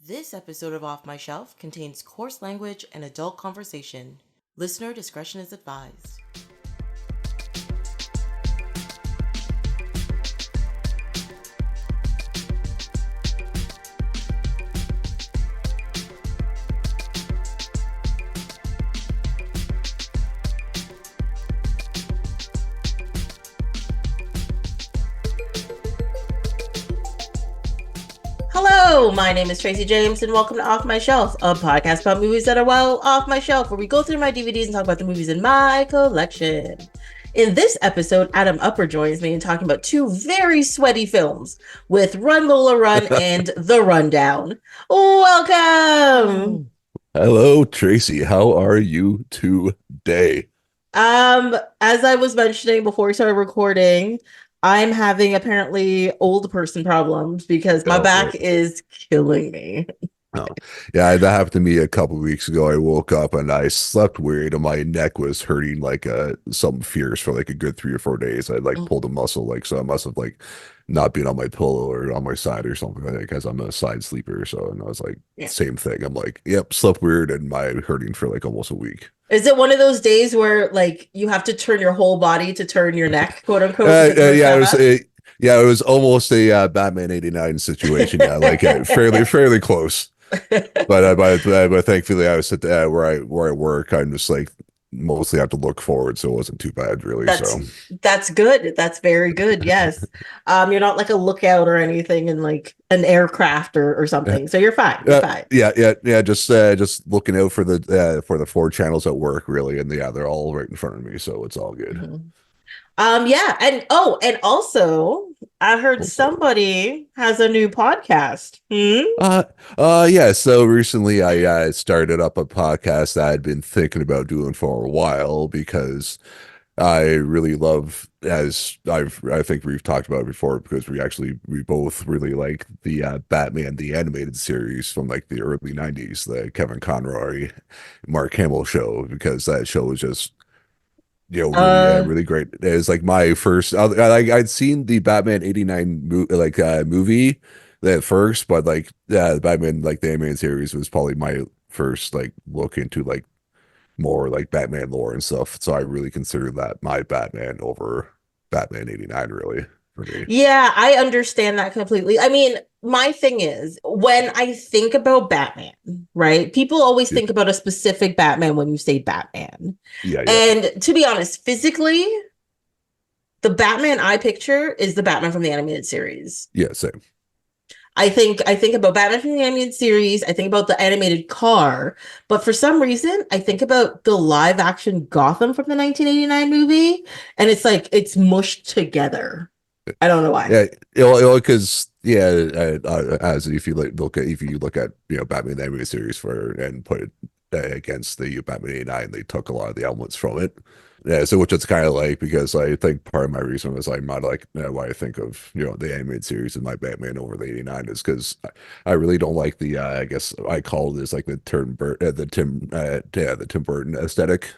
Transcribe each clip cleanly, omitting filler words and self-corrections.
This episode of Off My Shelf contains coarse language and adult conversation. Listener discretion is advised. Hello, my name is Tracy James, and welcome to Off My Shelf, a podcast about movies that are well off my shelf, where we go through my DVDs and talk about the movies in my collection. In this episode, Adam Upper joins me in talking about two very sweaty films with Run, Lola Run and The Rundown. Welcome! Hello, Tracy. How are you today? As I was mentioning before we started recording, I'm having apparently old person problems because my back is killing me. Oh, yeah, that happened to me a couple of weeks ago. I woke up and I slept weird and my neck was hurting like something fierce for like a good 3 or 4 days. I pulled a muscle, so I must have not been on my pillow or on my side or something like that because I'm a side sleeper. So, and I was same thing. I'm yep, slept weird and my hurting for almost a week. Is it one of those days where you have to turn your whole body to turn your neck, quote unquote? It was almost a Batman '89 situation. Yeah, fairly close. But thankfully I was at where I work. I'm just mostly have to look forward, so it wasn't too bad really. That's good. That's very good. Yes. You're not like a lookout or anything in an aircraft or something, so you're fine. Fine. Yeah. Just looking out for the 4 channels at work really, and they're all right in front of me, so it's all good. Mm-hmm. Yeah, and also I heard somebody has a new podcast. Yeah. So recently I started up a podcast that I'd been thinking about doing for a while because I really love, as I think we've talked about it before, because we both really like the Batman the animated series from the early '90s, the Kevin Conroy, Mark Hamill show, because that show was just really great. It was my first. I'd seen the Batman '89 movie at first, but the Batman the animated series was probably my first look into more Batman lore and stuff. So I really consider that my Batman over Batman '89 really for me. Yeah, I understand that completely. I mean, my thing is, when I think about Batman, right? People always think about a specific Batman when you say Batman. Yeah. And to be honest, physically, the Batman I picture is the Batman from the animated series. Yeah, same. I think about Batman from the animated series. I think about the animated car, but for some reason, I think about the live action Gotham from the 1989 movie, and it's mushed together. I don't know why. Yeah, because as if you look at Batman the animated series and put it against the Batman '89, they took a lot of the elements from it. Yeah, so which it's kind of because I think part of my reason was I'm not why I think of the animated series and my Batman over the '89 is because I really don't like the I guess I call this the Tim Burton aesthetic.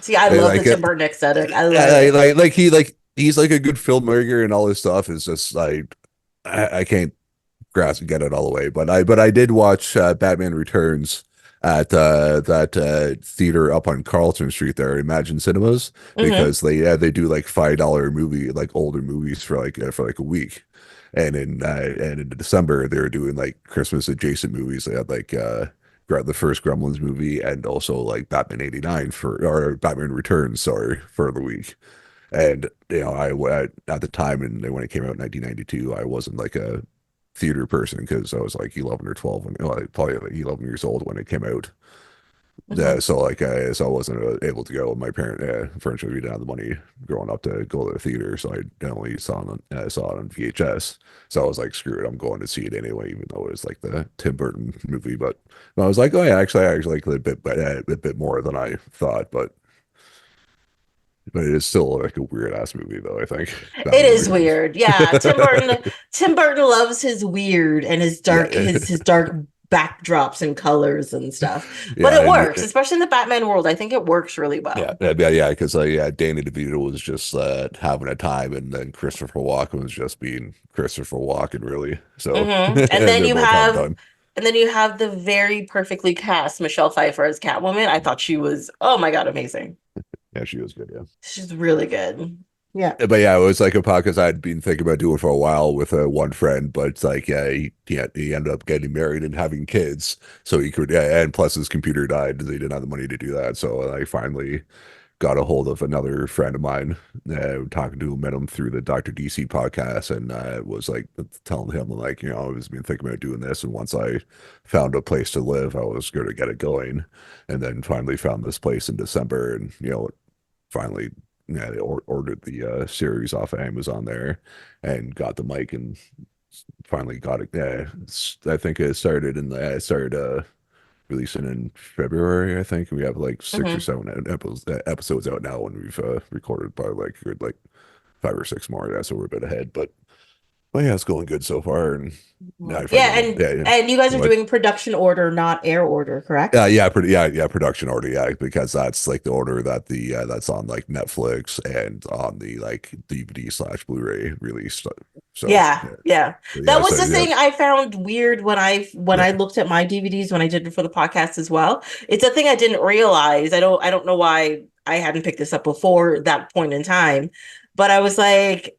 See, I love the Tim Burton aesthetic. I love it. He's a good filmmaker and all this stuff is just I can't grasp and get it all the way. But I did watch Batman Returns at that theater up on Carlton Street there, Imagine Cinemas, because they do $5 movie older movies for a week, and in December they were doing Christmas adjacent movies. They had the first Gremlins movie and also Batman '89 or Batman Returns, for the week. And I at the time, and when it came out in 1992, I wasn't a theater person because I was 11 or 12 when probably 11 years old when it came out. So I wasn't able to go. My parents we didn't have the money growing up to go to the theater, so I only saw it on VHS. So I was screw it, I'm going to see it anyway, even though it was the Tim Burton movie. But I was oh yeah, actually I like it a bit more than I thought, but it is still a weird ass movie though, I think. It is weird. Yeah. Tim Burton loves his weird and his dark backdrops and colors and stuff. But Yeah, it and works, especially in the Batman world. I think it works really yeah, well. yeah, because Danny DeVito was just having a time, and then Christopher Walken was just being Christopher Walken, really. So And then they're you both having have time. the very perfectly cast Michelle Pfeiffer as Catwoman. I thought she was, oh my God, amazing. Yeah, she was good. Yeah. She's really good. Yeah. But yeah, it was like a podcast I'd been thinking about doing for a while with one friend, but it's like, yeah, he ended up getting married and having kids, so he could, yeah, and plus his computer died, and he didn't have the money to do that. So I finally got a hold of another friend of mine, talking to him, met him through the Dr. DC podcast, and was like telling him, like, I was been thinking about doing this, and once I found a place to live, I was going to get it going, and then finally found this place in December, and finally, yeah, they ordered the series off of Amazon there, and got the mic, and finally got it. Yeah, I think it started releasing in February. I think we have like six or Hmm. seven episodes out now, and we've recorded probably like five or six more. Yeah, so we're a bit ahead, but yeah, it's going good so far. And yeah, I Yeah, finally, yeah, yeah. and you guys are What? doing production order, not air order, correct? Yeah, production order, yeah, because that's like the order that that's on like Netflix and on the like DVD/Blu-ray release. So Yeah, yeah, yeah. That yeah, was so the yeah, thing I found weird when I yeah. looked at my DVDs when I did it for the podcast as well. It's a thing I didn't realize. I don't know why I hadn't picked this up before that point in time. But I was like,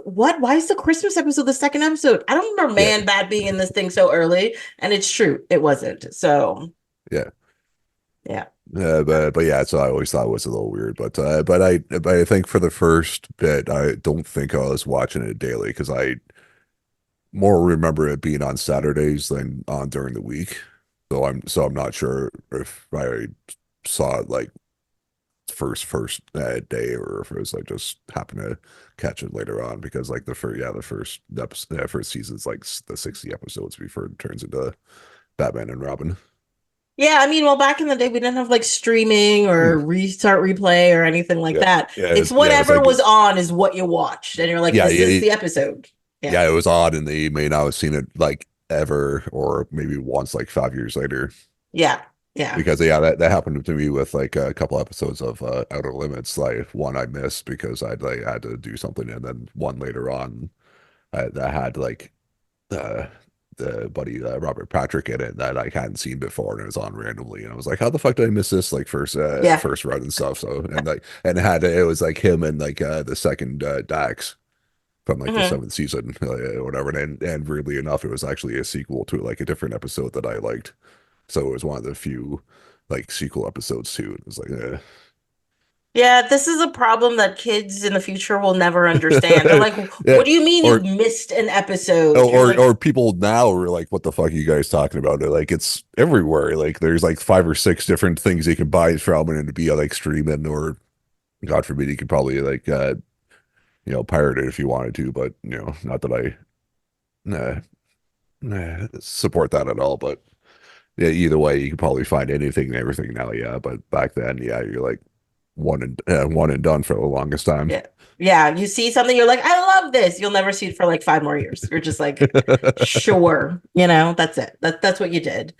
what? Why is the Christmas episode the second episode? I don't remember Yeah, Man Bad being in this thing so early, and it's true, it wasn't. So yeah. yeah. But yeah, so I always thought it was a little weird, but I think for the first bit, I don't think I was watching it daily because I more remember it being on Saturdays than on during the week. So I'm not sure if I saw it like first day, or if it was like just happened to catch it later on, because like the first episode, first season's like the 60 episodes before it turns into Batman and Robin. Yeah, I mean, well, back in the day, we didn't have like streaming Hmm. or restart replay or anything like Yeah. that. It's Yeah, it's whatever like was on is what you watched, and you're like, yeah, this is yeah, the episode. Yeah, yeah, it was odd, and they may not have seen it like ever, or maybe once like 5 years later. yeah, yeah. Because yeah, that happened to me with like a couple episodes of Outer Limits. Like one I missed because I like had to do something, and then one later on I had like uh, the buddy Robert Patrick in it that I hadn't seen before, and it was on randomly, and I was like, how the fuck did I miss this like Yeah. first run and stuff? So it was like him and like the second Dax from like the Hmm. seventh season, or whatever. And weirdly enough, it was actually a sequel to like a different episode that I liked. So it was one of the few like sequel episodes too. It was like, Yeah, this is a problem that kids in the future will never understand. They're like, yeah, what do you mean you or missed an episode? You're like, or people now are like, what the fuck are you guys talking about? Like it's everywhere. Like there's like five or six different things you can buy from, and to be like streaming, or God forbid, you could probably like pirate it if you wanted to, but not that I uh, support that at all. But yeah, either way, you can probably find anything and everything now. Yeah, but back then, yeah, you're like one and done for the longest time. yeah, yeah. You see something, you're like, I love this. You'll never see it for like 5 more years. You're just like, sure, that's it. That's what you did.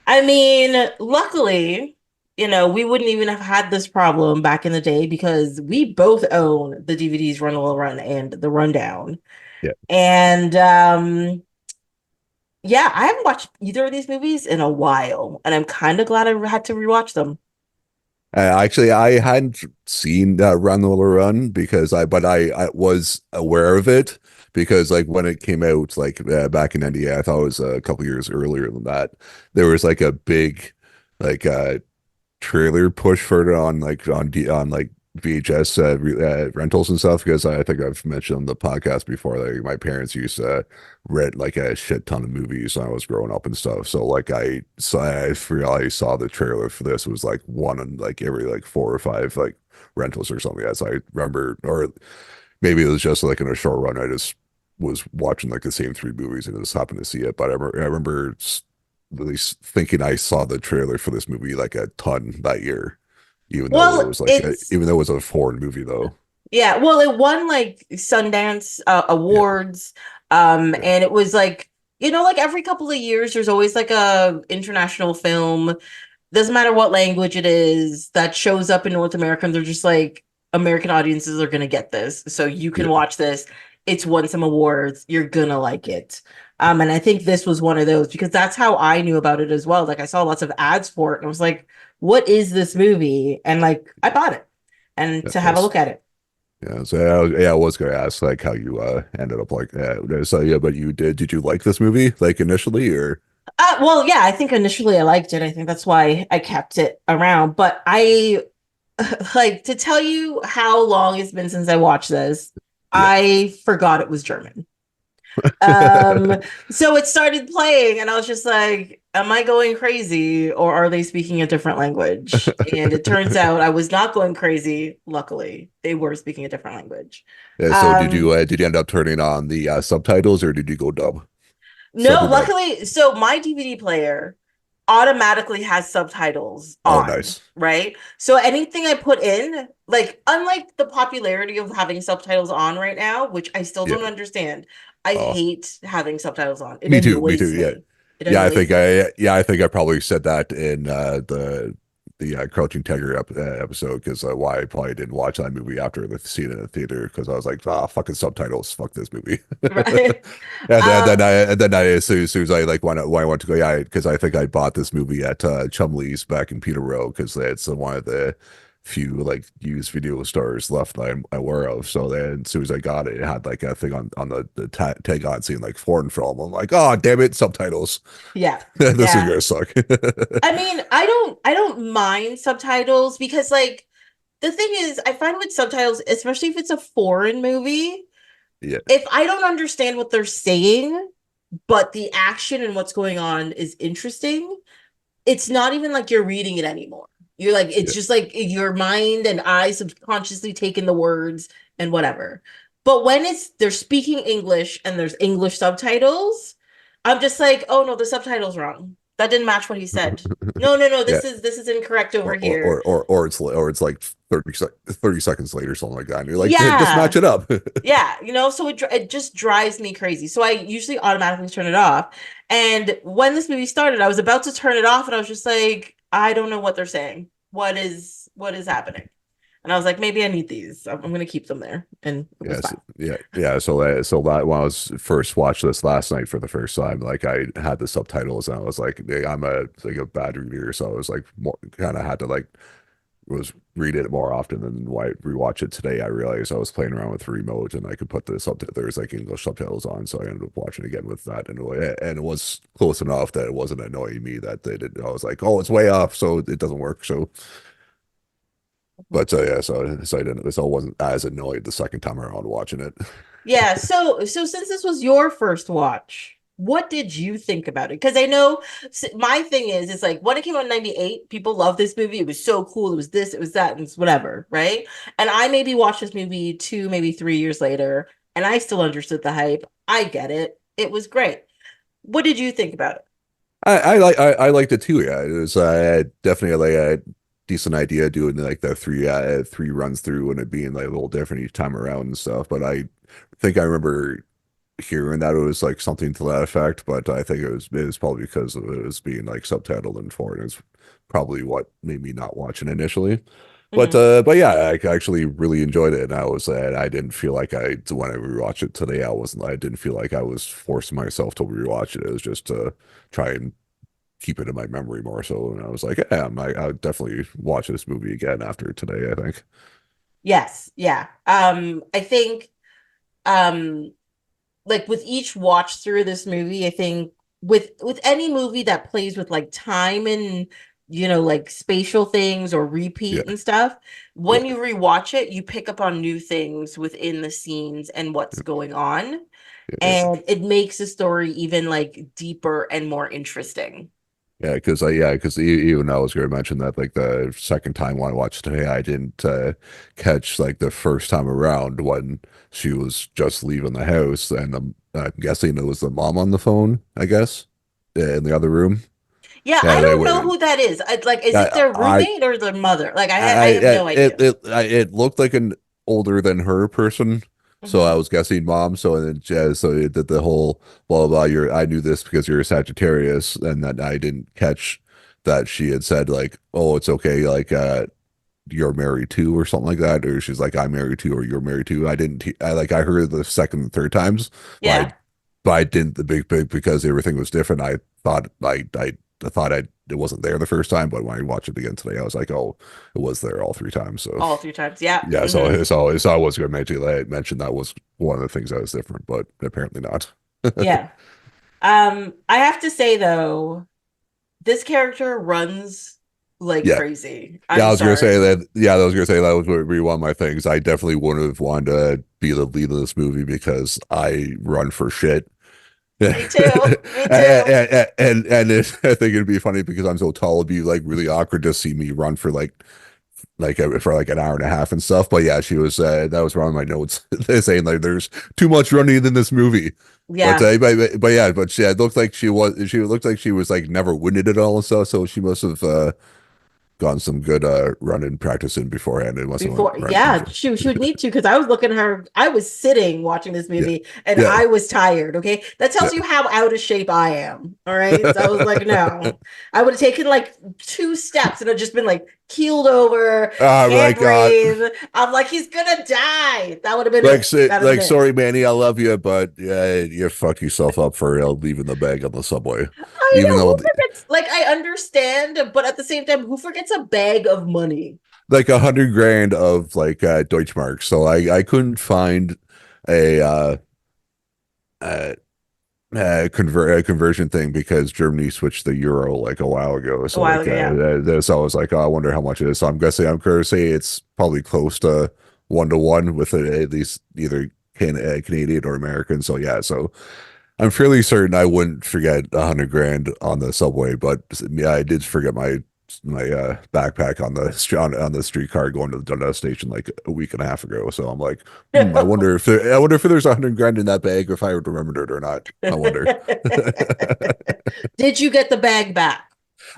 I mean, luckily, we wouldn't even have had this problem back in the day because we both own the DVDs Run Lola Run and The Rundown. Yeah. And yeah, I haven't watched either of these movies in a while, and I'm kind of glad I had to rewatch them. Actually, I hadn't seen Run Lola Run because I was aware of it because like when it came out like back in '98, I thought it was a couple years earlier than that. There was like a big like trailer push for it on like on like VHS rentals and stuff, because I think I've mentioned on the podcast before, like my parents used to rent like a shit ton of movies when I was growing up and stuff. So like I forgot I saw the trailer for this. It was like one in like every like four or five like rentals or something. As I remember, or maybe it was just like in a short run. I just was watching like the same three movies and just happened to see it. But I remember at least thinking I saw the trailer for this movie like a ton that year, Well, even though it was a foreign movie though. yeah, well, it won like Sundance Yeah, awards, yeah, and it was like like every couple of years, there's always like a international film, doesn't matter what language it is, that shows up in North America, and they're just like, American audiences are gonna get this, so you can Yeah, watch this. It's won some awards. You're gonna like it. And I think this was one of those because that's how I knew about it as well. Like I saw lots of ads for it, and I was like, "What is this movie?" And like I bought it, and yeah, to have a yes. look at it. Yeah, so I was gonna ask like how you ended up like so yeah, but you did you like this movie like initially or Well, yeah, I think initially I liked it. I think that's why I kept it around. But I like to tell you how long it's been since I watched this. yeah. I forgot it was German. Um, so it started playing, and I was just like, "Am I going crazy, or are they speaking a different language?" And it turns out I was not going crazy. Luckily, they were speaking a different language. Yeah, so Um, did you end up turning on the subtitles or did you go sub no, or dub? luckily, so my DVD player automatically has subtitles Oh, on, nice. right? So anything I put in, like, unlike the popularity of having subtitles on right now, which I still don't Yeah. understand, I Oh, hate having subtitles on. It me too. Me too. annoys Yeah. me. It annoys me. I think I probably said that in the Crouching Tiger episode because why I probably didn't watch that movie after the scene in the theater because I was like, ah, fucking subtitles, fuck this movie. Right? And Um, then I as soon as I like when I went to go, yeah, because I think I bought this movie at Chumley's back in Peterborough because it's one of the few like used video stores left that I'm aware of. So then as soon as I got it, it had like a thing on the tag on saying like foreign film. I'm like, oh damn it, subtitles. yeah. This is Yeah. gonna suck. I mean, I don't mind subtitles because like the thing is, I find with subtitles, especially if it's a foreign movie, Yeah, if I don't understand what they're saying, but the action and what's going on is interesting, it's not even like you're reading it anymore. You're like, it's yeah. just like your mind and I subconsciously take in the words and whatever. But when it's they're speaking English and there's English subtitles, I'm just like, oh no, the subtitle's wrong. That didn't match what he said. No, no, no, Yeah. this is incorrect over here. Or it's like 30 seconds later, something like that. And you're like, just match Yeah. it up. Yeah, so it just drives me crazy. So I usually automatically turn it off. And when this movie started, I was about to turn it off, and I was just like, I don't know what they're saying. What is happening? And I was like, maybe I need these. I'm gonna keep them there, and it was Yes, fine. yeah. So that when I was first watched this last night for the first time, like I had the subtitles and I was like, I'm a bad reader, so I was like more kind of had to like was read it more often than why rewatch it today. I realized I was playing around with the remote and I could put the subtitles. There's like English subtitles on, so I ended up watching again with that, and it was close enough that it wasn't annoying me that they did. I was like, oh, it's way off, so it doesn't work. So, but yeah, so I didn't. So I wasn't as annoyed the second time around watching it. Yeah, so since this was your first watch, what did you think about it? Because I know my thing is, it's like when it came out in 98, people love this movie. It was so cool. It was this, it was that, and it's whatever, right? And I maybe watched this movie 2, maybe 3 years later, and I still understood the hype. I get it. It was great. What did you think about it? I liked it too. Yeah, it was definitely like a decent idea doing like the three runs through and it being like a little different each time around and stuff. But I think I remember hearing that it was like something to that effect. But I think it was probably because of it was being like subtitled in foreign. It's probably what made me not watch it initially. Mhm. But yeah, I actually really enjoyed it, and I didn't feel like when I rewatched it today, I didn't feel like I was forcing myself to rewatch it. It was just to try and keep it in my memory more so. And I was like, yeah, I would definitely watch this movie again after today, I think. Yes, yeah. I think um like with each watch through this movie, I think with any movie that plays with like time and like spatial things or Yeah, repeat and stuff, yeah, when you rewatch it, you pick up on new things within the scenes and what's going on, yeah. and it makes the story even like deeper and more interesting. Because even I was going to mention that like the second time when I watched today, I didn't catch like the first time around when she was just leaving the house, and I'm guessing it was the mom on the phone, I guess, in the other room. Yeah, Yeah, I they don't know were. who that is. Like, is it their I roommate or their mother? Like, I have no idea. it looked like an older than her person. So I Hmm. was guessing mom. So then so it did the whole blah blah. You're I knew this because you're a Sagittarius, and then I didn't catch that she had said like, oh, it's okay, like you're married too or something like that, or she's like I'm married too or you're married too. I didn't. I like I heard it the second and third times, but I Yeah. but I didn't the big because everything was different. I thought it wasn't there the first time, but when I watched it again today, I was like, oh, it was there all three times. So All three times. Yeah. yeah, Hmm. so I was going to mention that was one of the things that was different, but apparently not. Yeah. I have to say though, this character runs like Yeah, crazy. yeah, I'm I was going to say sorry. that. Yeah, I was going to say that was would be one of my things. I definitely wouldn't have wanted to be the lead of this movie because I run for shit. and, Me too. Me too. I think it'd be funny because I'm so tall, it'd be like really awkward to see me run for for like an hour and a half and stuff. But yeah, she was that was wrong in my notes. They're saying like there's too much running in this movie. Yeah. But yeah, but yeah, it looked like she looked like she was like never winded at all and stuff. So she must have gotten some good running practice in beforehand. It must have went Before, right yeah, before. she would need to because I was looking at her. I was sitting watching this Yeah, movie and yeah, I was tired. Okay, that tells yeah. you how out of shape I am. All right, so I was like, no, I would have taken like two steps and I'd just been like keeled over, Oh my can't God. breathe. I'm like, he's gonna die. That would have been Like it. say, That'd have like been it. sorry, Manny, I love you, but yeah, you fucked yourself up for leaving the bag on the subway. I Even know though who forgets. Like, I understand, but at the same time, who forgets a bag of money? like 100 grand of like Deutschmarks. So I couldn't find a uh, conversion thing because Germany switched the euro like a while ago. A So while like ago, yeah. so I was like, oh, I wonder how much it is. So I'm going to say it's probably close to 1 to 1 with at least either Canadian or American. So yeah, so I'm fairly certain I wouldn't forget 100 grand on the subway, but yeah, I did forget my backpack on on the streetcar going to the Dundas station like a week and a half ago. So I'm like, I wonder if there's 100 grand in that bag if I remembered it or not. I wonder. Did you get the bag back?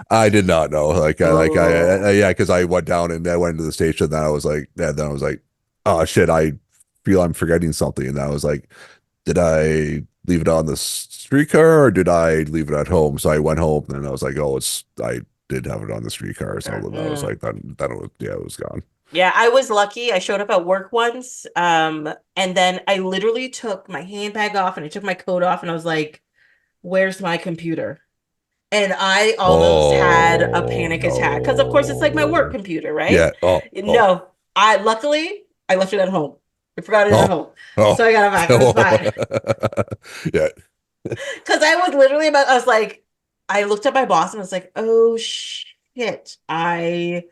I did not know. Oh. Yeah, because I went down and I went into the station. And then I was like, yeah, then I was like, oh shit, I feel I'm forgetting something. And I was like, did I leave it on the streetcar or did I leave it at home? So I went home and I was like, oh, I did have it on the streetcar. So then I was Mm. like, that was, yeah, it was gone. Yeah, I was lucky. I showed up at work once, and then I literally took my handbag off and I took my coat off and I was like, "Where's my computer?" And I almost had a Oh panic attack because, of course, it's like my work no. computer, right? Yeah. Oh. No, I luckily I left it at home. I forgot it at Oh. home, so Oh. I got it back. It was Oh. fine. Yeah. Because I was literally about. I was like, I looked at my boss and I was like, "Oh shit, I."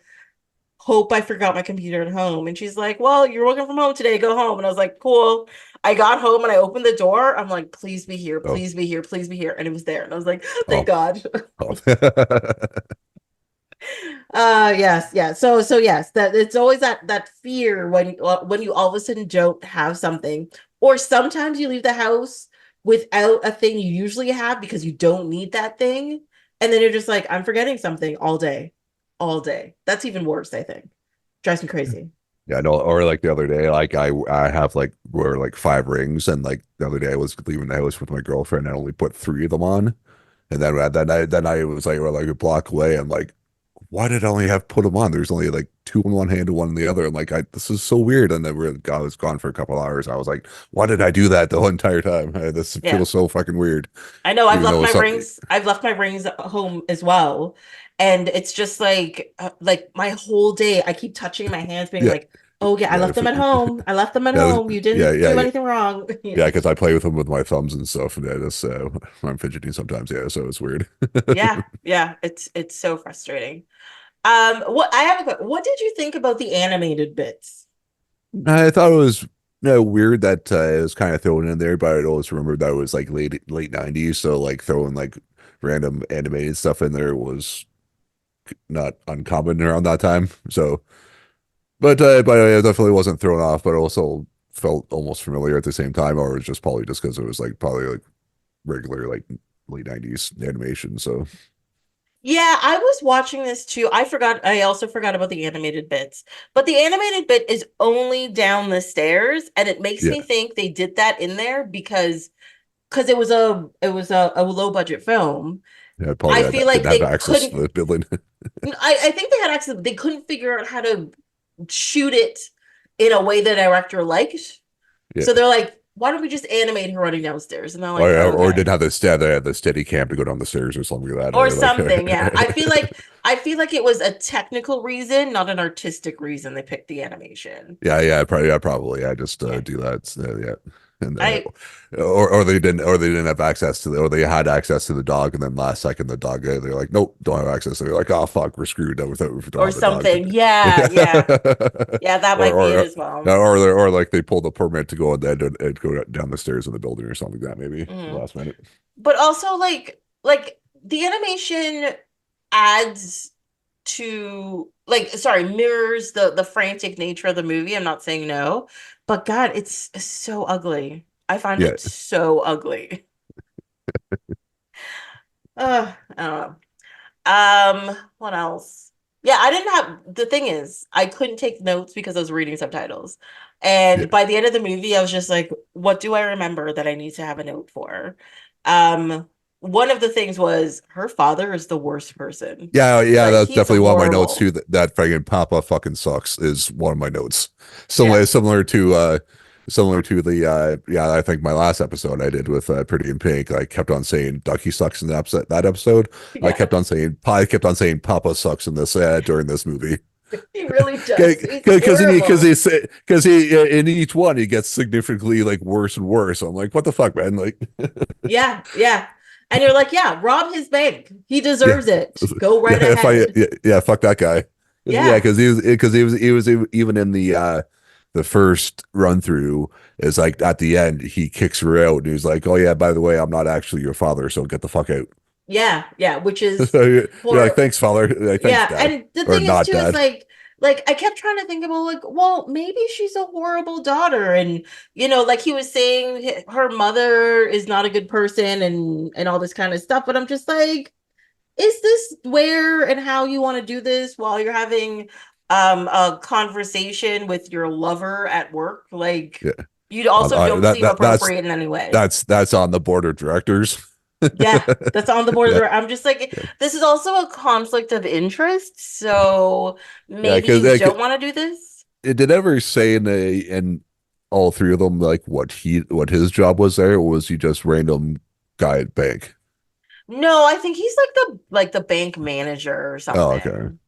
Hope I forgot my computer at home. And she's like, well, you're working from home today. Go home. And I was like, cool. I got home and I opened the door. I'm like, please be here. Oh. Please be here. Please be here. And it was there. And I was like, thank Oh. God. Oh. Yes, yeah. So yes, that it's always that fear when you all of a sudden don't have something, or sometimes you leave the house without a thing you usually have because you don't need that thing, and then you're just like, I'm forgetting something all day, all day. That's even worse, I think. Drives me crazy. Yeah, no, or like the other day, like I have like wear like 5 rings, and like the other day I was leaving the house with my girlfriend, and I only put 3 of them on, and then I was like, we're like a block away. I'm like, why did I only have put them on? There's only like 2 in one hand and 1 in the other. I'm like, this is so weird. And then I was gone for a couple of hours. I was like, why did I do that the whole entire time? This Yeah. feels so fucking weird. I know I've Even left though my it's something. rings. I've left my rings at home as well. And it's just like my whole day I keep touching my hands being Yeah, like, "Oh yeah, I yeah, left them at home. I left them at yeah, home. You yeah, didn't yeah, do yeah. anything wrong." Yeah, because I play with them with my thumbs and stuff, and I'm fidgeting sometimes. Yeah, so it's weird. Yeah. Yeah, it's so frustrating. What I have what did you think about the animated bits? I thought it was weird that it was kind of thrown in there, but I always remembered that it was like late 90s, so like throwing like random animated stuff in there was not uncommon around that time. So, but it definitely wasn't thrown off, but also felt almost familiar at the same time, or it was just probably just because it was like probably like regular like late 90s animation. So Yeah, I was watching this too. I also forgot about the animated bits. But the animated bit is only down the stairs, and it makes Yeah, me think they did that in there because it was a low budget film. yeah, probably I feel like didn't have they access to couldn't the building. I think they had access, they couldn't figure out how to shoot it in a way the director liked. Yeah, So they're like, why don't we just animate her running downstairs? And they're like, or okay. didn't have the steady cam to go down the stairs or something like that. Or Or something, yeah. I feel like, like I feel like it was a technical reason, not an artistic reason they picked the animation. probably. I just Yeah. do that. Yeah, and I or they didn't have access to or they had access to the dog, and then last second the dog they're like, nope, don't have access. So they're like, oh fuck, we're screwed. Now without we don't or have the dog. something. Yeah, yeah. Yeah, that or might be it or as well. or like they pulled the permit to go and go down the stairs in the building or something like that maybe Mhm. last minute. But also like the animation adds to like sorry mirrors the frantic nature of the movie. I'm not saying no, but God, it's so ugly. I find Yeah, it so ugly. I don't know. What else? Yeah, I didn't have the thing is, I couldn't take notes because I was reading subtitles. yeah, And by the end of the movie, I was just like, what do I remember that I need to have a note for? Um, one of the things was her father is the worst person. yeah. Like That's he's definitely one of my notes too. horrible. That friggin' Papa fucking sucks is one of my notes. Yeah. Similar to the yeah, I think my last episode I did with Pretty in Pink. I kept on saying Ducky sucks in that episode. Yeah. I kept on saying Papa sucks in this during this movie. He really does. He's Because terrible. he in each one he gets significantly like worse and worse. I'm like, what the fuck, man? Like, Yeah, yeah. And you're like, yeah, rob his bank. He yeah, deserves it. Go right yeah. If I ahead. yeah, fuck that guy. Yeah, Yeah. because he was even in the first run through is like at the end he kicks her out and he's like, oh yeah, by the way, I'm not actually your father, so get the fuck out. Yeah, yeah, which is You're like, for thanks, father. Like, thanks, yeah, dad, and the or thing is not too is dad. like I kept trying to think about like, well, maybe she's a horrible daughter, and like he was saying, her mother is not a good person, and all this kind of stuff. But I'm just like, is this where and how you want to do this while you're having a conversation with your lover at work? Like, Yeah, you also don't that seem that appropriate in any way. that's on the board of directors. Yeah, that's on the Yeah, border. I'm just like, yeah, this is also a conflict of interest. So yeah. maybe Because you don't want to do this. it did ever say in all three of them like what his job was there, or was he just random guy at bank? No, I think he's like the bank manager or Oh, okay. something.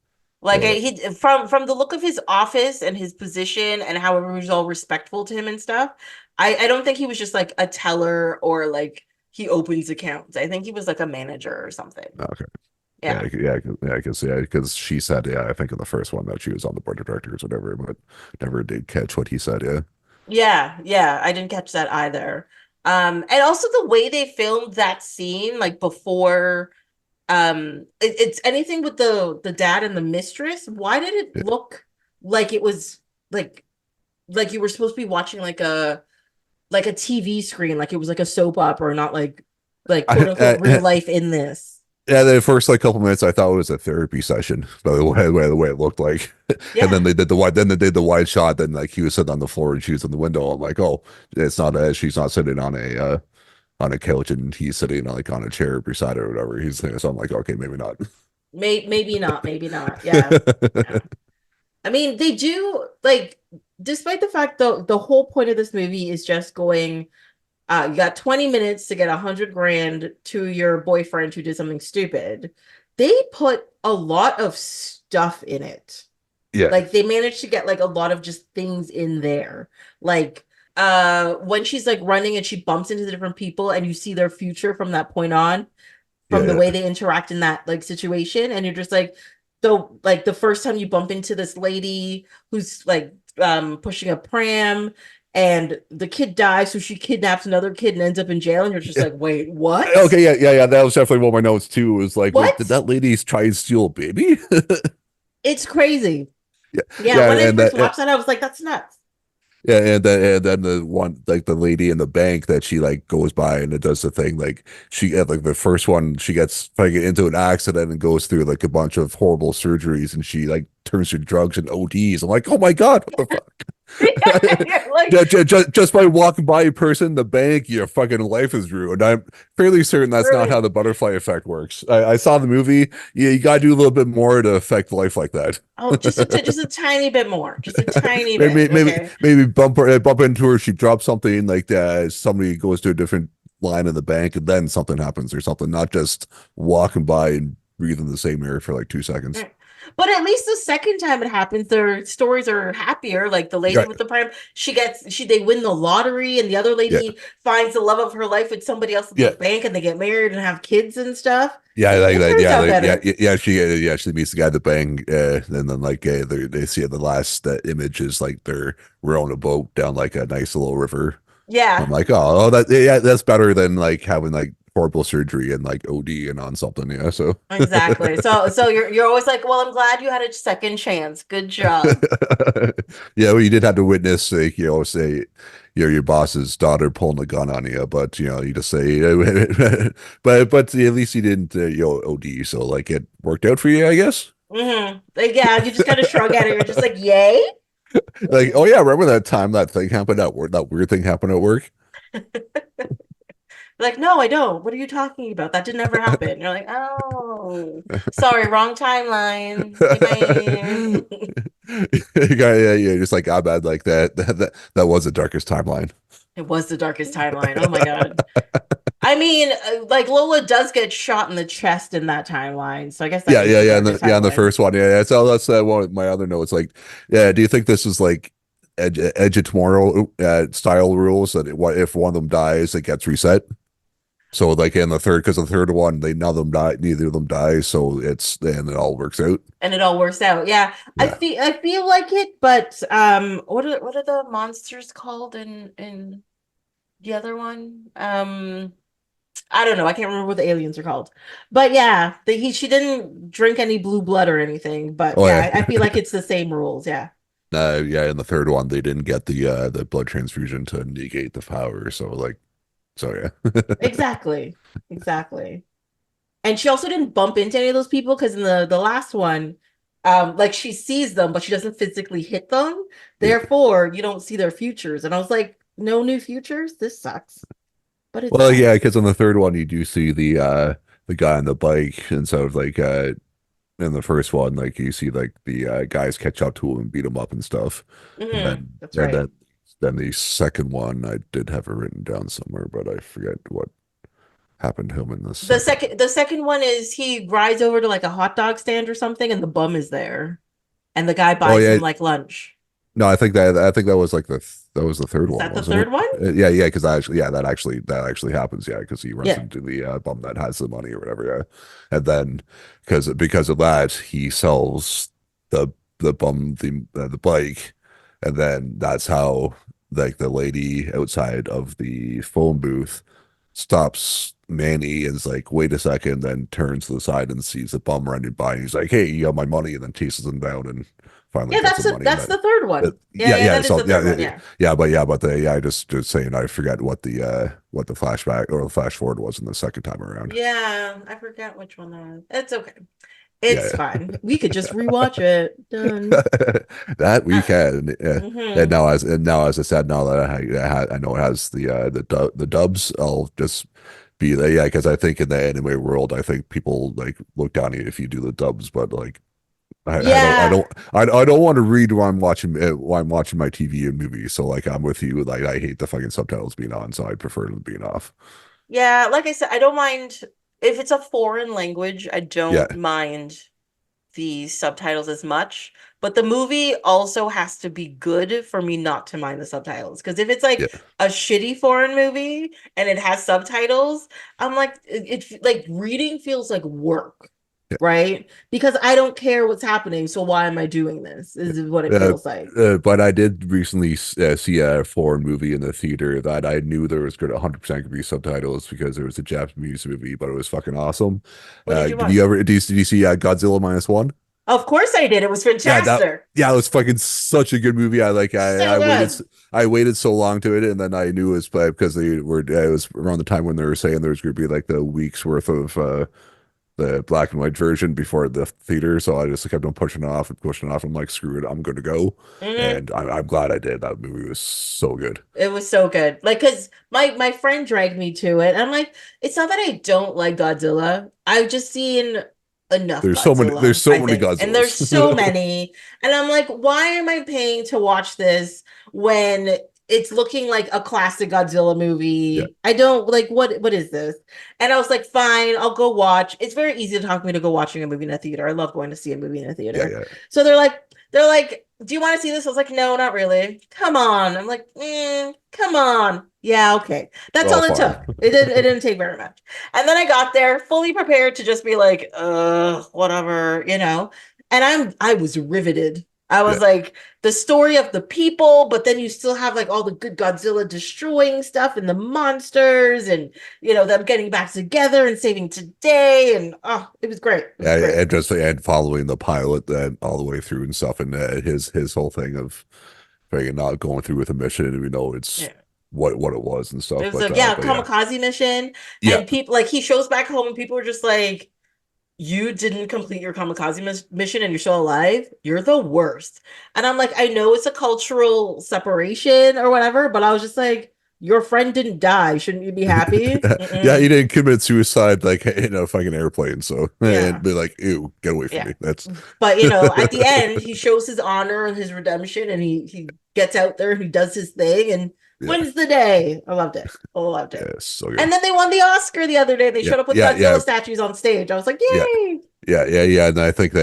Like Yeah, he from the look of his office and his position and how everyone was all respectful to him and stuff. I don't think he was just like a teller or like he opens accounts. I think he was like a manager or something. okay. Yeah. Because she said, yeah, I think in the first one that she was on the board of directors or whatever, but never did catch what he said. Yeah, Yeah, yeah, I didn't catch that either. And also the way they filmed that scene, like before, it's anything with the dad and the mistress. Why did it yeah. look like it was like like you were supposed to be watching like a TV screen, like it was like a soap opera, not like quote unquote real life in this. Yeah, the first like couple minutes I thought it was a therapy session by the way it looked like. And then Yeah, they did the wide shot, then like he was sitting on the floor and she was in the window. I'm like, oh, it's not she's not sitting on a couch and he's sitting like on a chair beside her or whatever. So I'm like, okay, maybe not. maybe not, maybe not. Yeah, yeah. I mean, they do like, despite the fact though, the whole point of this movie is just going. You got 20 minutes to get 100 grand to your boyfriend who did something stupid. They put a lot of stuff in it. Yeah. Like they managed to get like a lot of just things in there. Like when she's like running and she bumps into the different people and you see their future from that point on, from the Yeah. way they interact in that like situation, and you're just like the first time you bump into this lady who's like pushing a pram and the kid dies, so she kidnaps another kid and ends up in jail, and you're just Yeah. like, wait, what? Okay, yeah. That was definitely one of my notes too. Was like, wait, did What? that lady try and steal a baby? It's crazy. Yeah, Yeah, yeah, when I and first that watched that, I was like, that's nuts. Yeah, and then the one like the lady in the bank that she like goes by and it does the thing like she like the first one she gets like into an accident and goes through like a bunch of horrible surgeries and she like turns to drugs and ODs. I'm like, oh my God, what the fuck? You're like, Just by walking by a person in the bank, your fucking life is ruined. I'm fairly certain that's not how ruined. the butterfly effect works. I saw the movie. Yeah, you gotta do a little bit more to affect life like that. Oh, just a tiny bit more, just a tiny bit. Maybe Okay. bump into her. She drops something like that. Somebody goes to a different line in the bank, and then something happens or something. Not just walking by and breathing the same air for like 2 seconds. Mm. But at least the second time it happens, their stories are happier. Like the lady Right? with the prime, they win the lottery, and the other Yeah, lady finds the love of her life with somebody else at the yeah, bank, and they get married and have kids and stuff. yeah. It, Like it that. turns Yeah, out better. yeah. She meets the guy at the bank, and then like they see the last image is like they're rowing a boat down like a nice little river. I'm Yeah, like, oh, that yeah, that's better than like having like horrible surgery and like OD and on something. Yeah, so. exactly. So you're always like, well, I'm glad you had a second chance. Good job. Yeah, well, you did have to witness, like, say, your boss's daughter pulling a gun on you, but you just say, but at least you didn't, OD, so like it worked out for you, I guess. Like, yeah, you just kind of shrug at it. You're just like, yay. Like, oh yeah, remember that time that thing happened at work, that weird thing happened at work? Like, no, I don't. What are you talking about? That did never happen. You're like, oh, sorry, wrong timeline. Bye bye. Yeah, just like, I bad like that was the darkest timeline. It was the darkest timeline. Oh my God. I mean, like Lola does get shot in the chest in that timeline. So I guess that Yeah, could be yeah, the yeah, darkest in the timeline. first one, yeah, that's one of my other notes. Like, yeah, do you think this is like Edge of Tomorrow style rules that what if one of them dies, it gets reset? So like in the third, because the third one, they none of them die, neither of them dies, so and it all works out. And it all works out. Yeah. Yeah. I feel like it, but what are the monsters called in the other one? I don't know. I can't remember what the aliens are called. But yeah, she didn't drink any blue blood or anything. But Oh yeah, yeah. I feel like it's the same rules. Yeah. Yeah, in the third one, they didn't get the blood transfusion to negate the power, so like, so yeah. Exactly. Exactly. And she also didn't bump into any of those people because in the last one, like she sees them, but she doesn't physically hit them. Yeah. Therefore, you don't see their futures. And I was like, no new futures? This sucks. But it's Well, yeah, fine. because in the third one, you do see the guy on the bike, and so like in the first one, like you see like the guys catch up to him and beat him up and stuff. And That's then right. the second one, I did have it written down somewhere, but I forget what happened to him in the second. The second one is he rides over to like a hot dog stand or something, and the bum is there, and the guy Oh buys yeah, him like lunch. no, I think that was like that was the third Is one, that the wasn't it? third one? Yeah, because that actually happens. Yeah, because he runs Yeah. into the bum that has the money or whatever. Yeah, and then because of that, he sells the bum the bike, and then that's how like the lady outside of the phone booth stops Manny and is like, wait a second, then turns to the side and sees the bum running by. And he's like, hey, you have my money, and then chases him down and finally Yeah, gets the money. And that's then the third one. yeah, That is so the third one. Yeah. but the I just saying I forget what the flashback or the flash forward was in the second time around. Yeah, I forgot which one that was. It's okay. Yeah, It's fine. We could just rewatch it. yeah. Done. That we Uh, can. Yeah. hmm And now as I said, now that I know it has the dubs, I'll just be there. Yeah, because I think in the anime world, I think people like look down at you if you do the dubs, but like Yeah. I don't want to read while I'm watching my TV and movie. So like I'm with you. Like I hate the fucking subtitles being on, so I prefer them being off. Yeah, like I said, I don't mind if it's a foreign language, I Yeah, don't mind the subtitles as much. But the movie also has to be good for me not to mind the subtitles. Because if it's like yeah. a shitty foreign movie and it has subtitles, I'm like, like reading feels like work, right? Because I don't care what's happening. So why am I doing this? Is what it Uh, feels like. but I did recently see a foreign movie in the theater that I knew there was going to 100% gonna be subtitles because there was a Japanese movie, but it was fucking awesome. What did you Did you watch? ever did you see Godzilla minus one? Of course I did. It was Yeah, fantastic. it was fucking such a good movie. So good. I waited so long to it, and then I knew it was because they were it was around the time when they were saying there was going to be like the week's worth of the black and white version before the theater. So I just kept on pushing it off and pushing it off. I'm like, screw it, I'm going to go, Hmm. and I'm glad I did. That movie was so good. It was so good. Like, cause my friend dragged me to it. And I'm like, it's not that I don't like Godzilla. I've just seen enough There's Godzilla, so I many think. And there's so Godzillas. many. And I'm like, why am I paying to watch this when it's looking like a classic Godzilla Yeah, movie? I don't like what is this? And I was like, fine, I'll go watch. It's very easy to talk me to go watching a movie in a theater. I love going to see a movie in a yeah, theater. yeah. So they're like, do you want to see this? I was like, no, not really. Come on. I'm like, come on. Yeah, okay. That's Well, all it fine. took. It didn't take very much. And then I got there fully prepared to just be like, whatever, you know. And I was riveted. I Yeah, was like, the story of the people, but then you still have like all the good Godzilla destroying stuff and the monsters and them getting back together and saving today. And oh, it was great. It was yeah, great. and just and following the pilot then all the way through and stuff, and his whole thing of fucking not going through with a mission, and we know it's Yeah. what it was and It stuff. was a yeah, But yeah, kamikaze mission. yeah, And people like he shows back home and people are just like, you didn't complete your kamikaze mission and you're still alive. You're the worst. And I'm like, I know it's a cultural separation or whatever, but I was just like, your friend didn't die. Shouldn't you be happy? yeah, he Mm-mm. didn't commit suicide like in a fucking airplane, so and Yeah. be like, ew, get away from Yeah. me. That's But at the end, he shows his honor and his redemption and he gets out there and he does his thing and yeah, wins the day. I loved it. I loved it. yeah, so And good. then they won the Oscar the other day. They Yeah, showed up with yeah, Godzilla yeah, statues on stage. I was like, yeah. yay! Yeah. And I think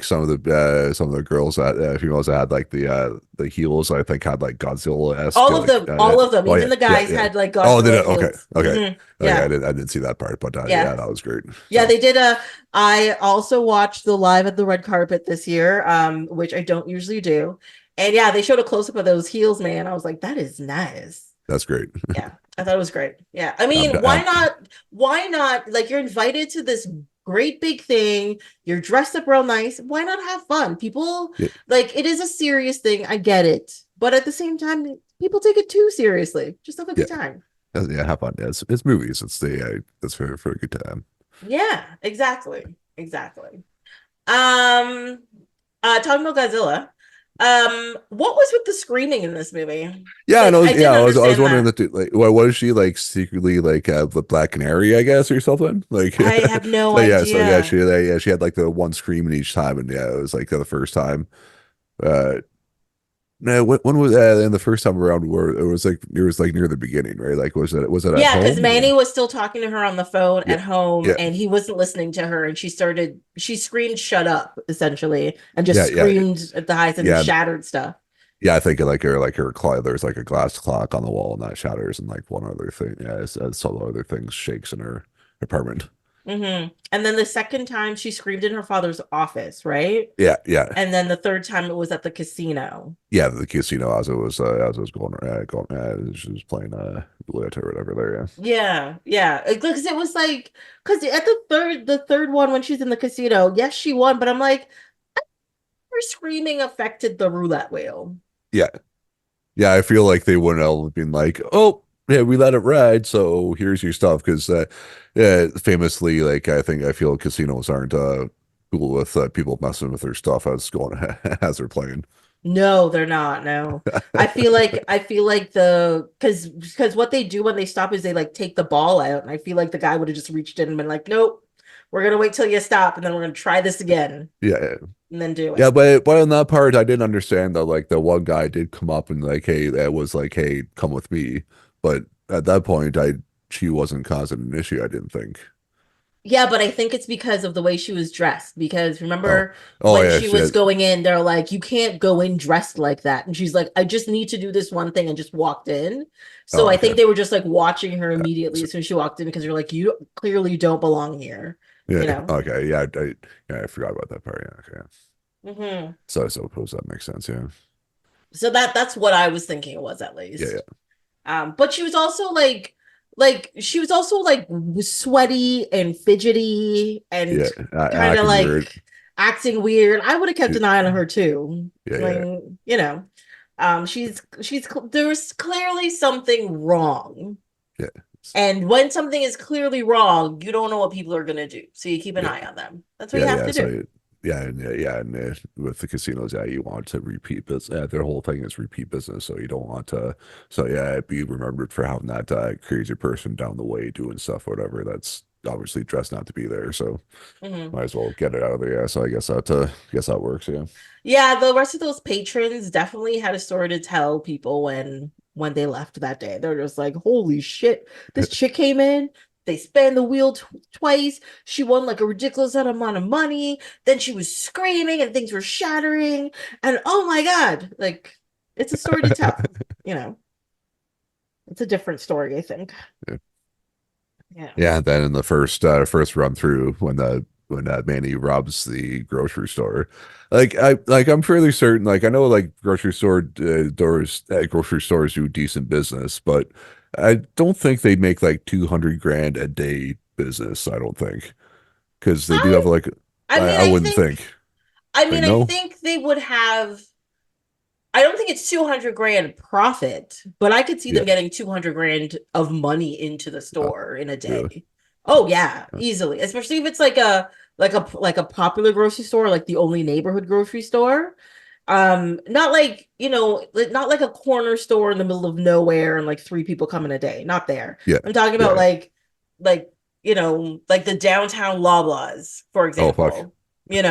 some of the girls that females that had like the heels, I think had like Godzilla-esque All of them, oh even yeah, the yeah, guys yeah. had like Oh, did Godzilla it? Okay, heels. okay. Okay, Yeah, I didn't see that part, but yeah, yeah, that was great. yeah. So They did a. I also watched the live at the red carpet this year, which I don't usually do. And yeah, they showed a close up of those heels, man. I was like, that is nice. that's great. Yeah, I thought it was great. Yeah, I I'm, mean, why I'm, not? Why not? Like, you're invited to this great big thing. You're dressed up real nice. Why not have fun? People yeah, like it is a serious thing. I get it, but at the same time, people take it too seriously. Just have a yeah, good time. yeah, have fun. Yeah, it's movies. It's for a good time. Yeah, exactly, exactly. Talking about Godzilla. What was with the screaming in this movie? Yeah, Like, I didn't I was understand wondering that. that too, like, what was she like secretly like the Black Canary, I guess, or something? Like, I have no so yeah, idea. she had like the one screaming each time, and yeah, it was like the first time. Uh, no, when was and the first time around where it was like near the beginning, right? Like, was it at Yeah, because home? Manny was still talking to her on the phone Yeah, at home yeah, and he wasn't listening to her. And she screamed, shut up, essentially, and just yeah, yeah, screamed at the highest and yeah, shattered stuff. yeah. I think like her clock, there's like a glass clock on the wall, and that shatters, and like one other thing, yeah, some other things shakes in her apartment. And then the second time she screamed in her father's office, right? Yeah, yeah. And then the third time it was at the casino. Yeah, the casino as it was she was playing roulette or whatever there. Yeah, yeah. Because it was like, because at the third one when she's in the casino, yes, she won, but I'm like, her screaming affected the roulette wheel. Yeah, yeah. I feel like they wouldn't have been like, oh yeah, we let it ride, so here's your stuff because yeah, famously, like I feel casinos aren't cool with people messing with their stuff as going as they're playing. No, they're not. No. I feel like the because what they do when they stop is they like take the ball out. And I feel like the guy would have just reached in and been like, nope, we're gonna wait till you stop and then we're gonna try this again Yeah, and then do yeah, it. but on that part, I didn't understand that. Like the one guy did come up and like, hey, that was like, hey, come with me. But at that point, I she wasn't causing an issue. I didn't think. Yeah, but I think it's because of the way she was dressed. Because Oh, remember oh when yeah, she was shit. going in, they're like, you can't go in dressed like that. And she's like, I just need to do this one thing and just walked in. So Oh, I okay. think they were just like watching her Yeah, immediately as soon as she walked in because you're like, you clearly don't belong here, yeah, you know? okay. Yeah, I forgot about that part. Yeah, okay. Hmm. So I suppose that makes sense. Yeah, So that's what I was thinking it was at yeah, least. But she was also she was also like sweaty and fidgety and yeah. kind of Acting weird. acting weird. I would have kept She, an eye on her too. yeah, Like, yeah, you know, there's clearly something wrong. yeah, And when something is clearly wrong, you don't know what people are going to do. So you keep an yeah, eye on them. That's what you yeah, have yeah. to do. So and with the casinos, yeah, you want to repeat business. Their whole thing is repeat business, so you don't want to. So yeah, be remembered for having that crazy person down the way doing stuff, whatever. That's obviously dressed not to be there. So Mhm. might as well get it out of there. Yeah. So guess that works. Yeah. Yeah, the rest of those patrons definitely had a story to tell people when they left that day. They're just like, "Holy shit, this chick came in. They spanned the wheel twice. She won like a ridiculous amount of money. Then she was screaming and things were shattering. And oh my God, like it's a story to tell. You know, it's a different story, I think. Yeah. Yeah. Yeah, then in the first run through when Manny robs the grocery store, I'm fairly certain, like I know like grocery stores do decent business, but I don't think they make like 200 grand a day business. I don't think because they do have I like I mean, I wouldn't think like I no, think they would have. I don't think it's 200 grand profit, but I could see them yeah, getting 200 grand of money into the uh, store in a really, day. Oh yeah, uh, easily. Especially if it's like a popular grocery store, like the only neighborhood grocery store. Not like, not like a corner store in the middle of nowhere and like three people come in a day. Not there. yeah, I'm talking about yeah. like like the downtown Loblaws, for Oh fuck, example,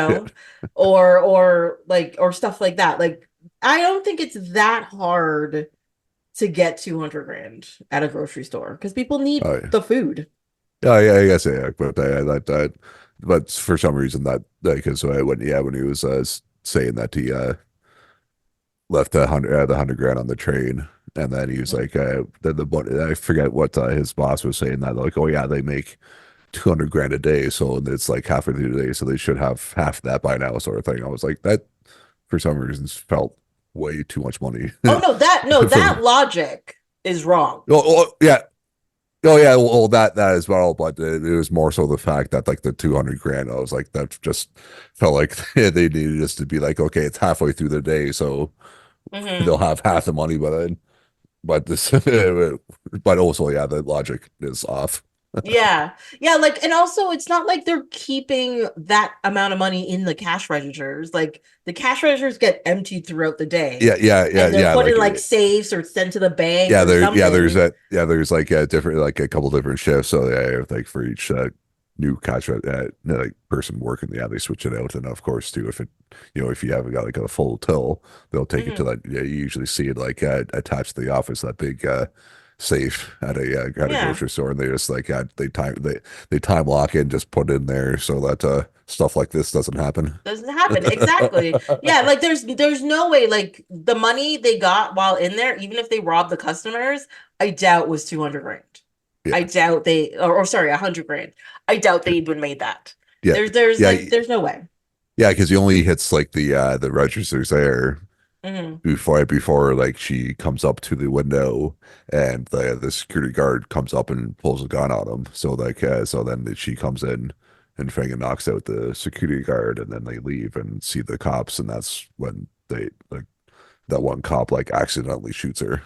yeah. or stuff like that. Like I don't think it's that hard to get 200 grand at a grocery store because people need Oh yeah. the food. Yeah, yeah, I guess yeah, but but for some reason that because when he was saying that he left the 100 grand on the train, and then he was like I forget what his boss was saying that like, oh yeah, they make 200 grand a day, so it's like halfway through the day, so they should have half that by now, sort of thing. I was like, that for some reasons felt way too much money Oh no, for that logic is wrong. yeah. Oh yeah, well that as well, but it was more so the fact that like the 200 grand, I was like that just felt like they needed us to be like, okay, it's halfway through the day, so they'll Hmm. have half the money by then. But this, but also yeah, the logic is off. Yeah. Yeah, like and also it's not like they're keeping that amount of money in the cash registers. Like the cash registers get emptied throughout the day and they're Yeah, put in like safes or sent to the bank or there's something. that there's like a different like a couple different shifts, so yeah, like for each new contract like person working, yeah, they switch it out, and of course too, if it if you haven't got like a full till, they'll take it to Hmm. that. Yeah, you usually see it like attached to the office, that big safe at a Yeah. grocery store, and they just like they time lock it and just put it in there so that stuff like this doesn't happen. Doesn't happen. Exactly. Yeah, like there's no way like the money they got while in there, even if they robbed the customers, I doubt was 200 grand. Yeah, I doubt they or sorry, 100 grand. I doubt they even made that. yeah, There's yeah, like there's no way. yeah, because he only hits like the registers there Hmm. before like she comes up to the window, and the security guard comes up and pulls a gun on him. So like so then she comes in and Franka knocks out the security guard, and then they leave and see the cops, and that's when they like that one cop like accidentally shoots her.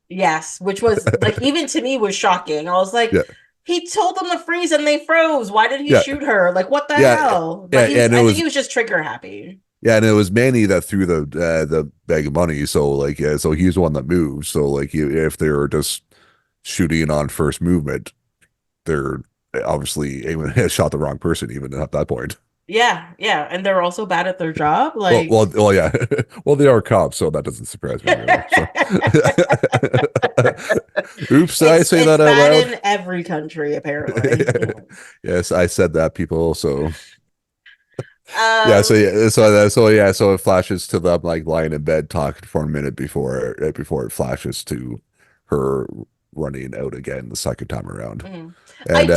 Yes, which was like even to me was shocking. I was like, Yeah, he told them to freeze and they froze. Why did he yeah, shoot her? Like what the yeah, hell? yeah, But and it I think he was was just trigger happy. yeah, and it was Manny that threw the bag of money. So like yeah, so he's the one that moved. So like if they were just shooting on first movement, they're obviously aiming shot the wrong person even at that point. Yeah, yeah. And they're also bad at their job. Like Well, yeah. Well, they are cops, so that doesn't surprise me really. So, oops, did I say it's that out bad loud? in every country, apparently. Yes, I said that, people. So yeah, Um, so it flashes to them like lying in bed talking for a minute before it flashes to her running out again the second time around. mhm. And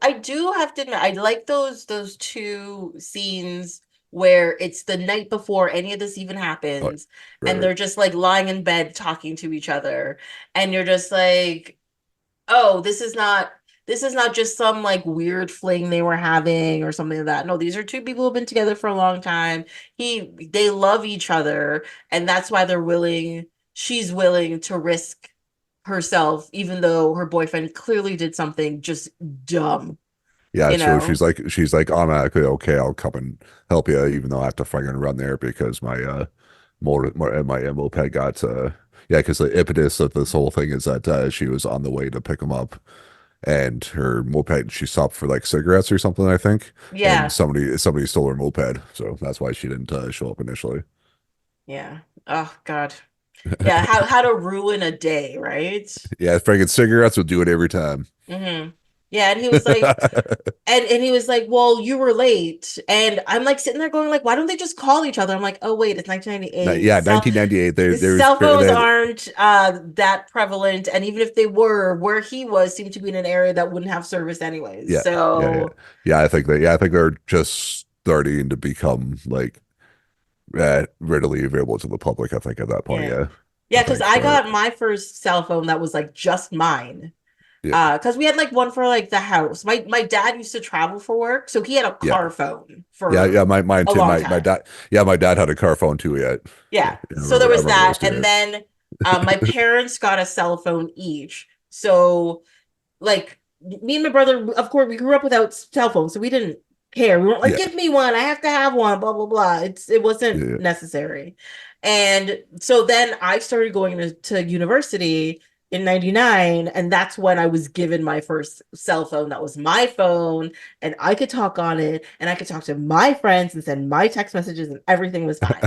I do have to admit, I like those two scenes where it's the night before any of this even oh, happens, and right, they're just like lying in bed talking to each other, and you're just like, oh, this is not this is not just some like weird fling they were having or something like that. No, these are two people who've been together for a long time. They love each other, and that's why she's willing to risk herself, even though her boyfriend clearly did something just dumb, Yeah, you so know? she's like automatically okay, I'll come and help you, even though I have to fucking run there because my moped got yeah, because the impetus of this whole thing is that she was on the way to pick him up, and her moped she stopped for like cigarettes or something, I think, and Yeah. somebody stole her moped, so that's why she didn't show up initially. Yeah. Oh God. Yeah, how to ruin a day, right? Yeah, freaking cigarettes would do it every time. Hmm. Yeah, and he was like, and he was like, "Well, you were late," and I'm like sitting there going, like, "Why don't they just call each other?" I'm like, "Oh wait, it's 1998. Yeah, 1998. There's Cell phones aren't that prevalent, and even if they were, where he was seemed to be in an area that wouldn't have service anyways. yeah, yeah, yeah, So yeah. I think they're just starting to become like readily available to the public. I think at that point, yeah, yeah, yeah, I because think, I but got my first cell phone that was like just mine. yeah, Because we had like one for like the house. My dad used to travel for work, so he had a yeah, car phone yeah. for Mine a too. long My time. dad, yeah, my dad had a car phone too. Yeah, yeah. Yeah. So there I was remember those that. two. And then my parents got a cell phone each. So like me and my brother, of course, we grew up without cell phones, so we didn't care. We weren't like, Yeah, give me one, I have to have one, blah blah blah. It wasn't yeah, necessary. And so then I started going to university in 99, and that's when I was given my first cell phone. That was my phone, and I could talk on it, and I could talk to my friends and send my text messages, and everything was fine.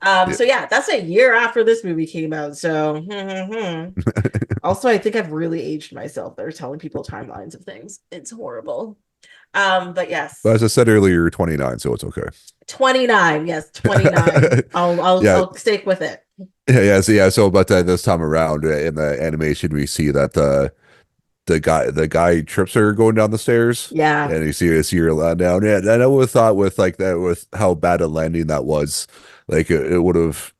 yeah. So yeah, that's a year after this movie came out. So also, I think I've really aged myself. They're telling people timelines of things. It's horrible. But But yes, as I said earlier, you're 29, so it's okay. 29. Yes, 29. Yeah, I'll stick with it. So, but this time around in the animation, we see that the guy trips her going down the stairs, Yeah. and you see her land down. Yeah, and I would have thought with like that, with how bad a landing that was, like it would have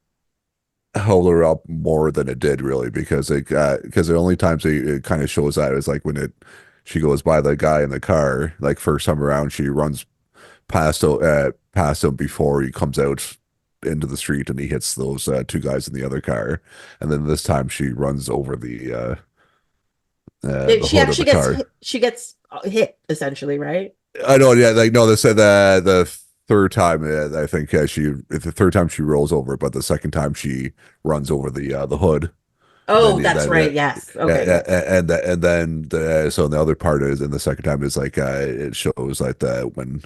held her up more than it did, really, because the only times it kind of shows that is like when it she goes by the guy in the car, like first time around, she runs past him before he comes out into the street and he hits those two guys in the other car, and then this time she runs over the She hood of actually the gets car. she gets hit essentially, right? I know, yeah, like no, they said the third time I think the third time she rolls over, but the second time she runs over the hood. And then Oh, yeah, that's right. Yes. Okay, yeah, yes. and then so the other part is in the second time is like it shows like when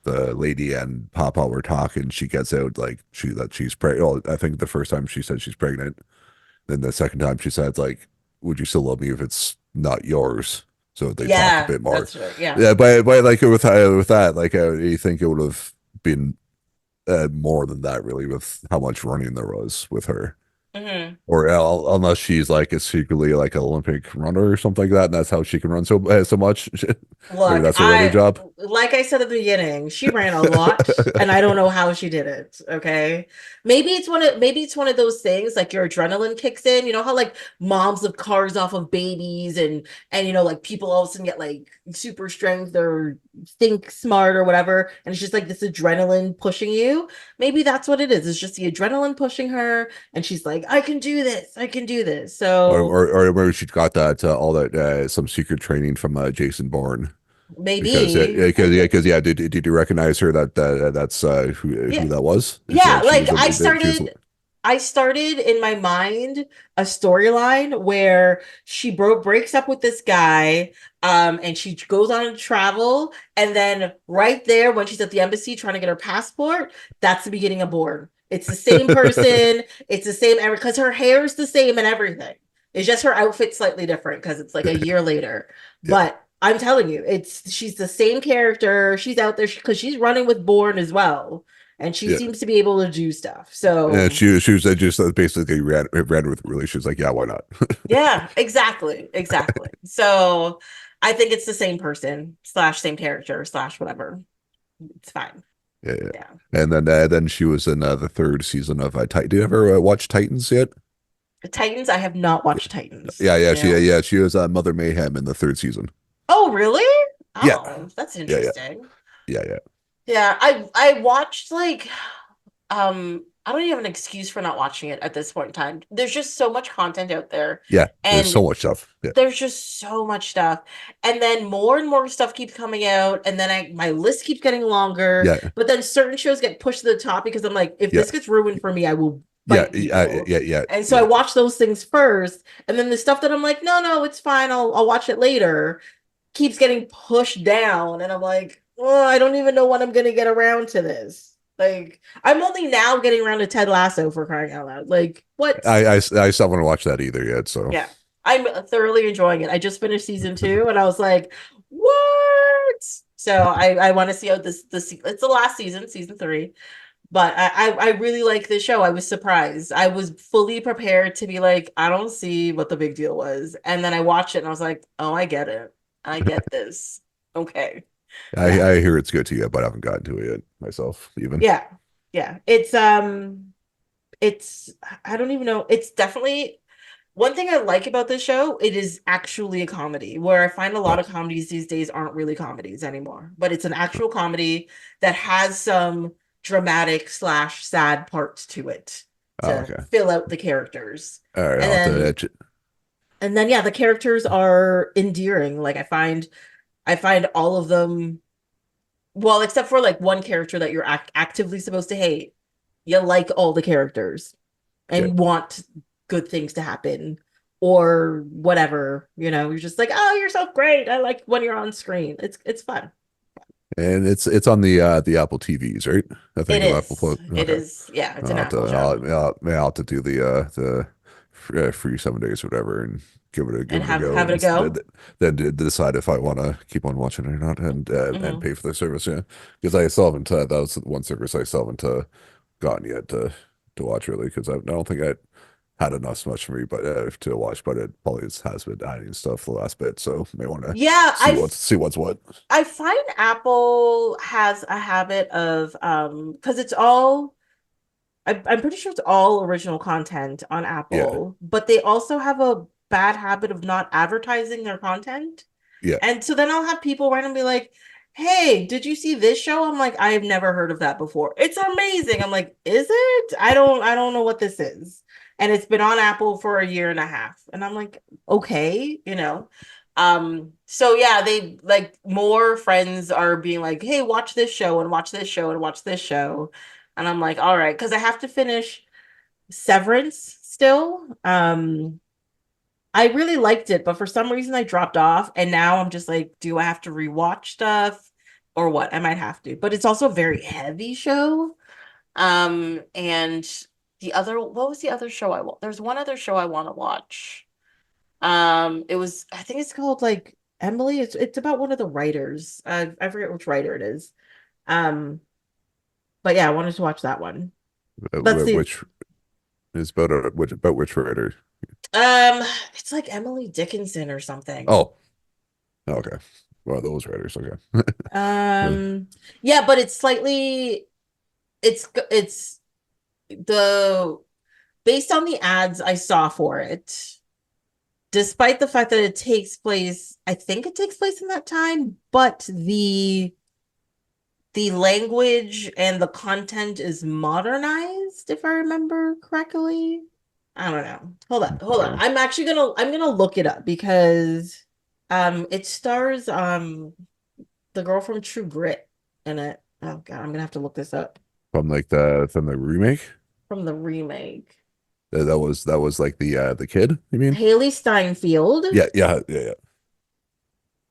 the lady and Papa were talking, she gets out like she's pregnant. Well, I think the first time she said she's pregnant. Then the second time she said like, "Would you still love me if it's not yours?" So they talked a Yeah, bit more. that's right. Yeah. Yeah, but like with that, like you think it would have been more than that, really, with how much running there was with her. Hmm. Or unless she's like a secretly like an Olympic runner or something like that, and that's how she can run so much. Maybe Look, that's her other job. like I said at the beginning, she ran a lot, and I don't know how she did it. Okay, maybe it's one of those things like your adrenaline kicks in. You know how like moms lift cars off of babies, and like people all of a sudden get like super strength or think smart or whatever, and it's just like this adrenaline pushing you. Maybe that's what it is. It's just the adrenaline pushing her, and she's like, I can do this. I can do this. So Or maybe she got that all that some secret training from Jason Bourne. Because maybe. yeah, did you recognize her that's Yeah. who that was? Yeah, She like was she was I started in my mind a storyline where she breaks up with this guy, and she goes on to travel, and then right there when she's at the embassy trying to get her passport, that's the beginning of Born. It's the same person, it's the same because her hair is the same and everything. It's just her outfit slightly different because it's like a year later. yeah, But I'm telling you, she's the same character. She's out there because she's running with Born as well, and she yeah. seems to be able to do stuff. And So she was just basically ran with really. She was like, yeah, why not? yeah, exactly, exactly. So I think it's the same person slash same character slash whatever. It's fine. Yeah, yeah. Yeah. And then she was in the third season of Titan. Did you ever watch Titans yet? Titans, I have not watched Titans. Yeah, Yeah. she was Mother Mayhem in the third season. Oh, really? Yeah, Oh, that's yeah, yeah, interesting. yeah, yeah, Yeah, I watched like I don't even have an excuse for not watching it at this point in time. There's just so much content out there, yeah. There's and so much stuff. Yeah, there's just so much stuff. And then more and more stuff keeps coming out, and then my list keeps getting longer, yeah, but then certain shows get pushed to the top because I'm like, if yeah, this gets ruined for me, I will yeah, bite the yeah, nail. yeah, yeah, And so I yeah. watch those things first, and then the stuff that I'm like, no, no, it's fine. I'll watch it later keeps getting pushed down, and I'm like, oh, I don't even know when I'm gonna get around to this. Like, I'm only now getting around to Ted Lasso for crying out loud. Like, what? I still haven't watched that either yet. So Yeah, I'm thoroughly enjoying it. I just finished season two, and I was like, what? So I want to see how this it's the last season, season three. But I really like this show. I was surprised. I was fully prepared to be like, I don't see what the big deal was. And then I watched it and I was like, oh, I get it. I get this. Okay. Yeah. I hear it's good to you, but I haven't gotten to it yet myself. Even Yeah. Yeah. It's I don't even know. It's definitely one thing I like about this show, it is actually a comedy, where I find a lot oh, of comedies these days aren't really comedies anymore, but it's an actual comedy that has some dramatic slash sad parts to it oh, to okay. fill out the characters. All right, And I'll have to then yeah, the characters are endearing. Like I find all of them well, except for like one character that you're actively supposed to hate. You like all the characters yeah. and want good things to happen or whatever, you're just like, oh, you're so great. I like when you're on screen. It's fun. And it's on the Apple TVs, right? I It think Apple is. Plus. It Okay. is. Yeah, it's an I'll have to Apple show. I'll have to do the free 7 days or whatever and And give it a go have it a and go. decide if I want to keep on watching it or not and Hmm. pay for the service. Yeah, because I still haven't that was one service I still haven't gotten yet to watch really because I don't think I had enough much for me but to watch, but it probably has been adding stuff the last bit, so may want to Yeah, see what's what. I find Apple has a habit of because it's all I'm pretty sure it's all original content on Yeah, Apple, but they also have a bad habit of not advertising their content. yeah. And so then I'll have people randomly like, hey, did you see this show? I'm like, I have never heard of that before. It's amazing. I'm like, is it? I don't know what this is. And it's been on Apple for a year and a half. And I'm like, okay. So yeah, they like more friends are being like, hey, watch this show and watch this show and watch this show. And I'm like, all right, because I have to finish Severance still. I really liked it, but for some reason I dropped off, and now I'm just like, do I have to rewatch stuff or what? I might have to, but it's also a very heavy show. And what was the other show I want? There's one other show I want to watch. I think it's called like Emily. It's about one of the writers. I forget which writer it is. Um, but yeah, I wanted to watch that one. Let's see. Which is about which writer? Um, it's like Emily Dickinson or something. Oh, okay. Well, those writers. Okay. Um, yeah, but it's slightly it's the based on the ads I saw for it, despite the fact that I think it takes place in that time, but the language and the content is modernized, if I remember correctly. I don't know. Hold on. I'm gonna look it up because it stars the girl from True Grit in it. Oh God, I'm gonna have to look this up From the remake. from the remake. That was like the kid, you mean? Haley Steinfeld Yeah.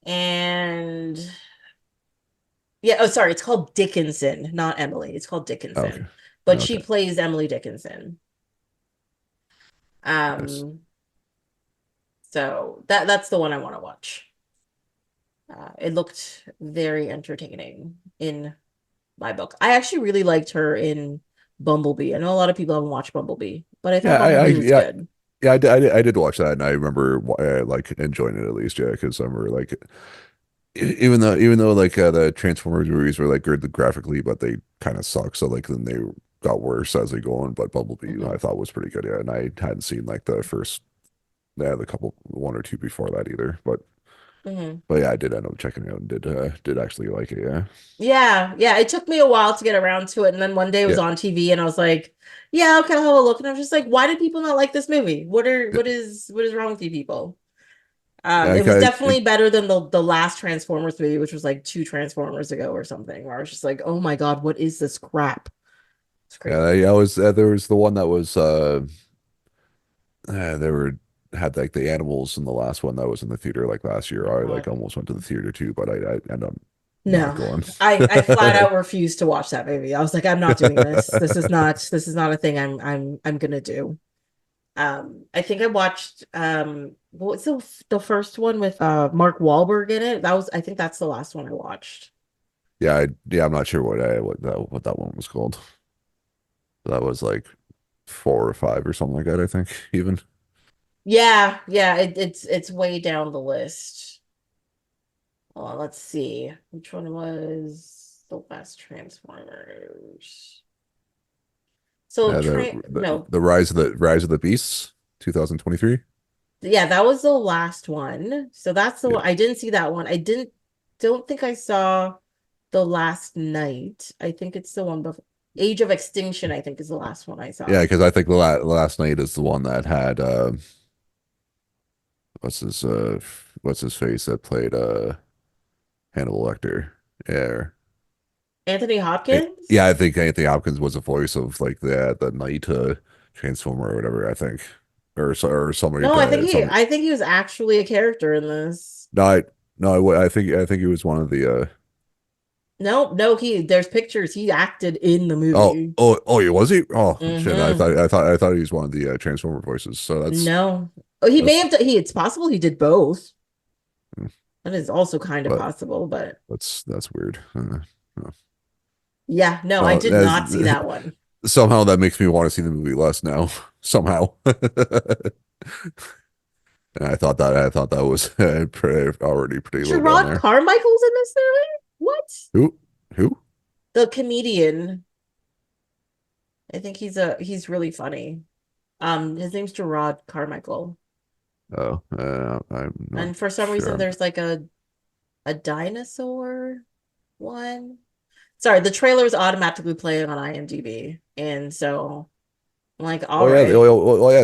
and yeah, oh sorry, it's called Dickinson, not Emily. It's called Okay. Dickinson. But she Okay. plays Emily Dickinson. Nice. Um, so that's the one I want to watch. It looked very entertaining in my book. I actually really liked her in Bumblebee. I know a lot of people haven't watched Bumblebee, but I thought Bumblebee was good. Yeah, I did watch that, and I remember like enjoying it at least, yeah, because I remember like even though like the Transformers movies were like good graphically, but they kind of suck. So like then they got worse as they go on. But Bumblebee, Mhm. I thought was pretty good, yeah, and I hadn't seen like the first, yeah, the couple one or two before that either. But Mhm. But yeah, I did end up checking it out and did actually like it. Yeah, Yeah. It took me a while to get around to it, and then one day it was yeah, on TV, and I was like, "Yeah, okay, I'll have a look." And I was just like, "Why did people not like this movie? yeah. What is wrong with you people?" Yeah, It was definitely better than the last Transformers movie, which was like two Transformers ago or something, where I was just like, "Oh my God, what is this crap?" It's yeah, crazy. I was there was the one that was they were had like the animals in the last one that was in the theater like last year. Oh I like God. almost went to the theater too, but I ended up not No, going. I flat out refused to watch that movie. I was like, I'm not doing this. This is not a thing I'm gonna do. I think I watched what was the first one with Mark Wahlberg in it? I think that's the last one I watched. I'm not sure what that one was called. That was like 4 or 5 or something like that, I think, even. Yeah, it's way down the list. Let's see. Which one was the last Transformers? So no. The Rise of the Beasts, 2023. Yeah, that was the last one. So that's the Yeah. one. I didn't see that one. I don't think I saw The Last Night. I think it's the one before Age of Extinction, I think is the last one I Yeah, saw. because I think last night is the one that had what's his what's his face that played Hannibal Lecter. Yeah. Anthony Yeah, Hopkins? I think Anthony Hopkins was the voice of like the night Transformer or whatever, I think. Or somebody No, I think he some I think he was actually a character in this. no, I think he was one of the No, there's pictures. He acted in the movie. yeah, was he? Oh shit. Hmm I thought he was one of the Transformer voices. So No. Oh, he may that's have it's possible he did both. hmm, That is also kind of but possible, but that's weird. Uh, yeah, no, I well, did not see that one. somehow that makes me want to see the movie less now. Somehow. And I thought that was already pretty low down Sherrod there. Carmichael's in this movie? What? Who? Who? The comedian. I think he's really funny. His name's Gerard Carmichael. Oh, I'm not And for some reason sure. there's like a dinosaur one. Sorry, the trailer is automatically playing on IMDb. And so I'm like, Oh all yeah, right, yeah.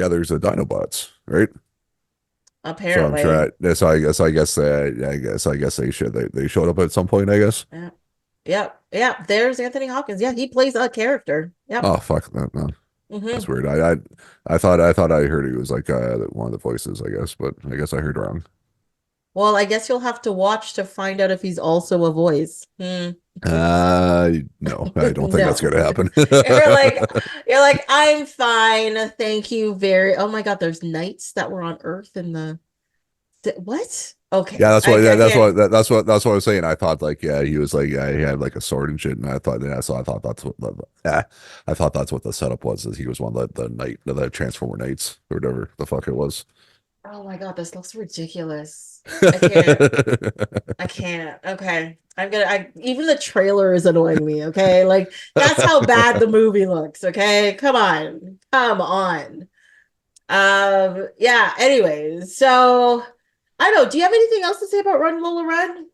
There's a Dinobots, right? So I'm sure. apparently. I guess they showed up at some point. I guess. Yeah. Yep. There's Anthony Hopkins. Yeah, he plays a character. Yep. Oh fuck, no, that's hmm weird. I thought I heard he was like one of the voices. I guess, but I guess I heard wrong. Well, I guess you'll have to watch to find out if he's also a voice. Hmm. No, I don't think that's No. gonna happen. You're like, you're like, I'm fine. Thank you very. Oh my God, there's knights that were on Earth in what? Yeah, Okay. I can't. that's what I was saying. I thought like yeah, he was like yeah, he had like a sword and shit, and I thought yeah, so I thought that's what yeah, I thought that's what the setup was. Is he was one of the Transformer Knights or whatever the fuck it was. Oh my God, this looks ridiculous. I can't. I can't. Okay. Even the trailer is annoying me, okay? Like that's how bad the movie looks, okay? Come on. Come on. Yeah, anyways. So I don't know. Do you have anything else to say about Run Lola Run?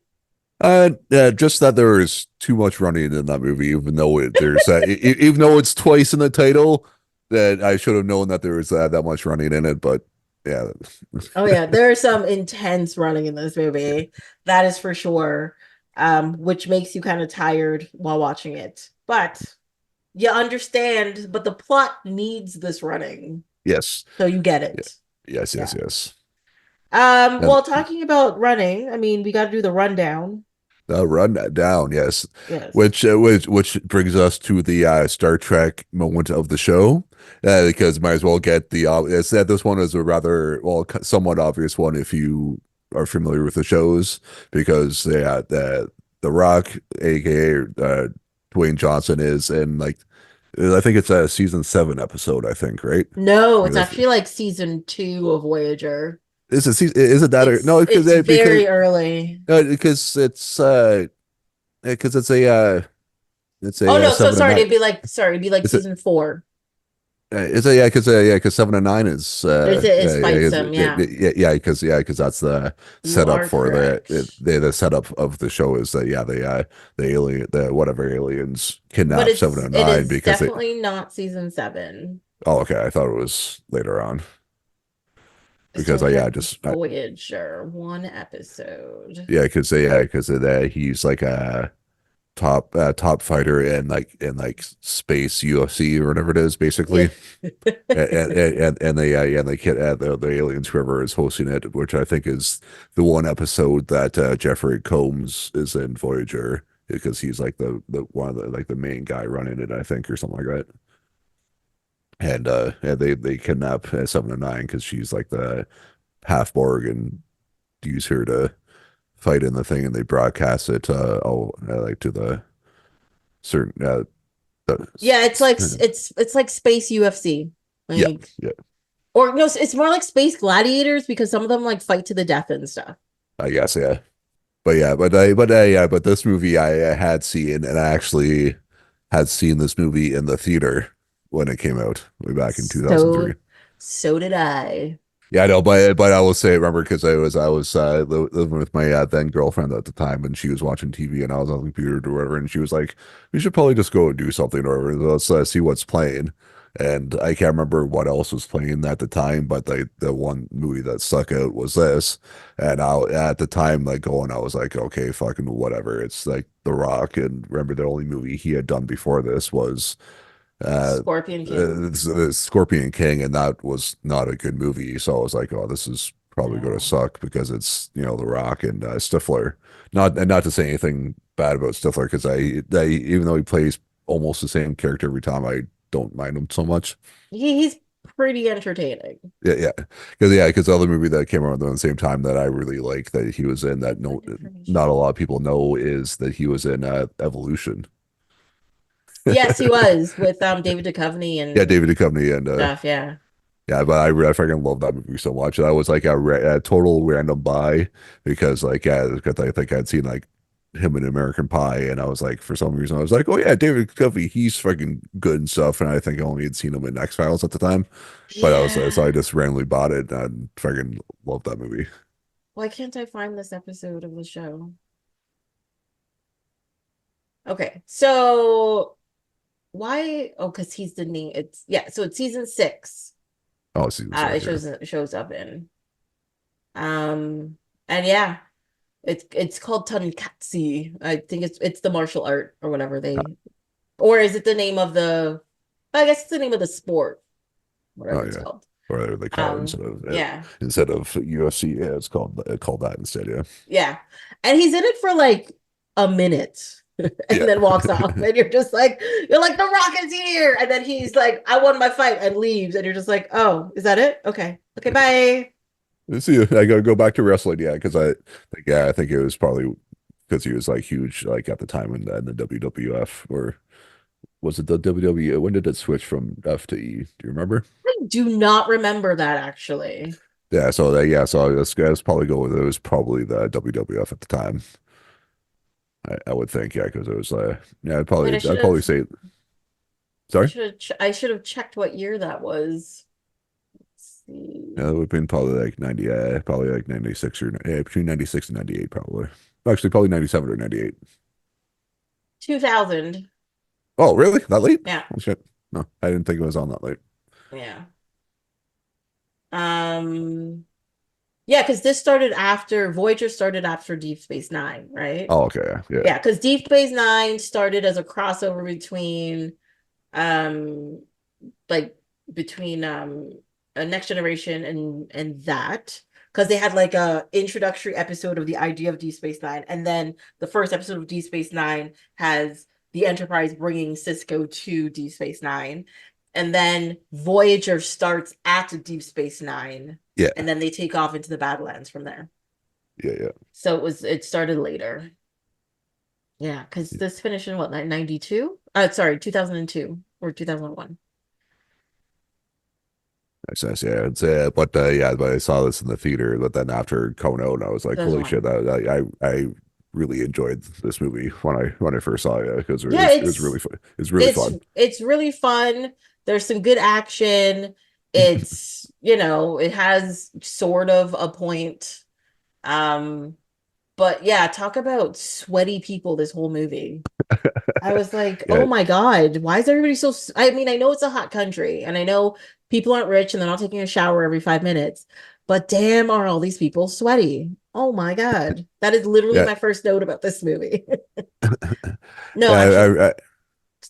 Just that there is too much running in that movie, even though it's twice in the title, that I should have known that there was that much running in it. But yeah, Oh yeah, there's some intense running in this movie. That is for sure. Which makes you kind of tired while watching it. But you understand, but the plot needs this running. yes, So you get yeah, it. Yeah. yes. Well, talking about running, I mean, we got to do the rundown. Run that down, yes. Yes. Which brings us to the Star Trek moment of the show, because might as well get the. It's that this one is a rather somewhat obvious one if you are familiar with the shows, because the Rock, aka Dwayne Johnson, is in like I think it's a season 7 episode. I think right. No, it's actually like season 2 of Voyager. Is it that or no? It's very early. Because it's Oh a no, so seven and sorry, nine. it'd be like It's a season 4. Is it, because 7 and 9 is It's fight sim, yeah. because that's the You setup are for correct. the setup of the show is that the alien the whatever aliens But kidnap 7 and 9 it is because they definitely not season 7. oh okay I thought it was later on So because we have just Voyager, one episode. because he's like a top fighter in like space UFC or whatever it is Yeah. basically. And they and the kid the aliens whoever is hosting it, which I think is the one episode that Jeffrey Combs is in Voyager because he's like the one of the like the main guy running it I think or something like that. And they kidnap 7 and 9 because she's like the half Borg and use her to fight in the thing and they broadcast it like to the certain Yeah, it's like space UFC. yeah Like yeah or no, it's more like space gladiators because some of them like fight to the death and stuff. I guess yeah. But this movie I had seen, and I actually had seen this movie in the theater when it came out way back in 2003. So so did I. Yeah, I know, but I will say, remember, because I was living with my then girlfriend at the time, and she was watching TV, and I was on the computer or whatever, and she was like, "We should probably just go and do something, or whatever. Let's see what's playing." And I can't remember what else was playing at the time, but the one movie that stuck out was this. And at the time, like going, I was like, okay, fucking whatever. It's like The Rock, and remember the only movie he had done before this was uh, Scorpion King. Scorpion King, and that was not a good movie. So I was like, oh, this is probably going to No. suck because it's The Rock and Stifler. Not to say anything bad about Stifler because I even though he plays almost the same character every time, I don't mind him so much. He's pretty entertaining. Because the other movie that came around at the same time that I really like that he was in that What no not a information? lot of people know is that he was in Evolution. Yes, he was with David Duchovny Yeah, and David Duchovny and stuff. Yeah. yeah, but I freaking love that movie so much. That was like a total random buy because like yeah, because I think I'd seen like him in American Pie, and I was like for some reason I was like, oh yeah, David Duchovny, he's fucking good and stuff, and I think I only had seen him in X-Files at the time, but I was so I Yeah. just randomly bought it and freaking loved that movie. Why can't I find this episode of the show? Okay, so why? Oh, because he's the name. It's yeah. So it's season 6. Oh, season six, It yeah. shows up in. Um, and yeah, it's called Tonkatsu. I think it's the martial art or whatever they, or is it the name of the? I guess it's the name of the sport, Oh whatever it's yeah. called. Or they call it Yeah, instead of UFC, yeah, it's called that instead, yeah. yeah, and he's in it for like a minute. And Yeah. then walks off, and you're like, The Rock is here, and then he's like, I won my fight, and leaves, and you're just like, oh, is that it? Okay, okay, bye. See, I gotta go back to wrestling, yeah, because I think it was probably because he was like huge, like at the time in the WWF, or was it the WWE? When did it switch from F to E? Do you remember? I do not remember that actually. So let's probably go with it was probably the WWF at the time. I would think, yeah, because it was yeah, Wait, I'd probably say sorry. I should have checked what year that was. Let's see. Yeah, it would have been probably like 96 or yeah, between 96 and 98, probably. Actually, probably 97 or 98. 2000. Oh, really? That late? Yeah. Oh shit. No, I didn't think it was on that late. Yeah. Um, yeah, because this started after Voyager started after Deep Space Nine, right? Oh, okay, yeah, yeah. Yeah, because Deep Space Nine started as a crossover between um like between a Next Generation and that because they had like a introductory episode of the idea of Deep Space Nine, and then the first episode of Deep Space Nine has the Enterprise bringing Cisco to Deep Space Nine, and then Voyager starts at Deep Space Nine, Yeah, and then they take off into the Badlands from there. yeah, yeah. So it started later. Yeah, because this finished in what, 92? Sorry, 2002 or 2001. Makes sense, yeah. But I saw this in the theater, but then after coming out, I was like, holy shit, 2001. I really enjoyed this movie when I first saw it because Yeah, it was really fun. It's really fun. it's really fun. There's some good action. It's, it has sort of a point. Um, but yeah, talk about sweaty people this whole movie. I was like, oh Yeah, my God, why is everybody so I mean, I know it's a hot country and I know people aren't rich and they're not taking a shower every 5 minutes, but damn, are all these people sweaty? Oh my God. That is literally yeah, my first note about this movie. No, yeah. actually, Yeah.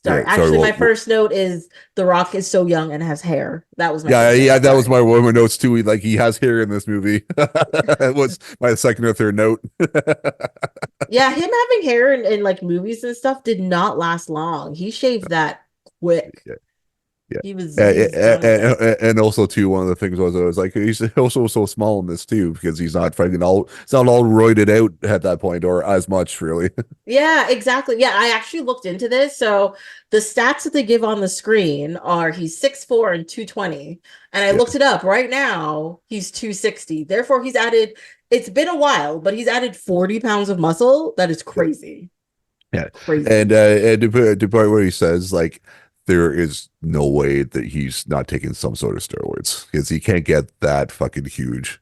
sorry. Sorry. Actually, my first note is The Rock is so young and has hair. That was my Yeah, first yeah. note. That was Sorry. my one of my notes too. He has hair in this movie. It was my second or third note. Yeah, him having hair in like movies and stuff did not last long. He shaved that quick. Yeah, yeah. He was done with it. And also too, one of the things was like he's also so small in this too because he's not fucking all it's not all roided out at that point or as much really. Yeah, exactly. Yeah, I actually looked into this. So the stats that they give on the screen are he's 6'4" and 220. And I Yeah, looked it up right now, he's 260. Therefore, it's been a while, but he's added 40 pounds of muscle. That is yeah, crazy. yeah. Crazy. And to point where he says like there is no way that he's not taking some sort of steroids because he can't get that fucking huge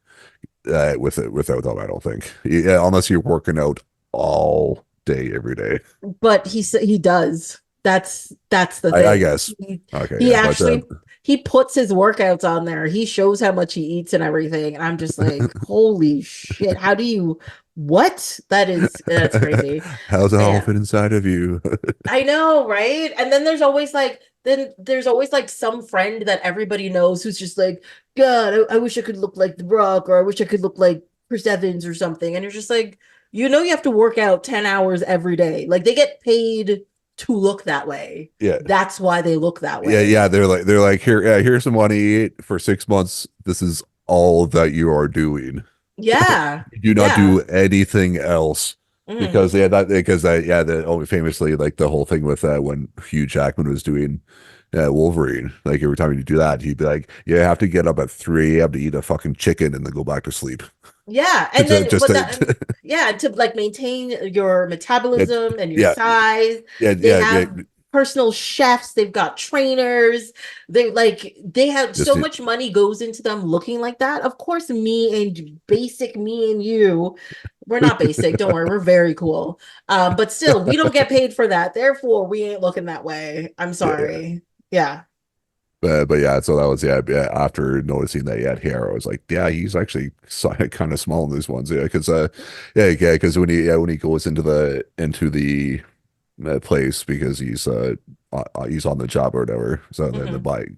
with it without them. I don't think, yeah, unless you're working out all day every day. But he does. That's the I thing. guess. Okay, He yeah, but actually he puts his workouts on there. He shows how much he eats and everything. And I'm just like, holy shit. How do you what? That's crazy. how's it But all yeah. fit inside of you? I know, right? And then there's always like some friend that everybody knows who's just like, God, I wish I could look like The Rock, or I wish I could look like Chris Evans or something. And you're just like, you have to work out 10 hours every day. Like they get paid to look that way. Yeah, That's why they look that yeah, way. yeah. They're like here, yeah, here's some money for 6 months. This is all that you are doing. Yeah. You do not Yeah. do anything else Mhm. because yeah, the only famously like the whole thing with when Hugh Jackman was doing Wolverine, like every time you do that, he'd be like, "Yeah, I have to get up at 3 a.m. to eat a fucking chicken and then go back to sleep." Yeah. And Just, then, just but to, yeah, to like maintain your yeah, metabolism and your yeah, size, yeah, they yeah, yeah, have personal chefs, they've got trainers, they have just so much money goes into them looking like that. Of course, me and you, we're not basic, don't worry, we're very cool. But still, we don't get paid for that. Therefore, we ain't looking that way. I'm yeah. sorry. Yeah. But yeah, so that was yeah. After noticing that he had hair, I was like, yeah, he's actually kind of small in these ones, yeah, because yeah, because when he goes into the place because he's on the job or whatever, so then the Mhm. bike,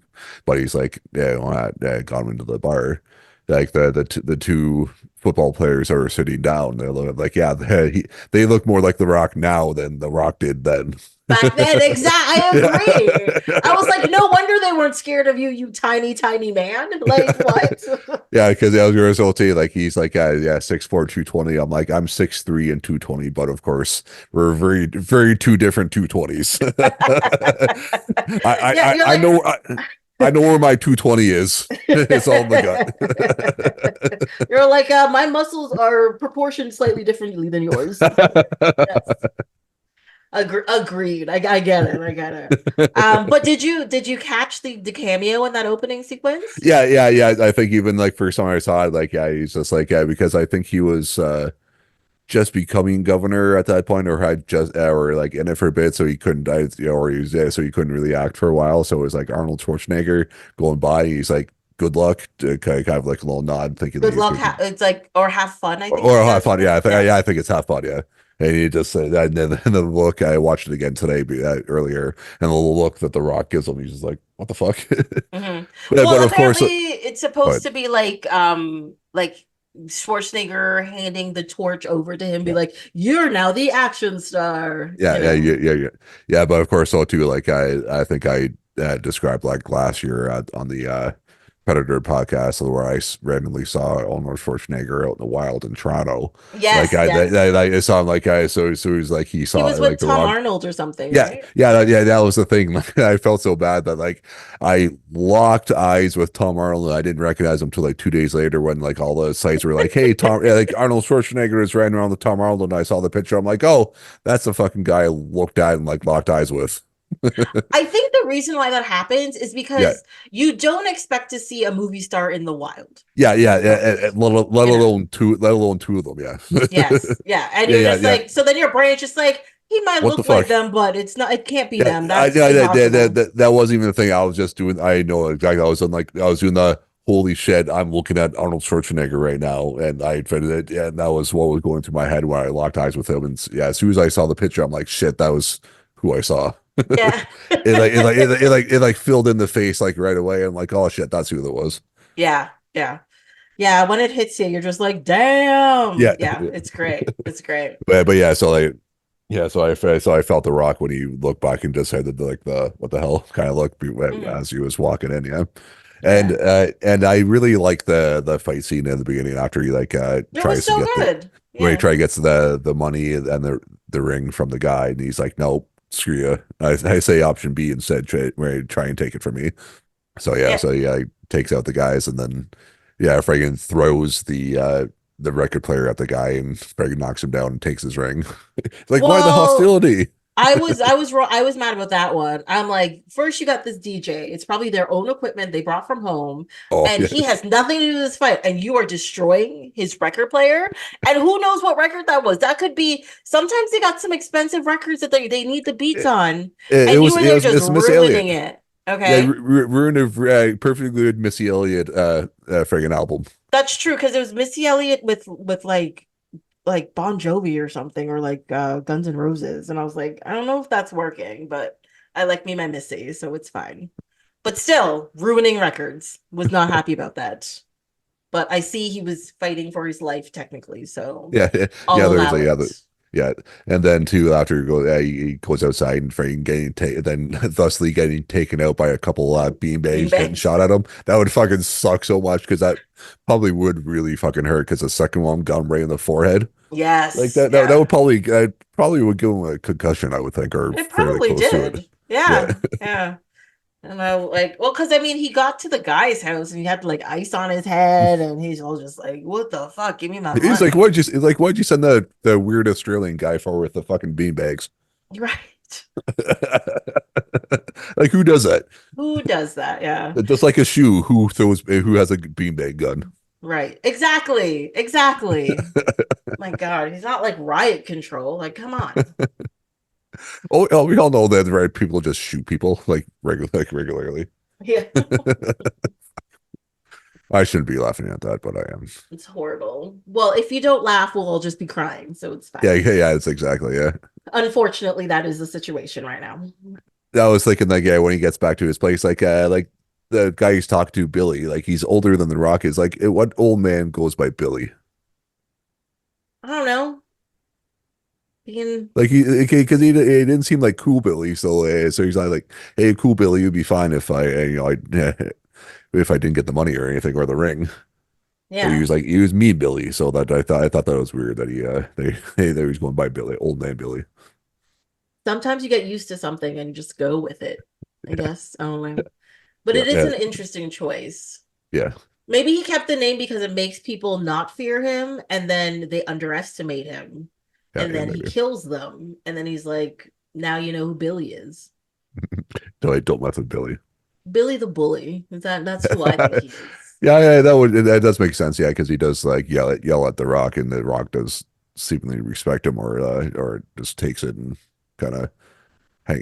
but he's like, yeah, when I got him into the bar, like the two football players are sitting down, they look like yeah, they look more like The Rock now than The Rock did then. Back then, exactly. I Yeah. agree. I was like, no wonder they weren't scared of you, you tiny, tiny man. Like, what? Yeah, because I was going to tell you, like he's like, yeah, 6'4", 220. I'm like, I'm 6'3" and 220, but of course, we're very, very two different 220s. Yeah, you're I like, know I know where my 220 is. It's all in the you're like, my muscles are proportioned slightly differently than yours. Yes. gut. Agreed. I get it. I get it. But did you catch the cameo in that opening sequence? Yeah, yeah, yeah. I think even like first time I saw it, like yeah, he's just like yeah, because I think he was just becoming governor at that point, or had just or like in it for a bit, so he couldn't, or he was so he couldn't really act for a while. So it was like Arnold Schwarzenegger going by. He's like, "Good luck," kind of like a little nod, thinking that Good he's luck. going to, It's like, or have fun, I think he or have says. fun. Yeah. Yeah, I think it's have fun. Yeah. And he just said that, and then the look. I watched it again today, earlier, and the little look that The Rock gives him, he's just like, "What the fuck?" Hmm. But Well, of course, apparently it's supposed but to be like Schwarzenegger handing the torch over to him, be yeah. like, "You're now the action star," Yeah, yeah, yeah, yeah, yeah, yeah. But of course, so too. Like I think I described like last year on the Predator podcast, where randomly saw Arnold Schwarzenegger out in the wild in Toronto. Like Yes, yes. I saw him like so he's like he He saw was with like the Tom Rock. Arnold or something, Yeah, right? yeah, yeah. That was the thing. Like, I felt so bad that like I locked eyes with Tom Arnold. And I didn't recognize him until like 2 days later when like all the sites were like, "Hey, Tom," yeah, like Arnold Schwarzenegger is riding around with Tom Arnold, and I saw the picture. I'm like, "Oh, that's the fucking guy I looked at and like locked eyes with." I think the reason why that happens is Yeah, because you don't expect to see a movie star in the wild, yeah. Let you know. alone two, let alone two of them. Yeah, Yes, yeah, and yeah, you're yeah, just yeah. like, so then your brain's just like, he might What the look like fuck? them, but it's not. It can't be Yeah, them. That's impossible. that wasn't even the thing. I was just doing. I know exactly. I was doing the holy shit. I'm looking at Arnold Schwarzenegger right now, and I figured it. Yeah, and that was what was going through my head when I locked eyes with him. And yeah, as soon as I saw the picture, I'm like, shit, that was who I saw. Yeah, It filled in the face like right away. I'm like, oh shit, that's who that was. yeah, yeah, yeah. When it hits you, you're just like, damn. Yeah, Yeah, it's great. It's great. but yeah, so like yeah, so I felt the rock when he looked back and just had the what the hell kind of look Mhm. as he was walking in, yeah. Yeah, And I really like the fight scene in the beginning after he it was tries to so get the good. where he Yeah, try gets the money and the ring from the guy and he's like, nope, screw you. I say option B instead, try and take it from me. yeah. So yeah, he takes out the guys and then yeah, friggin' throws the record player at the guy and friggin' knocks him down and takes his ring. It's like, why the Well, hostility? I was mad about that one. I'm like, first you got this DJ. It's probably their own equipment they brought from home, Oh and yeah. he has nothing to do with this fight, and you are destroying his record player. And who knows what record that was? That could be. Sometimes they got some expensive records that they need the beats It, on, it and you was were there just it's Miss ruining Elliott. it. Yeah, Okay, ruined a perfectly good Missy Elliott friggin' album. that's true because it was Missy Elliott with like Bon Jovi or something, or like Guns N' Roses. And I was like, I don't know if that's working, but I like me my Missy, so it's fine. But still, ruining records. Was not happy about that. But I see he was fighting for his life technically, so Yeah, yeah. I'll There's allow a it. yeah, and then too after he goes outside and friggin' then thusly getting taken out by a couple beanbags getting Beanbags. shot at him. That would fucking suck so much because that probably would really fucking hurt because the second one got him right in the forehead. Like Yes, that would yeah. probably would give him a concussion, I would think, or It fairly probably close to it. did. Yeah. Yeah, yeah. And I like, well, because I mean, he got to the guy's house and he had like ice on his head, and he's all just like, "What the fuck? Give me my He's like, money!" why'd you send the weird Australian guy for with the fucking beanbags? Right? Like who does that? Who does that? Yeah. Just like a shoe, who has a beanbag gun? Right. Exactly. Exactly. My God, he's not like riot control. Like, come on. Oh, we all know that right? People just shoot people regularly. Yeah, I shouldn't be laughing at that, but I am. it's horrible. Well, if you don't laugh, we'll all just be crying, so it's Yeah, fine. yeah. It's exactly yeah. Unfortunately, that is the situation right now. I was thinking like yeah, when he gets back to his place, like the guy he's talking to, Billy, like he's older than the Rock is. Like what old man goes by Billy? I don't know. Being Like because he didn't seem like cool Billy, so he's not like, hey, cool Billy, you'd be fine if I if I didn't get the money or anything or the ring. So yeah. he was mean Billy. So that I thought that was weird that they was going by Billy, old man Billy. Sometimes you get used to something and you just go with it. I guess. I don't know. But Yeah, it is yeah, an interesting choice. yeah, Maybe he kept the name because it makes people not fear him, and then they underestimate him, yeah, and yeah, then he maybe. kills them, and then he's like, now you know who Billy is. No, I don't mess with Billy. Billy the Bully. That's who I think he is. Yeah, that does make sense. Yeah, because he does like yell at the Rock, and the Rock does seemingly respect him, or just takes it and kind of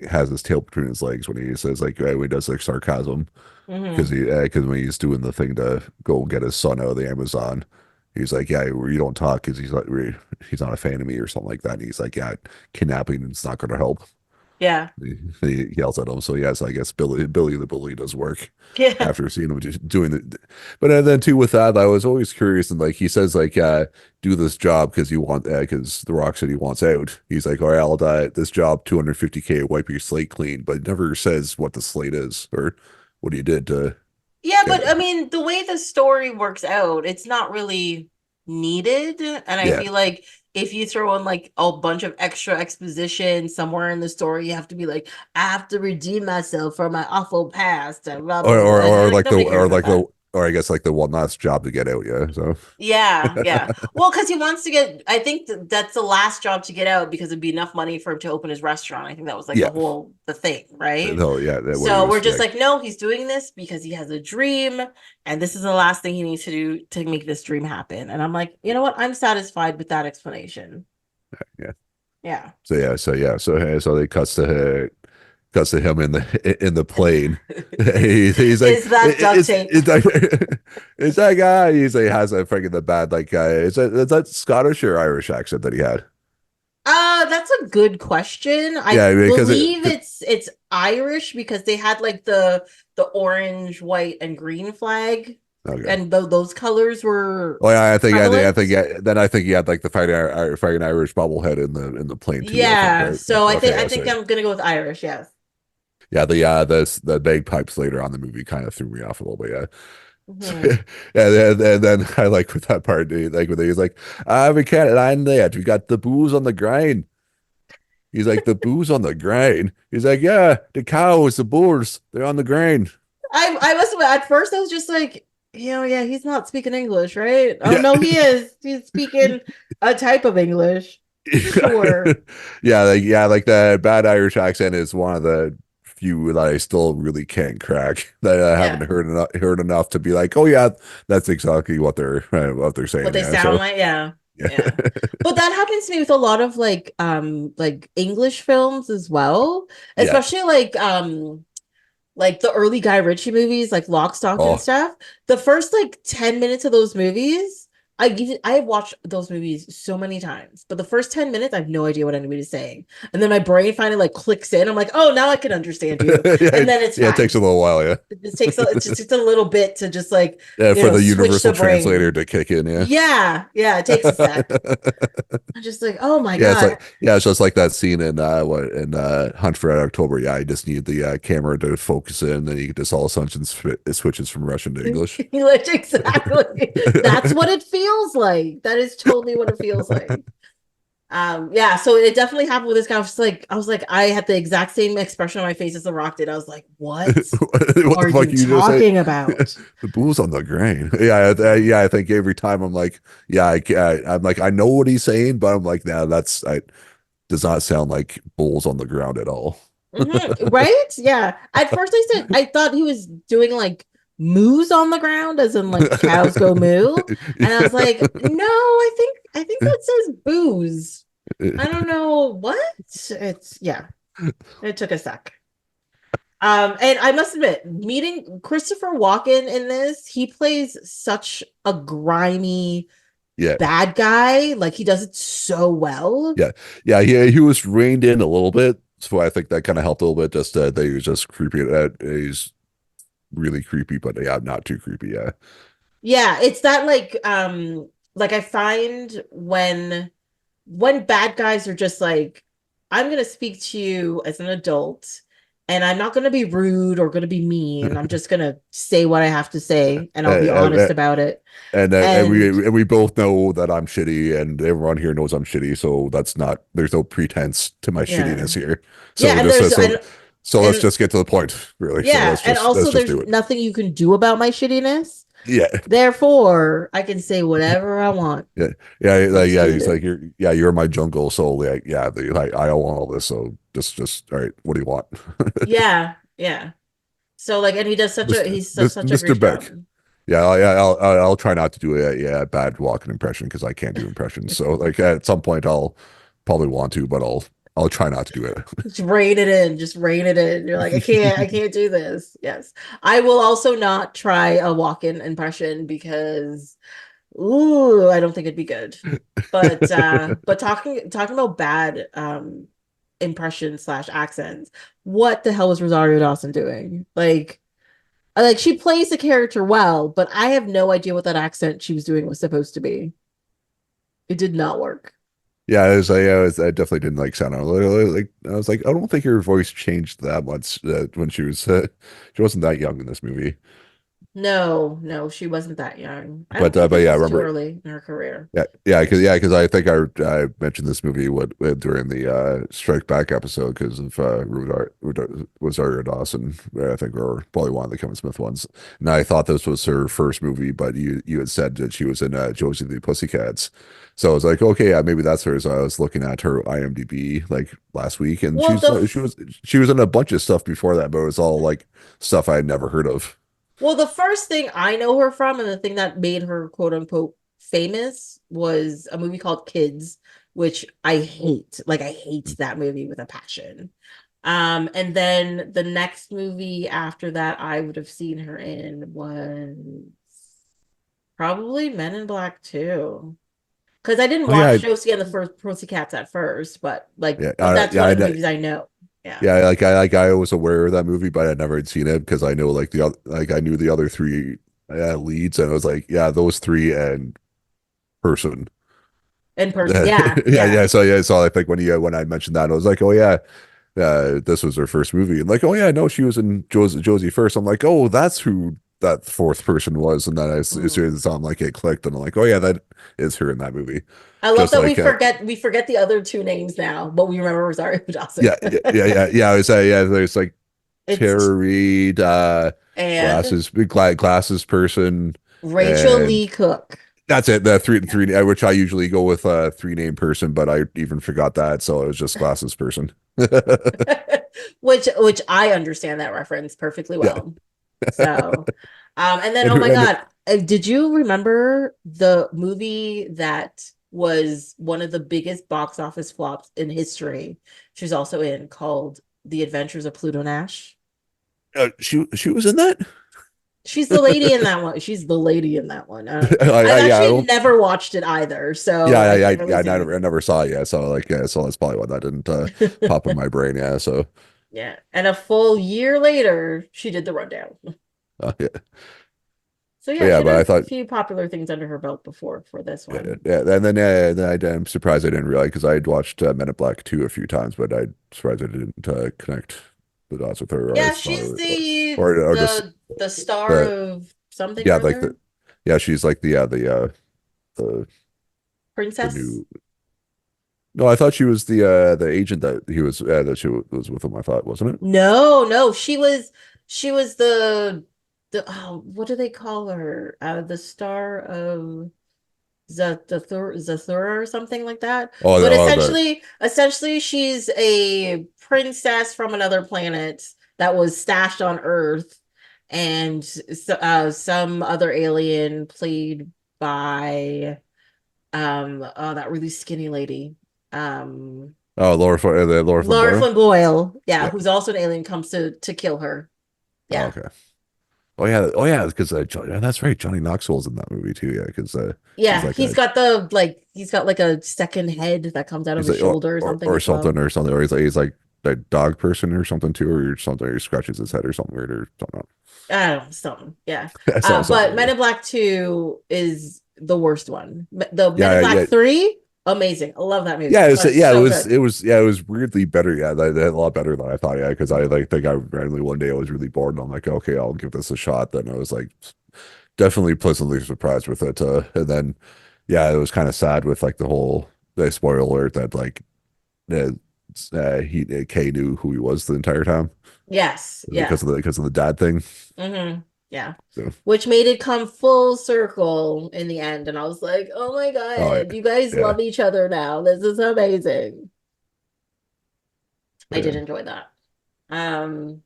has his tail between his legs when he says like he does like sarcasm because Hmm. because when he's doing the thing to go get his son out of the Amazon, he's like, yeah, you don't talk because he's not a fan of me or something like that. And he's like, yeah, kidnapping is not going to help. Yeah. He yells at him. So yes, I guess Billy the Bully does work Yeah. after seeing him just doing it. But then too with that, I was always curious and like he says like do this job because you want because the Rock said he wants out. He's like, all right, I'll die this job 250K wipe your slate clean, but it never says what the slate is or what he did to Yeah, get but I it. mean, the way the story works out, it's not really needed. And I Yeah. feel like if you throw in like a bunch of extra exposition somewhere in the story, you have to be like, I have to redeem myself for my awful past and blah blah blah. It's like nobody cares about that. or I guess like the one last job to get out. Yeah. So Yeah, yeah. Well, because he wants to get, I think that's the last job to get out because it'd be enough money for him to open his restaurant. I think that was like yeah. the thing, right? No, yeah. That what he So we're was. just Yeah. like, no, he's doing this because he has a dream, and this is the last thing he needs to do to make this dream happen. And I'm like, you know what? I'm satisfied with that explanation. Yeah. Yeah. So yeah. So yeah. So they cuts to him in the plane. He's like, Is that duct tape? it's like, it's that guy. He's like, has a freaking the bad like guy. Is that Scottish or Irish accent that he had? That's a good question. I Yeah, because believe it's Irish because they had like the orange, white, and green flag, okay. and those colors were Oh yeah, I prevalent. think yeah. Then I think he had like the fighting Irish bobblehead in the plane too. I think Yeah, right. so Okay, I yeah, so think I'm gonna go with Irish. Yes. yeah, the bagpipes later on in the movie kind of threw me off a little bit. Yeah. Hmm. And then I like with that part, dude, like when he's like, we can't land that. We got the booze on the grind. He's like, the booze on the grind. He's like, yeah, the cows, the bulls, they're on the grind. I must have at first I was just like, yeah, he's not speaking English, right? Oh Yeah. no, he is. He's speaking a type of English for sure. Yeah, like the bad Irish accent is one of the few that I still really can't crack. That I haven't Yeah, heard enough to be like, oh yeah, that's exactly what they're what saying. they Yeah, sound so like. Yeah, yeah, yeah. But that happens to me with a lot of like English films as well, yeah. especially like the early Guy Ritchie movies, like Lock, Stock, and Oh, stuff. The first like 10 minutes of those movies, I have watched those movies so many times, but the first 10 minutes, I have no idea what anybody's saying. And then my brain finally like clicks in. I'm like, oh, now I can understand you. And then it's yeah, it takes fine. a little while. Yeah, It just takes a little bit to just like, yeah, for the switch the universal brain. translator to kick in. Yeah. Yeah, yeah, it takes a sec. I'm just like, oh my Yeah, God. it's just like that scene in Hunt for Red October. Yeah, you just need the camera to focus in, and you just all of a sudden it switches from Russian to English. Like, exactly. That's what it feels like. That is totally what it feels like. Yeah, so it definitely happened with this guy. I was like, I had the exact same expression on my face as The Rock did. I was like, what What the are fuck you you just say? talking about? The bull's on the grain. Yeah, yeah. I think every time I'm like, yeah, I'm like, I know what he's saying, but I'm like, nah, does not sound like bulls on the ground at all. Right? Yeah. At first I thought he was doing like moos on the ground, as in like cows go moo. And I was like, no, I think that says booze. I don't know what. It's yeah. It took a sec. And I must admit, meeting Christopher Walken in this, he plays such a grimy Yeah, bad guy. Like he does it so well. yeah, yeah. He was reined in a little bit, so I think that kind of helped a little bit. Just that he was just creepy. He's really creepy, but yeah, not too creepy. Yeah, Yeah, it's that like I find when bad guys are just like, I'm gonna speak to you as an adult, and I'm not gonna be rude or gonna be mean. I'm just gonna say what I have to say, and I'll be honest and, about it. and And we both know that I'm shitty, and everyone here knows I'm shitty. So there's no pretense to my yeah, shittiness here. yeah, So and just there's so let's and just get to the point, really. So yeah, and also let's just there's do it. nothing you can do about my shittiness. Yeah, Therefore, I can say whatever I want. yeah, yeah, Let's yeah. do He's it. like, you're my jungle. So like, yeah, like I don't want all this. So just all right. What do you want, Yeah, yeah. So like, and he does such a Mr. great Beck? job. Yeah, I'll try not to do a bad walking impression because I can't do impressions. So like at some point I'll probably want to, but I'll try not to do it. Just rein it in. Just rein it in. You're like, I can't do this. Yes. I will also not try a walk-in impression because ooh, I don't think it'd be good. But talking about bad impressions slash accents, what the hell was Rosario Dawson doing? Like she plays the character well, but I have no idea what that accent she was doing was supposed to be. It did not work. Yeah, I definitely didn't like sound like I was like I don't think her voice changed that much when she wasn't that young in this movie. No, no, she wasn't that young. I don't think But this yeah, I was too remember. early in her career. Because I think I mentioned this movie during the Strike Back episode because of Rosario Dawson. I think or probably one of the Kevin Smith ones. And I thought this was her first movie, but you had said that she was in Josie and the Pussycats. So I was like, okay, yeah, maybe that's her. So I was looking at her IMDb like last week, and Well, the she was in a bunch of stuff before that, but it was all like stuff I had never heard of. Well, the first thing I know her from, and the thing that made her quote unquote famous, was a movie called Kids, which I hate. Like, I hate that movie with a passion. And then the next movie after that I would have seen her in was probably Men in Black 2. Because I didn't Oh yeah, watch Josie and the First Pussycats at first, yeah, but that's yeah, one of the movies I know. Yeah. yeah, I was aware of that movie, but I never had seen it because I know like I knew the other three leads, and I was like, yeah, those three and person. In person. Yeah, yeah. So I think when I mentioned that, I was like, oh yeah, this was her first movie, and like, oh yeah, no, she was in Josie first. I'm like, oh, that's who that fourth person was, and then as soon Mhm. as it's on, like it clicked, and I'm like, oh yeah, that is her in that movie, I love just that like we forget the other two names now, but we remember Rosario Dawson. yeah. I was yeah, there's like It's Tara Reid, and glasses person, Rachel and Lee Cook. that's it. The Yeah. three, which I usually go with three name person, but I even forgot that, so it was just glasses person. Which I understand that reference perfectly Yeah, well. So, and then and oh who my and God, did you remember the movie that was one of the biggest box office flops in history? She's also in called The Adventures of Pluto Nash. she was in that. She's the lady in that one. She's the lady in that one. I've Yeah, I actually don't. never watched it either, so I can't really say. I never saw it. Yeah, so like, yeah, so that's probably why that didn't pop in my brain. Yeah, so Yeah, and a full year later, she did the rundown. yeah, So but yeah, yeah, she but I had a thought, few popular things under her belt before for this one. and then I'm surprised I didn't realize because I had watched Men in Black 2 a few times, but I'm surprised I didn't connect the dots with her, or I Yeah, thought, she's or just the star the of something yeah, or like other. she's like the the Princess? new. No, I thought she was the agent that he was that she was with him. I thought, wasn't it? No, no, she was the oh, what do they call her? The star of Zathura or something like that. But The essentially she's a princess from another planet that was stashed on Earth, and some other alien played by oh, that really skinny lady. Um Laura Flynn Laura Boyle. Flynn Boyle, yeah, Yeah. who's also an alien, comes to kill her. Oh, Yeah. okay. Oh yeah, because yeah, that's right. Johnny Knoxville's in that movie too. Yeah, because he's Yeah, like a he's got like a second head that comes out of he's his like shoulder or something as well. or something, or he's like a dog person or something too, or something. Or he scratches his head or something weird or something. I don't know, something. Yeah. Something But Men weird. in Black 2 is the worst one. The Men in Yeah, Black 3, amazing. I love that movie. yeah, Oh, it's so good. it was weirdly better. Yeah, a lot better than I thought. Yeah, because I like think I randomly one day I was really bored and I'm like, okay, I'll give this a shot. Then I was like, definitely pleasantly surprised with it. And then yeah, it was kind of sad with like the whole the spoiler alert that like uh, Kay knew who he was the entire time Yes. Yeah. because of the dad thing. Yeah. So, Which made it come full circle in the end. And I was like, oh my oh God, you guys yeah, love each other now. This is amazing. I did yeah. enjoy that. Um,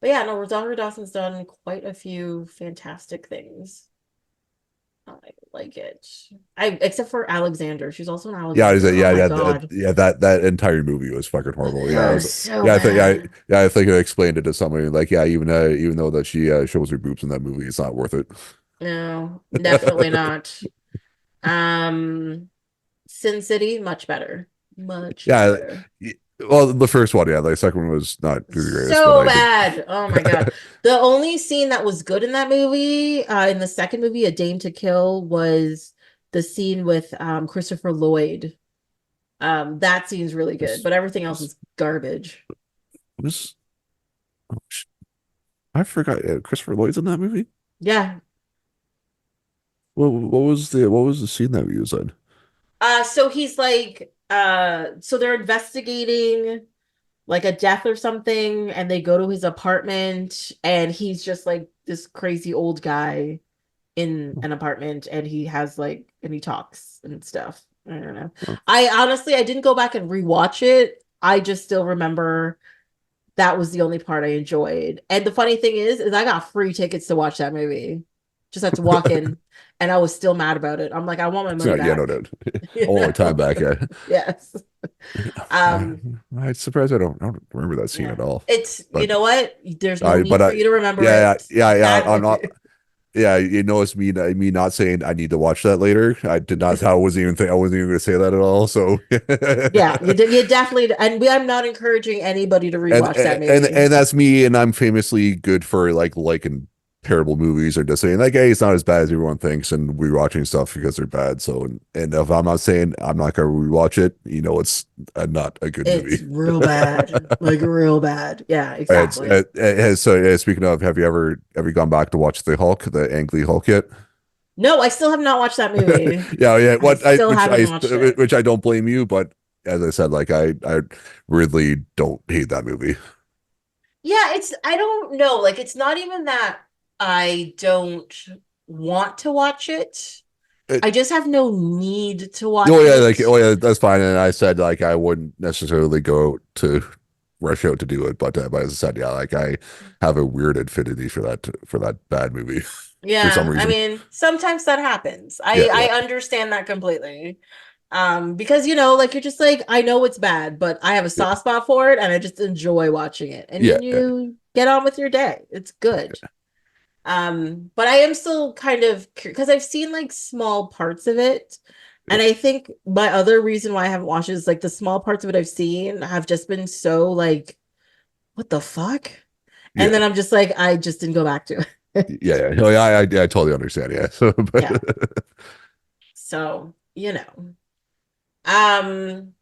but yeah, no, Rosario Dawson's done quite a few fantastic things. I like it. I except for Alexander. She's also an Alexander. Oh my God. that entire movie was fucking horrible. Yeah, I was So bad. I think I explained it to somebody like yeah, even though that she shows her boobs in that movie, it's not worth it. No, definitely not. Um, Sin City, much better. Much Yeah, better. well, the first one, yeah, the second one was not the greatest, but So I did. bad. Oh my God. The only scene that was good in that movie, in the second movie, A Dame to Kill, was the scene with Christopher Lloyd. That scene's really good, was but everything else was is garbage. was oh, I forgot Christopher Lloyd's in that movie. Yeah. what was the scene that we was in? So he's like, so they're investigating like a death or something, and they go to his apartment, and he's just like this crazy old guy in an apartment, and he has like, and he talks and stuff. I don't know. Oh. I honestly, I didn't go back and rewatch it. I just still remember that was the only part I enjoyed. And the funny thing is I got free tickets to watch that movie. Just had to walk in, and I was still mad about it. I'm like, I want my money Yeah, no, back. no. You I want my time know? back. Yeah. Yes. I, Um, I'm surprised I don't remember that scene yeah. at all. It's, you But know what? There's no I but need for I you to remember yeah, it. I'm That not. Yeah, you know, it's me not saying I need to watch that later. I did not. I wasn't even going to say that at all. So, yeah, you definitely, and I'm not encouraging anybody to rewatch that movie. and that's me. And I'm famously good for like liking terrible movies or just saying like, hey, it's not as bad as everyone thinks, and rewatching stuff because they're bad. So, and if I'm not saying I'm not going to rewatch it, you know, it's not a good movie. It's real bad, like real bad. Yeah, It's, exactly. so speaking of, have you ever gone back to watch the Hulk, the Ang Lee Hulk yet? No, I still have not watched that movie. Yeah. I still haven't watched it. Which I don't blame you, but as I said, like I really don't hate that movie. Yeah, it's, I don't know. Like, it's not even that I don't want to watch it. It, I just have no need to oh watch yeah, like it. oh yeah, that's fine. And I said like I wouldn't necessarily go to rush out to do it, but as I said, yeah, like I have a weird affinity for that bad movie for some Yeah, I reason. mean, sometimes that happens. Yeah, I understand that completely. Because like you're just like, I know it's bad, but I have a yeah, soft spot for it and I just enjoy watching it. And yeah, then you get on with your day. It's good. But I am still kind of, because I've seen like small parts of it. yeah, And I think my other reason why I haven't watched it is like the small parts of it I've seen have just been so like, what the fuck? And yeah, then I'm just like, I just didn't go back to it. yeah. Oh, yeah, I totally understand. Yeah, so but Yeah. So, Um,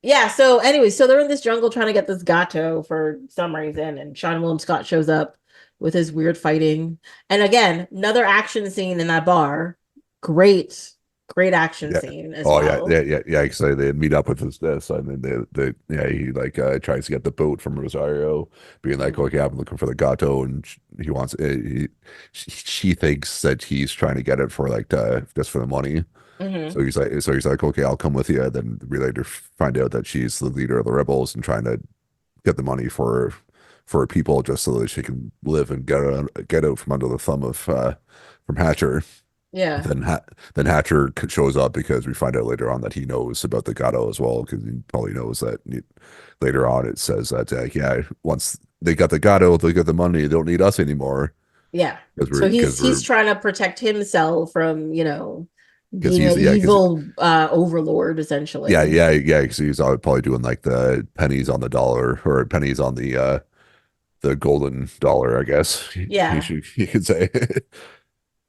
yeah, so anyway, so they're in this jungle trying to get this gato for some reason, and Sean William Scott shows up with his weird fighting. And again, another action scene in that bar. Great, great action yeah. scene as Oh yeah, well. yeah. Because they meet up with his son, and yeah, he like tries to get the boat from Rosario, being like, Mhm. okay, I'm looking for the gato, and he wants she thinks that he's trying to get it for like just for the money. Mhm. So he's like, okay, I'll come with you. Then we later find out that she's the leader of the rebels and trying to get the money for her people just so that she can live and get out from under the thumb of from Hatcher. Yeah. Then Hatcher shows up because we find out later on that he knows about the Gato as well because he probably knows that later on it says that yeah, once they got the Gato, they got the money, they don't need us anymore Yeah. because So he's we're trying to protect himself from, because being an because evil overlord essentially. yeah because he's probably doing like the pennies on the dollar or pennies on the golden dollar, I guess Yeah. you could say.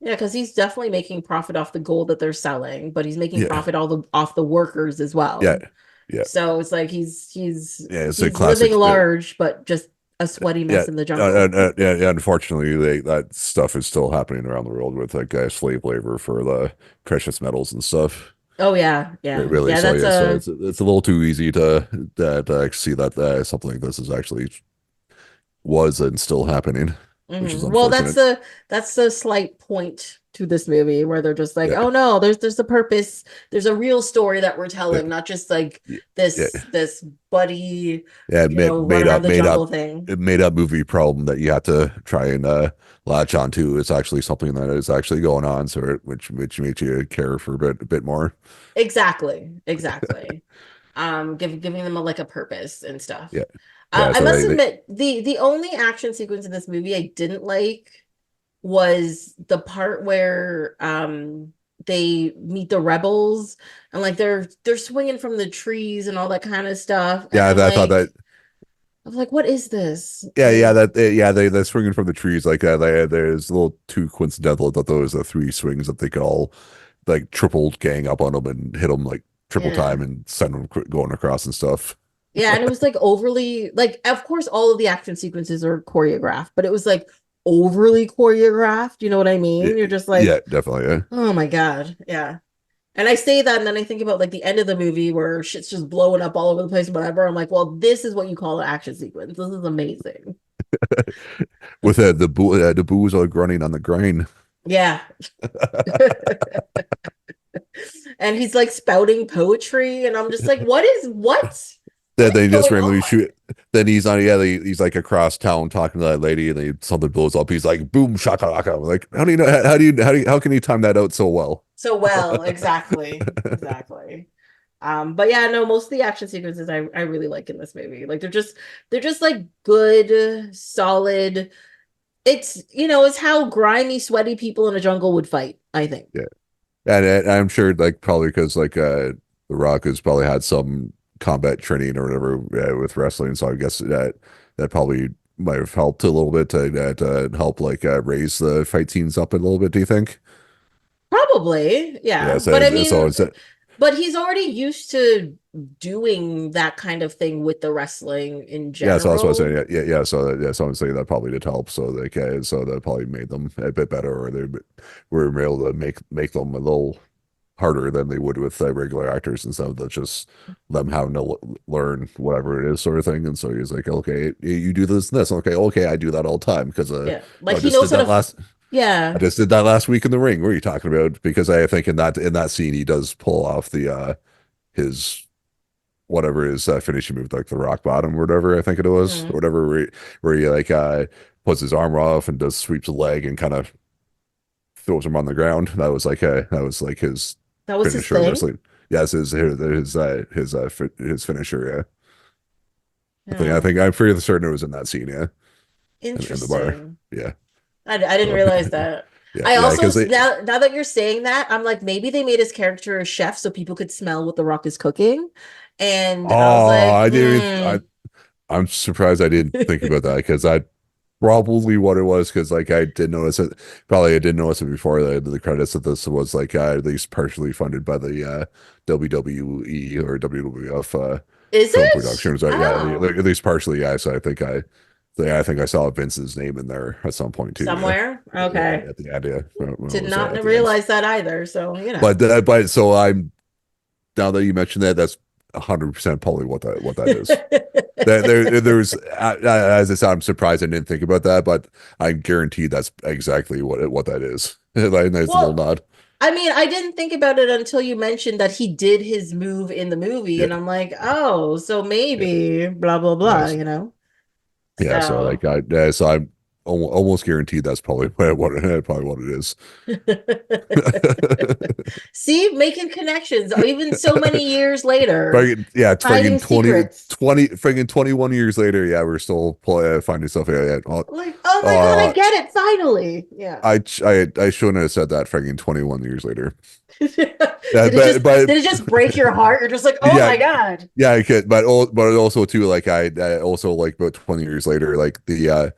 Yeah, because he's definitely making profit off the gold that they're selling, but he's making Yeah, profit all the off the workers as yeah, well. yeah, So it's like he's yeah. It's a he's living classic. large, but just a sweaty Yeah, mess in the jungle. yeah. Unfortunately, that stuff is still happening around the world with like slave labor for the precious metals and stuff. Oh yeah, yeah, Really, yeah. so That's yeah, so a it's a little too easy to see that something like this is actually was and still happening, which is Well, that's unfortunate. the slight point to this movie where they're just like, Yeah, oh no, there's a purpose, there's a real story that we're yeah, telling, not just like yeah. this buddy, Yeah, run around the jungle thing. made up movie problem that you have to try and latch onto. It's actually something that is actually going on, so which makes you care for a bit more. Exactly, exactly. Giving them like a purpose and stuff. Yeah, yeah. I So must they admit, the only action sequence in this movie I didn't like was the part where they meet the rebels, and like they're swinging from the trees and all that kind of stuff, and yeah, I thought that I'm like, what is this? yeah Like, they're swinging from the trees like there's a little too coincidental that those are three swings that they could all like triple gang up on them and hit them like triple yeah. time and send them going across and stuff. Yeah, and it was like overly, like, of course all of the action sequences are choreographed, but it was like overly choreographed. You know what I Yeah, mean? You're just yeah, like, definitely. Yeah. oh my God. Yeah. And I say that, and then I think about like the end of the movie where shit's just blowing up all over the place, whatever. I'm like, well, this is what you call an action sequence. This is amazing. With the booze all grunting on the grind. Yeah. And he's like spouting poetry, and I'm just like, what? What Then is they just going randomly on? shoot. Then he's on, yeah, he's like across town talking to that lady, and something blows up. He's like, boom, shakalaka. I'm like, how do you know? How can you time that out so well? So well, exactly. Exactly. But yeah, no, most of the action sequences I really like in this movie. Like they're just like good, solid. It's it's how grimy, sweaty people in a jungle would fight, I think. Yeah, and I'm sure like probably because like The Rock has probably had some combat training or whatever with wrestling, so I guess that probably might have helped a little bit to help like raise the fight scenes up a little bit. Do you think? Probably, Yeah, yeah. But I so mean, it's but he's already used to doing that kind of thing with the wrestling in yeah, so that's what I was saying. general. Yeah. So I'm saying that probably did help. So like, so that probably made them a bit better, or they were able to make them a little harder than they would with regular actors instead of just them having to learn whatever it is, sort of thing. And so he's like, okay, you do this and this. Okay, I do that all the time because Yeah. Like I he just knows did how to that last. I yeah. just did that last week in the ring. What are you talking about? Because I think in that scene he does pull off the his whatever his finishing move, like the rock bottom or whatever I think it was, or Mhm. whatever, where he like puts his arm off and does sweeps a leg and kind of throws him on the ground. That was like his That was his finisher thing. wrestling. Yes, his finisher. Yeah, I Yeah. think I'm pretty certain it was in that scene. Yeah, in the bar. Interesting. Yeah, I didn't so realize that. yeah, I yeah, also because they. now that you're saying that, I'm like maybe they made his character a chef so people could smell what the Rock is cooking. And I was Oh, like, I didn't. I'm surprised I didn't think about that because I probably what it was because like I did notice it. Probably I didn't notice it before the credits that this was like at least partially funded by the WWE or WWF Is film it? productions. Yeah, Oh, at least partially. Yeah, so I think I saw Vince's name in there at some point too. Yeah, somewhere. yeah, Okay. at the end. Yeah, when it Did was not at the end. realize that either. So, But so I'm now that you mentioned that, that's 100% probably what that is. There's as I said, I'm surprised I didn't think about that, but I guarantee that's exactly what that is. Like nice little Well, nod. I mean, I didn't think about it until you mentioned that he did his move in the movie, Yeah, and I'm like, oh, so yeah, maybe blah blah yes, blah. yeah. So So so I'm almost guaranteed that's probably probably what it is. see, making connections, even so many years later, Yeah, it's hiding friggin' secrets. 21 years later. Yeah, we're still finding stuff. Yeah, yeah. Like, oh my God, I Uh, get it finally. Yeah. I shouldn't have said that friggin' 21 years later. Did it just But did it just break your heart? You're just like, oh yeah, my God. yeah, I could, but also too, like I also like about 20 years later, like the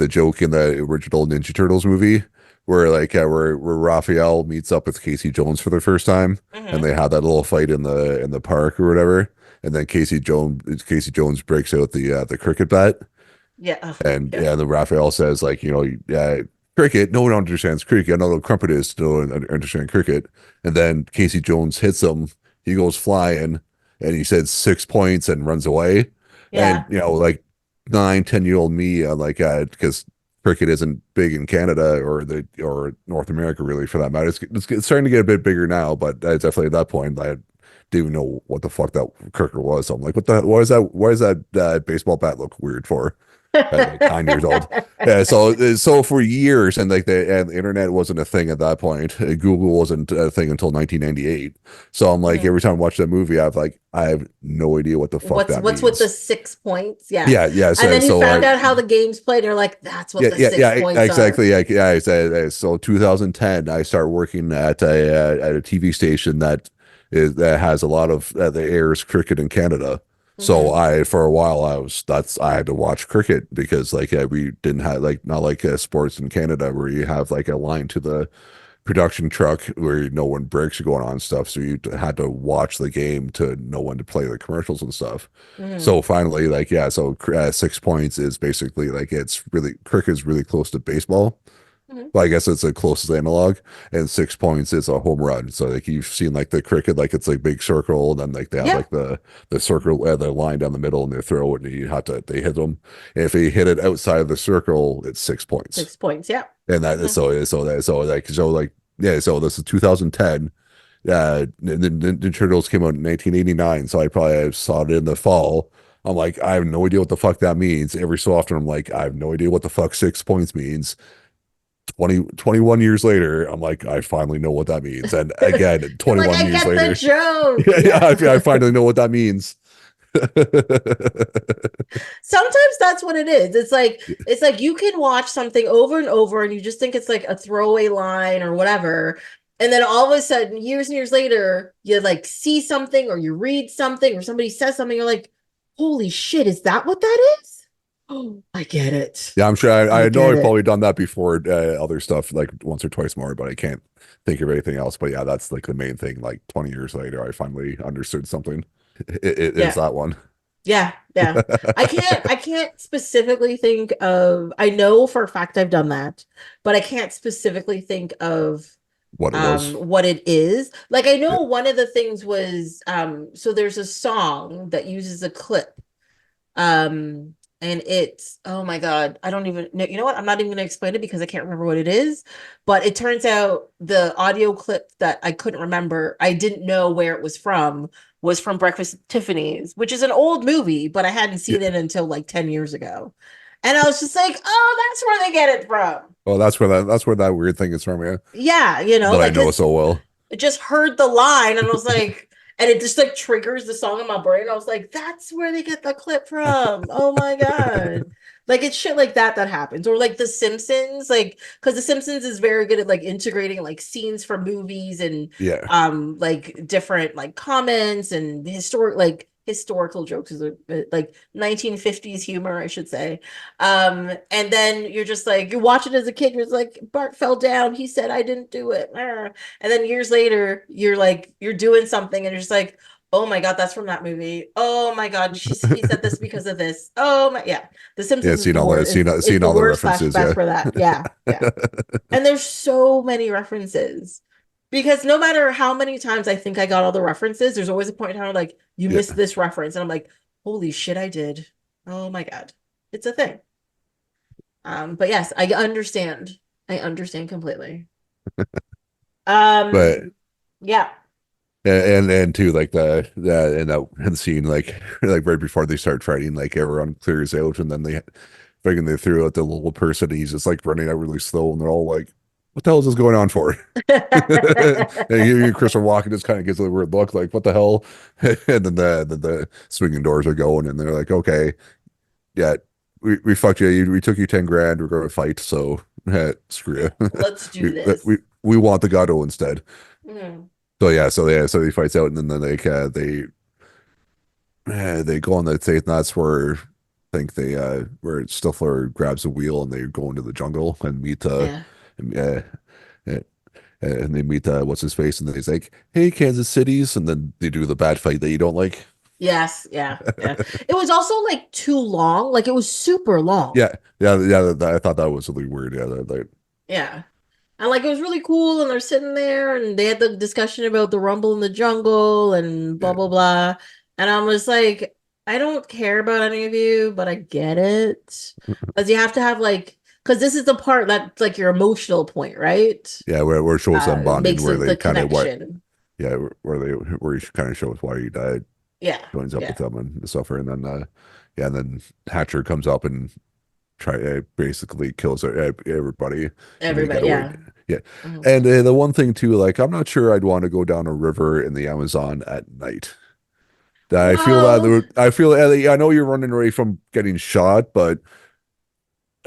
joke in the original Ninja Turtles movie where like where Raphael meets up with Casey Jones for the first time, and Hmm. they had that little fight in the park or whatever, and then Casey Jones breaks out the cricket bat, Yeah. Ugh, and yeah. yeah, the Raphael says like, cricket, no one understands cricket. I know what crumpet is, no one understand cricket. And then Casey Jones hits him. He goes flying, and he said 6 points and runs away. And Yeah. like 9, 10-year-old me, I'm like, because cricket isn't big in Canada or North America really for that matter. It's starting to get a bit bigger now, but I definitely at that point I didn't even know what the fuck that cricket was. So I'm like, what the why is that? Why does that baseball bat look weird for? At like 9 years old. Yeah, so for years, and like the internet wasn't a thing at that point. Google wasn't a thing until 1998. So I'm like, Mhm. every time I watch that movie, I have no idea what the fuck that What's with the means. 6 points? Yeah. Yeah. And then you So found out how the game's played. You're like, that's what the six points are. exactly. Yeah. So 2010, I start working at a TV station that has a lot of that airs cricket in Canada. So Hmm. for a while I had to watch cricket because like we didn't have like not like sports in Canada where you have like a line production truck where know when breaks are going on and stuff. So you had to watch the game to know when to play the commercials and stuff. Mhm. So finally, like, yeah, so 6 points is basically like it's really cricket is really close to baseball. Mhm. Well, I guess it's the closest analog, and 6 points is a home run. So like you've seen like the cricket, like it's like big circle, and then like they have Yeah. like the circle, the line down the middle, and they throw it, and you have to they hit them. And if they hit it outside of the circle, it's 6 points. 6 points. Yeah. And that is Mhm. so yeah, so this is 2010. The Turtles came out in 1989, so I probably saw it in the fall. I'm like, I have no idea what the fuck that means. Every so often, I'm like, I have no idea what the fuck 6 points means. 21 years later, I'm like, I finally know what that means. And again, You're like, 21 I years get the later, joke. yeah, Yeah. I finally know what that means. Sometimes that's what it is. It's like you can watch something over and over and you just think it's like a throwaway line or whatever. And then all of a sudden, years and years later, you like see something or you read something or somebody says something, you're like, holy shit, is that what that is? Oh, I get it. Yeah, I'm sure I I know get I've it. probably done that before, other stuff like once or twice more, but I can't think of anything else. But yeah, that's like the main thing. Like 20 years later, I finally understood something. It is Yeah. that one. Yeah, yeah. I can't specifically think of, I know for a fact I've done that, but I can't specifically think of What it was. what it is. Like I Yeah. know one of the things was so there's a song that uses a clip. And it's, oh my God, I don't even know. You know what? I'm not even gonna explain it because I can't remember what it is. But it turns out the audio clip that I couldn't remember, I didn't know where it was from Breakfast at Tiffany's, which is an old movie, but I hadn't Yeah. seen it until like 10 years ago. And I was just like, oh, that's where they get it from. Well, that's where that weird thing is from, yeah. Yeah, That I like know it's so well. I just heard the line and I was like, and it just like triggers the song in my brain. I was like, that's where they get the clip from. Oh my God. Like it's shit like that happens. Or like The Simpsons, like because The Simpsons is very good at like integrating like scenes from movies and Yeah. like different like comments and historical jokes is like 1950s humor, I should say. And then you're just like you watch it as a kid, you're just like Bart fell down, he said I didn't do it. And then years later, you're like, you're doing something and you're just like, oh my God, that's from that movie. Oh my God, he said this because of this. Oh my, yeah. The Yeah, Simpsons is seen the all that, worst, is seen the all the worst references, best yeah. for that. Yeah, yeah. And there's so many references because no matter how many times I think I got all the references, there's always a point in time where like, you Yeah. missed this reference. And I'm like, holy shit, I did. Oh my God. It's a thing. But yes, I understand. I understand completely. But Yeah. and too like the and that scene like right before they start fighting, like everyone clears out and then they threw out the little person and he's just like running out really slow and they're all like, what the hell is this going on for? And Christopher Walken just kind of gives a weird look like, what the hell? And then the swinging doors are going and they're like, okay, yeah, we fucked you. We took you 10 grand. We're going to fight. So screw you. Let's do we, this. we want the Gato instead. Mm. So he fights out and then they go on the date and that's where I think where Stifler grabs a wheel and they go into the jungle and meet Yeah. uh, uh, and they meet what's his face and then he's like, hey, Kansas City's, and then they do the bad fight that you don't like. Yes. Yeah. Yeah. It was also like too long. Like it was super long. Yeah, I thought that was really weird. Yeah, Yeah. And like it was really cool. And they're sitting there and they had the discussion about the rumble in the jungle and blah, yeah. blah, blah. And I was like, I don't care about any of you, but I get it. Because you have to have like, because this is the part that's like your emotional point, right? Yeah, where it shows them bonding, Makes where it the they kind of what, connection. yeah, where he kind of shows why he died, Yeah. joins up Yeah. with them and stuff, and then yeah, and then Hatcher comes up and basically kills everybody, and they get Everybody. away. Yeah. Yeah, Mhm. and the one thing too, like I'm not sure I'd want to go down a river in the Amazon at night. I feel that Well, I feel I know you're running away from getting shot, but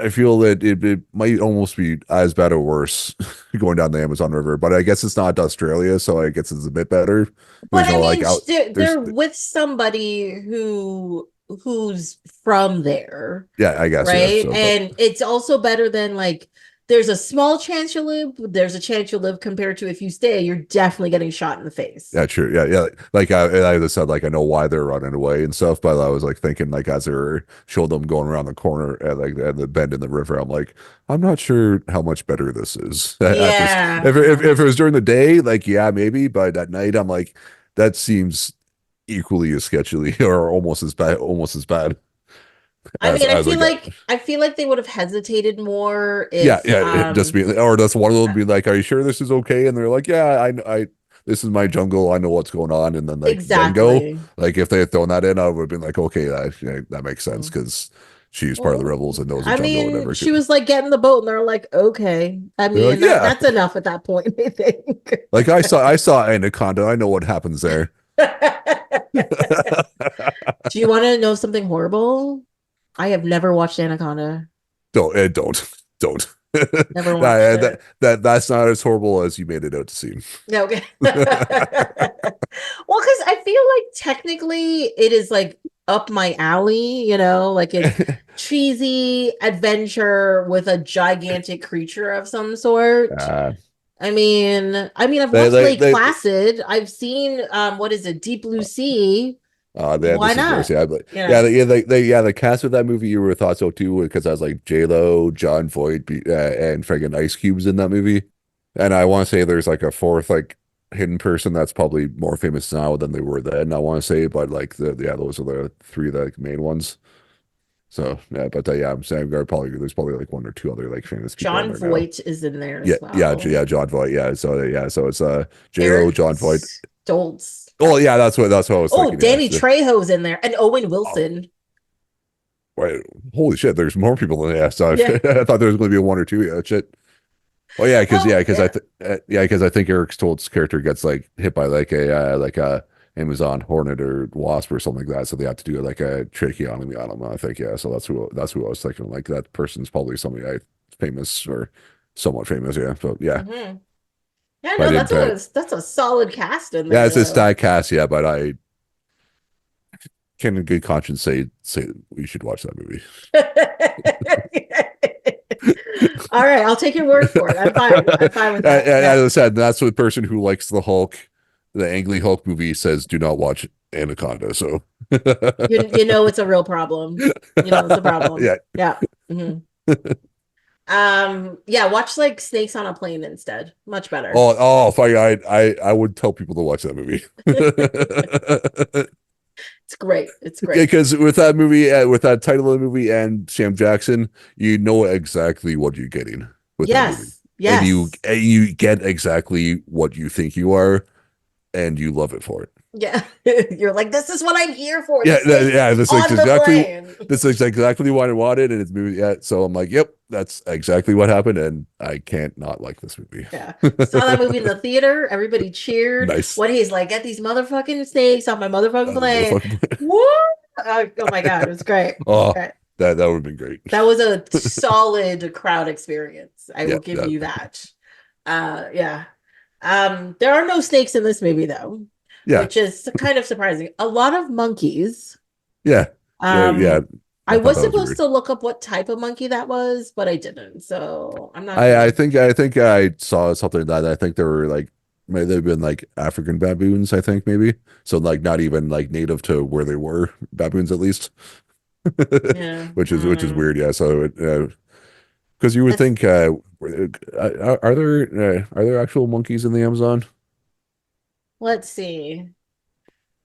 I feel that it might almost be as bad or worse going down the Amazon River, but I guess it's not Australia, so I guess it's a bit better. but There's I no like mean, out there's they're with somebody who's from there, yeah, I guess yeah. right? So but And it's also better than like there's a small chance you'll live. There's a chance you'll live compared to if you stay, you're definitely getting shot in the face. Yeah, true. Yeah, yeah. Like I just said, like I know why they're running away and stuff, but I was like thinking, like as they were showing them going around the corner at like at the bend in the river, I'm like, I'm not sure how much better this is at this. Yeah. If it was during the day, like yeah, maybe, but at night, I'm like, that seems equally as sketchily or almost as bad I mean, as like I feel like they would have hesitated more yeah, if yeah, it just be or that's one of them be like, "Are you sure this is okay?" And they're like, "Yeah, this is my jungle. I know what's going on." And then go. exactly. Like if they had thrown that in, I would have been like, "Okay, that makes sense because she's part of the Well, rebels and knows the I jungle, or mean, whatever." she was like getting the boat, and they're like, okay. I They're like, mean, "Yeah, that's enough at that point, I think. like I saw Anaconda. I know what happens there." Do you want to know something horrible? I have never watched Anaconda. Don't. Never watched it. That's not as horrible as you made it out to seem. No, okay. Well, because I feel like technically it is like up my alley, like it's cheesy adventure with a gigantic creature of some sort. uh, I've they, watched they, Lake they, Placid. I've seen what is it, Deep Blue Sea. Why this is worse. not? Yeah, but Yeah. the cast of that movie you would have thought so too, because I was like J Lo, John Voight, and friggin' Ice Cube's in that movie. And I want to say there's like a fourth like hidden person that's probably more famous now than they were then. I want to say, but like those are the three like main ones. So yeah, but yeah, I'm saying there's probably like one or two other like famous people in John there now. Voight is in there Yeah, as well. yeah, John Voight. So it's J Lo, Eric John Voight. Stoltz. Oh yeah, that's what I was Oh, thinking. Danny Yeah. Trejo's in there, and Owen Oh, Wilson. wait, holy shit! There's more people than that. So Yeah. I thought there was going to be one or two. Yeah, shit. Oh yeah, Well, yeah. because I think Eric Stoltz's character gets like hit by like a Amazon Hornet or Wasp or something like that, so they have to do like a tracheotomy on him. I think yeah, so that's who I was thinking. Like that person's probably somebody famous or somewhat famous. Yeah, but yeah, Mhm. Yeah, but I no, didn't. that's a solid cast in Yeah, there it's though. diecast. Yeah, but I can in good conscience say we should watch that movie. All right, I'll take your word for it. I'm fine. I'm fine with that. As Yeah. I said, that's what the person who likes the Hulk, the Ang Lee Hulk movie says, do not watch Anaconda. So You know it's a real problem. You know it's a problem. yeah. Yeah. Mhm. Yeah, watch like Snakes on a Plane instead. Much better. Fuck, I would tell people to watch that movie. It's great. It's great. Because with that movie, with that title of the movie and Sam Jackson, you know exactly what you're getting with that movie. Yes. Yes. And you get exactly what you think you are, and you love it for it. Yeah. You're like, this is what I'm here for. Yeah, The yeah, snakes on the plane. this is exactly what I wanted, and it's movie. Yeah, so I'm like, yep, that's exactly what happened, and I can't not like this movie. Yeah. Saw that movie in the theater. Everybody cheered Nice. when he's like, get these motherfucking snakes off my motherfucking plane. Motherfucking- What? Oh my God. It was great. Oh, Okay. that would have been great. That was a solid crowd experience. I Yeah, will give you that. Yeah. There are no snakes in this movie though, Yeah, which is kind of surprising. A lot of monkeys. yeah, yeah. I thought was that was supposed weird. to look up what type of monkey that was, but I didn't. So I'm not I gonna- think I saw something that I think there were like maybe they've been like African baboons. I think maybe so like not even like native to where they were baboons at least. Yeah. which I is don't know. weird. Yeah, so because you would That's- think are there actual monkeys in the Amazon? Let's see.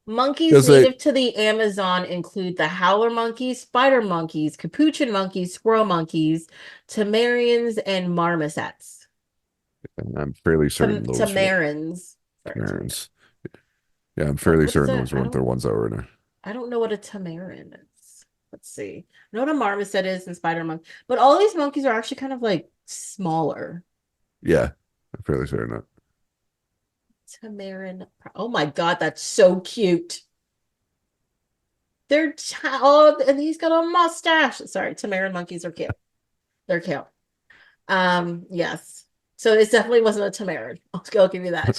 Monkeys Because they native to the Amazon include the howler monkeys, spider monkeys, capuchin monkeys, squirrel monkeys, tamarians, and marmosets. I'm fairly certain those were Tamarins. Sorry, Tamarins. Yeah, I'm fairly What is certain that? those weren't the ones that were in it. I don't know what a tamarin is. Let's see. I know what a marmoset is and spider monkey, but all these monkeys are actually kind of like smaller. Yeah, I'm fairly certain that. Tamarin. Oh my God, that's so cute. And he's got a mustache. Sorry, tamarin monkeys are cute. They're cute. Yes. So it definitely wasn't a tamarin. I'll give you that.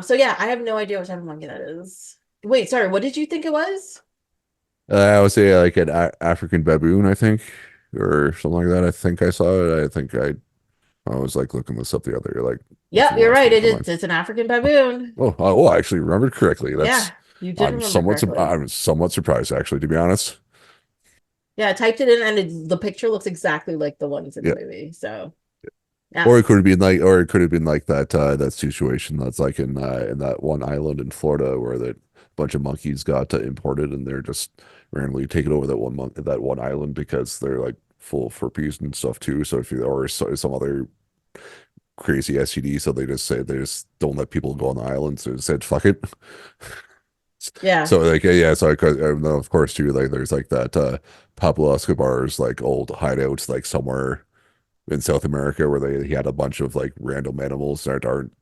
So yeah, I have no idea what type of monkey that is. Wait, sorry, what did you think it was? I would say like an African baboon. I think or something like that. I think I saw it. I was like looking this up the other like Yep, before the you're last right. one. It Come is. on. It's an African baboon. I actually remembered correctly. Yeah, you did remember correctly. I'm somewhat surprised actually, to be honest. Yeah, I typed it in, and the picture looks exactly like the ones in the Yeah. movie. So yeah, Or it could have been like, or it could have been like that situation that's like in that one island in Florida where that bunch of monkeys got imported and they're just randomly taking over that one island because they're like full of herpes and stuff too. So if you or some other crazy STD, so they just don't let people go on the island. So they said fuck it. yeah. So like yeah, so of course too like there's like that Pablo Escobar's like old hideouts like somewhere in South America where he had a bunch of like random animals that aren't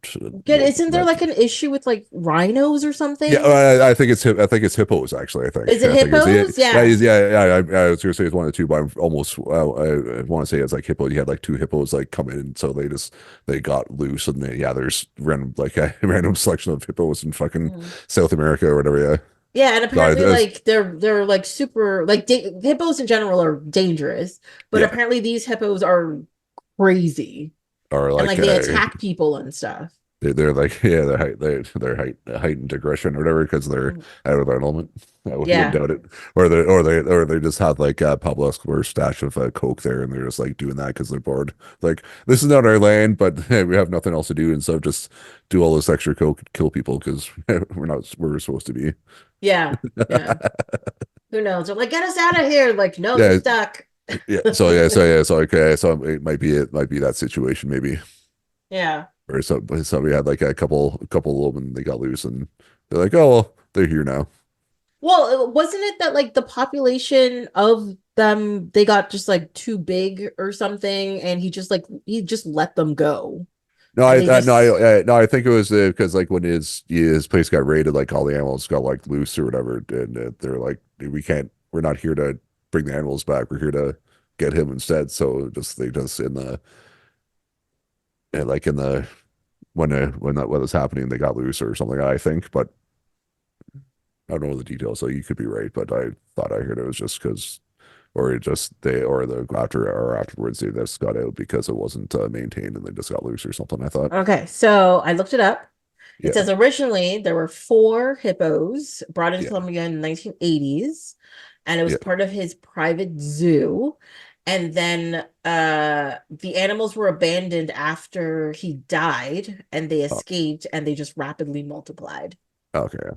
Good. Isn't there that like an issue with like rhinos or yeah something? I think it's hippos actually Is it I think it's hippos? Yeah. I was gonna say it's one of the two but I'm almost I want to say it's like hippo you had like two hippos like come in so they got loose and there's random like a random selection of hippos in fucking Mhm. South America or whatever yeah Yeah, and so apparently like they're like super like hippos in general are dangerous, but yeah apparently these hippos are crazy or and like like they attack people and stuff. they're like yeah they're heightened aggression or whatever because they're Mhm. out of their element. I wouldn't Yeah. doubt it. Or they just have like Pablo Escobar's stash of coke there and they're just like doing that because they're bored. Like this is not our land, but hey, we have nothing else to do, and so just do all this extra coke, kill people because we're not where we're supposed to be. Yeah. Yeah. Who knows? They're like, get us out of here. Like, no, you're Yeah, stuck. so okay, so it might be that situation maybe. Yeah. Or somebody had like a couple of them and they got loose and they're like, oh well, they're here now. Well, wasn't it that like the population of them, they got just like too big or something, and he just let them go, No, and they just no, I think it was because like when his place got raided, like all the animals got like loose or whatever, and they're like, we're not here to bring the animals back, we're here to get him instead. So just they just in the like in the when that was happening, they got loose or something, I think, but I don't know the details, so you could be right, but I thought I heard it was just because, or it just they or the afterwards they just got out because it wasn't maintained and they just got loose or something. I thought, okay. So I looked it up. It yeah, says originally there were four hippos brought into yeah, Colombia in the 1980s, and it was yeah, part of his private zoo. And then the animals were abandoned after he died, and they oh, escaped, and they just rapidly multiplied. okay,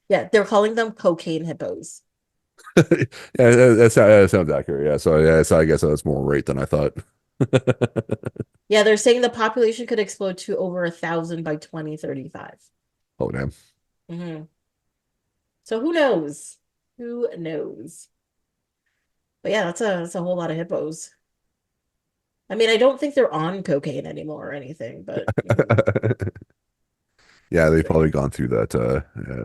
Yeah, they're calling them cocaine hippos. yeah, that sounds accurate. Yeah, so I guess that's more right than I thought. Yeah, they're saying the population could explode to over 1,000 by 2035. Oh damn, Hmm. So who knows? Who knows? But yeah, that's a whole lot of hippos. I mean, I don't think they're on cocaine anymore or anything, but yeah, they've so, probably gone through that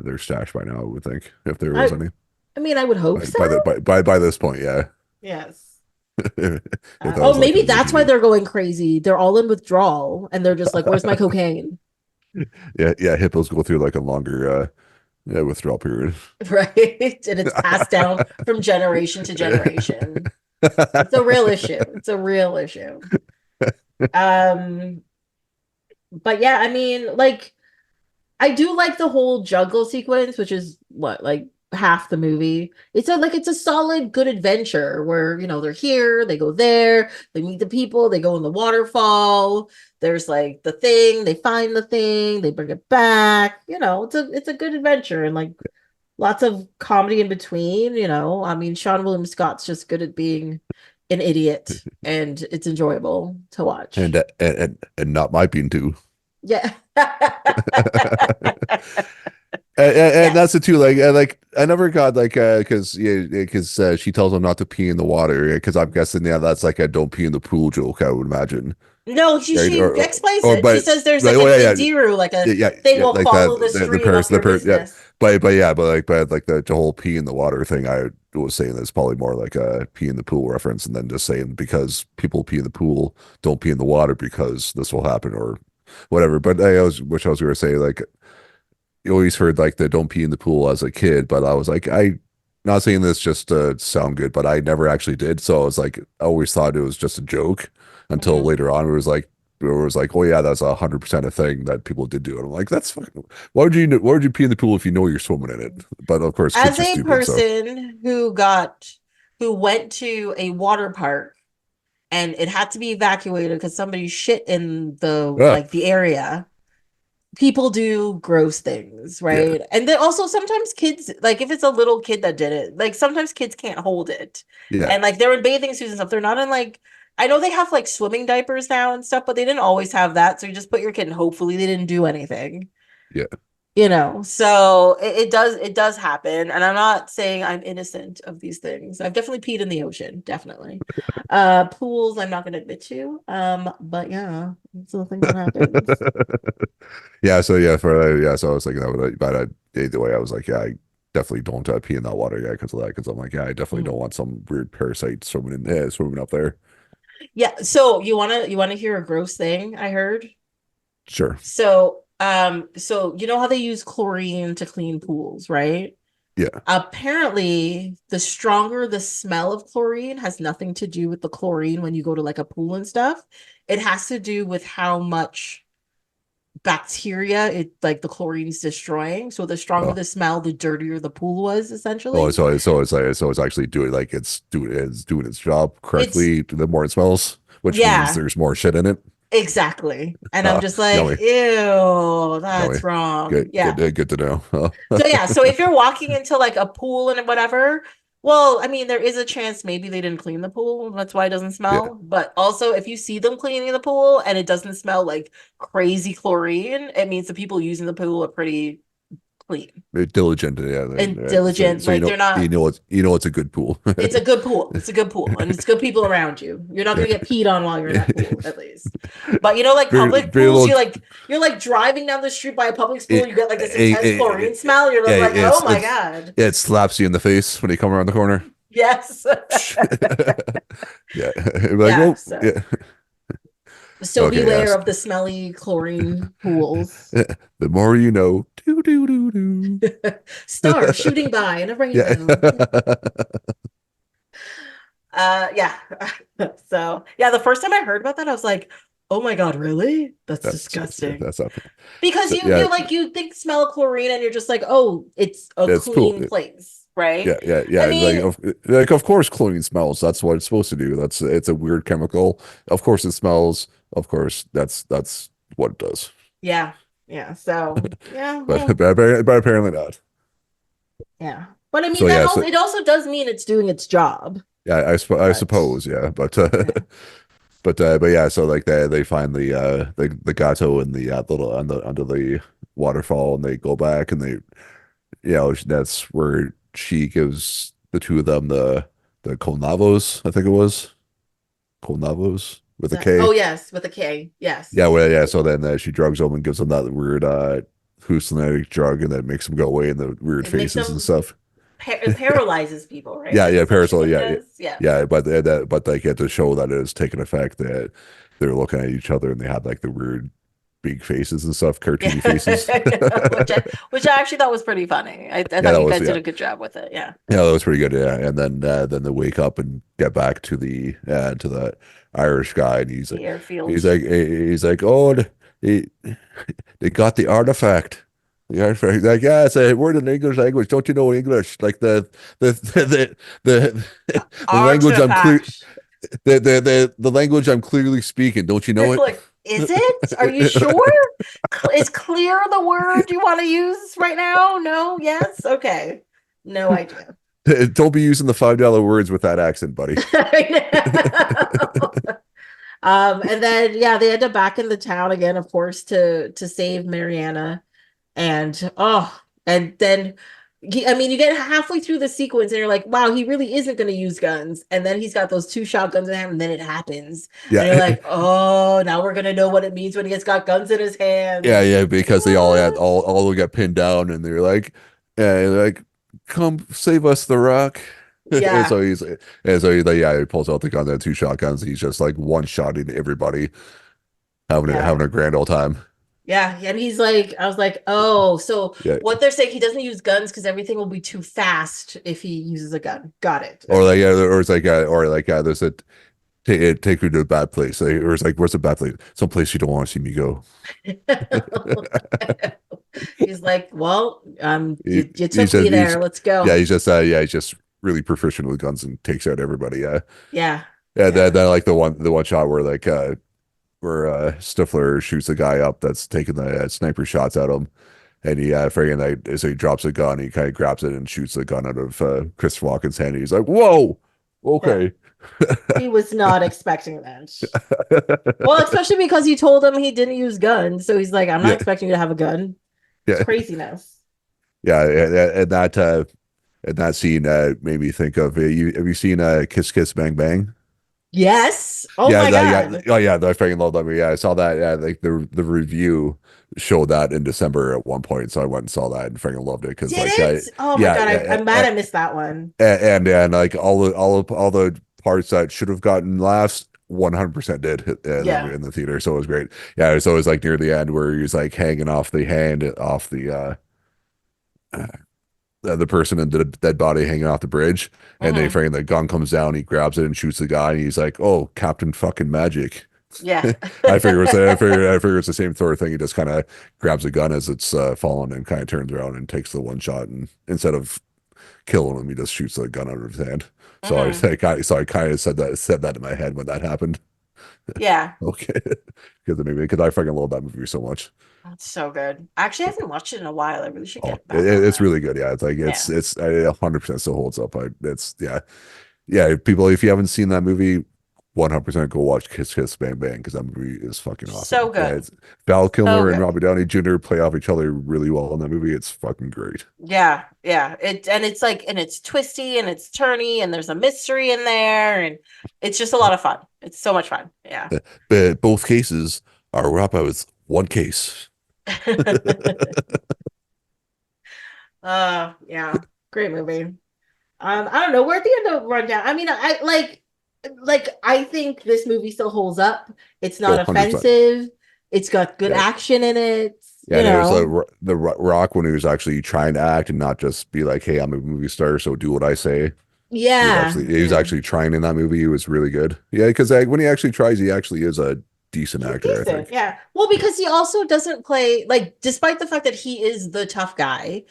their stash by now. I would think if there was I any I mean, I would hope so. by this point, yeah. Yes. If that Oh, was like maybe an that's why immediate, they're going crazy. They're all in withdrawal and they're just like, "Where's my cocaine?" yeah, hippos go through like a longer withdrawal period. Right? And it's passed down from generation to generation. It's a real issue. It's a real issue. Um, but yeah, I mean, like I do like the whole juggle sequence, which is what, like half the movie. It's a solid, good adventure where, they're here, they go there, they meet the people, they go in the waterfall. There's like the thing, they find the thing, they bring it back. It's a good adventure and like lots of comedy in between. I mean, Seann William Scott's just good at being an idiot and it's enjoyable to watch. And not my bean too. Yeah. And that's Yes. the two like I never got like because she tells him not to pee in the water because I'm guessing yeah that's like a don't pee in the pool joke I would imagine No, she right she explains or it. She but says there's like like oh an yeah indiru, like a thing yeah will like follow the the stream of person your yeah business. but like the whole pee in the water thing I was saying is probably more like a pee in the pool reference and then just saying because people pee in the pool don't pee in the water because this will happen or whatever but I was going to say like you always heard like the don't pee in the pool as a kid, but I was like, not saying this just to sound good, but I never actually did. So I was like, I always thought it was just a joke until Mhm. later on. It was like, oh yeah, that's 100% a thing that people did do. And I'm like, that's fucking, why would you pee in the pool if you know you're swimming in it? But of course, kids As are a stupid. So person who went to a water park and it had to be evacuated because somebody shit in yeah, the area, people do gross things, yeah, right? And then also sometimes kids, like if it's a little kid that did it, like sometimes kids can't hold it. yeah, And like they're in bathing suits and stuff. They're not in like I know they have like swimming diapers now and stuff, but they didn't always have that. So you just put your kid in, hopefully they didn't do anything. yeah. So it does happen, and I'm not saying I'm innocent of these things. I've definitely peed in the ocean, definitely. Pools I'm not gonna admit to, but yeah, it's a thing that happens. Yeah, so yeah, so I was thinking that, either way, I was like, yeah, I definitely don't pee in that water, yeah, because of that. Because I'm like, yeah, I definitely don't Mhm. want some weird parasite swimming up there. Yeah, so you wanna hear a gross thing I heard? Sure. So you know how they use chlorine to clean pools, right? Yeah. Apparently, the stronger the smell of chlorine has nothing to do with the chlorine when you go to like a pool and stuff. It has to do with how much bacteria it like the chlorine's destroying. So the stronger Oh, the smell, the dirtier the pool was, oh, essentially. so it's actually doing like it's doing its job It's correctly. The more it smells, which means yeah, there's more shit in it. exactly. And I'm just like, Yummy, ew, yummy. that's wrong. Good, Yeah. good to know. So yeah, so if you're walking into like a pool and whatever, well, I mean, there is a chance maybe they didn't clean the pool. That's why it doesn't Yeah, smell. But also, if you see them cleaning the pool and it doesn't smell like crazy chlorine, it means the people using the pool are pretty clean they're diligent. Yeah, and so diligent. so Like they're not. it's a good pool. It's a good pool. It's a good pool, and it's good people around you. You're not Yeah. gonna get peed on while you're in that pool, at least. But you know, like Very, public very pools, little. you're like driving down the street by a public pool, It, you get like this it, intense chlorine it, smell. You're yeah, just like, oh my God. it slaps you in the face when you come around the corner. Yes. Yeah, like, Yeah. oh, So yeah. Okay, beware yes. of the smelly chlorine pools. The more you know. Do do do Stars do. shooting by in a Yeah. rainbow. Yeah. So yeah, the first time I heard about that, I was like, oh my God, really? That's disgusting. That's up. Because So, you yeah, like you think smell of chlorine and you're just like, oh, it's a it's cool. clean place, right? Yeah. I Like, mean, of course, chlorine smells. That's what it's supposed to do. It's a weird chemical. Of course, it smells. Of course, that's what it does. yeah, yeah. So yeah, But well, but apparently not. yeah. But I mean So that yeah, also so it also does mean it's doing its job. yeah, I But suppose, yeah, but yeah. but yeah, so like they find the gato in the little under the waterfall, and they go back, and that's where she gives the two of them the colnavos, I think it was colnavos with a Oh K. yes, with a K. Yeah, Yes. well, yeah. So then she drugs them and gives them that weird hallucinogenic drug, and then makes them go away in the weird It makes faces and them stuff. it paralyzes people, right? Yeah, That's yeah, essentially parasol, what it yeah, yeah, does. Yeah. yeah. But they get to show that it is taking effect. That they're looking at each other, and they had like the weird big faces and stuff, Yeah. cartoony faces. Which I actually thought was pretty funny. I Yeah, thought that you was guys did yeah, a good job with it. Yeah. yeah, that was pretty good. Yeah, and then they wake up and get back to the Irish guy, and The he's airfield. like he's like, oh, they, they got the artifact. The artifact, like, yeah, it's a word in the English language. Don't you know English? Like the language I'm clear Artifact. the language I'm clearly speaking. Don't you know it? Is it? Are you sure? Is clear the word you want to use right now? No? Yes? Okay. No idea. Don't be using the $5 words with that accent, buddy. I know. And then yeah, they end up back in the town again, of course, to save Mariana. And and then I mean, you get halfway through the sequence and you're like, wow, he really isn't going to use guns. And then he's got those two shotguns in hand, and then it happens. And you're Yeah, like, oh, now we're going to know what it means when he has got guns in his hands. yeah, because they all had What? all got pinned down, and they're like, come save us, The Rock. And Yeah. so he pulls out the gun, that two shotguns. He's just like one shotting everybody, having Yeah. a grand old time. Yeah, and he's like, I was like, oh, so Yeah, what they're saying, he doesn't use guns because everything will be too fast if he uses a gun. Got it. or like Okay. yeah, or it's like there's a take me to a bad place. Like, or it's like, where's a bad place? Some place you don't want to see me go. He's like, well, you He took me says there. Let's yeah, go. he's just really proficient with guns and takes out everybody. Yeah. Yeah. Yeah, Yeah. that like the one shot where where Stifler shoots the guy up that's taking the sniper shots at him, and he friggin' like so he drops a gun, he kind of grabs it and shoots the gun out of Chris Walken's hand. And he's like, "Whoa, Yeah. okay." He was not expecting that. Well, especially because you told him he didn't use guns. So he's like, I'm not Yeah, expecting you to have a gun. It's yeah, craziness. yeah, and that scene made me think of you. Have you seen Kiss Kiss Bang Bang? Yes. Oh Yeah, my yeah, God. oh yeah, I freaking love that movie. Yeah, I saw that. Yeah, like the review showed that in December at one point, so I went and saw that and freaking loved it because Did like it? Oh my yeah, God. yeah, I'm mad I missed that one. and like all the parts that should have gotten laughs 100% did hit Yeah. in the theater, so it was great. Yeah, so it was like near the end where he's like hanging off the hand off the person in the dead body hanging off the bridge, and they Hmm. freaking the gun comes down, he grabs it and shoots the guy, and he's like, "Oh, Captain fucking Magic." Yeah. I figure it's the same sort of thing. He just kind of grabs a gun as it's falling and kind of turns around and takes the one shot, and instead of killing him, he just shoots the gun out of his hand. So I Hmm. think I kind of said that in my head when that happened. Yeah. Okay, because I fucking love that movie so much. That's so good. Actually, I haven't watched it in a while. I really should Oh, get back on it's that. really good. Yeah, it's like Yeah. it's 100% still holds up. It's yeah. People, if you haven't seen that movie, 100% go watch Kiss Kiss Bang Bang because that movie is fucking So awesome. Yeah, good. it's Val So Kilmer and good. Robert Downey Jr. play off each other really well in that movie. It's fucking great. Yeah. Yeah. It's like, and it's twisty and it's turny and there's a mystery in there. And it's just a lot of fun. It's so much fun. Yeah. But both cases are wrapped up with one case. Yeah. Great movie. I don't know. We're at the end of Rundown. I mean, I think this movie still holds up. It's Oh, not 100%. offensive. It's got good Yeah. action in it. Yeah, You and it was know. the Rock when he was actually trying to act and not just be like, "Hey, I'm a movie star, so do what I say." Yeah. He was Yeah. actually trying in that movie. He was really good. Yeah, because like, when he actually tries, he actually is a decent He's actor, I decent. think. Yeah. Well, because he also doesn't play, like, despite the fact that he is the tough guy,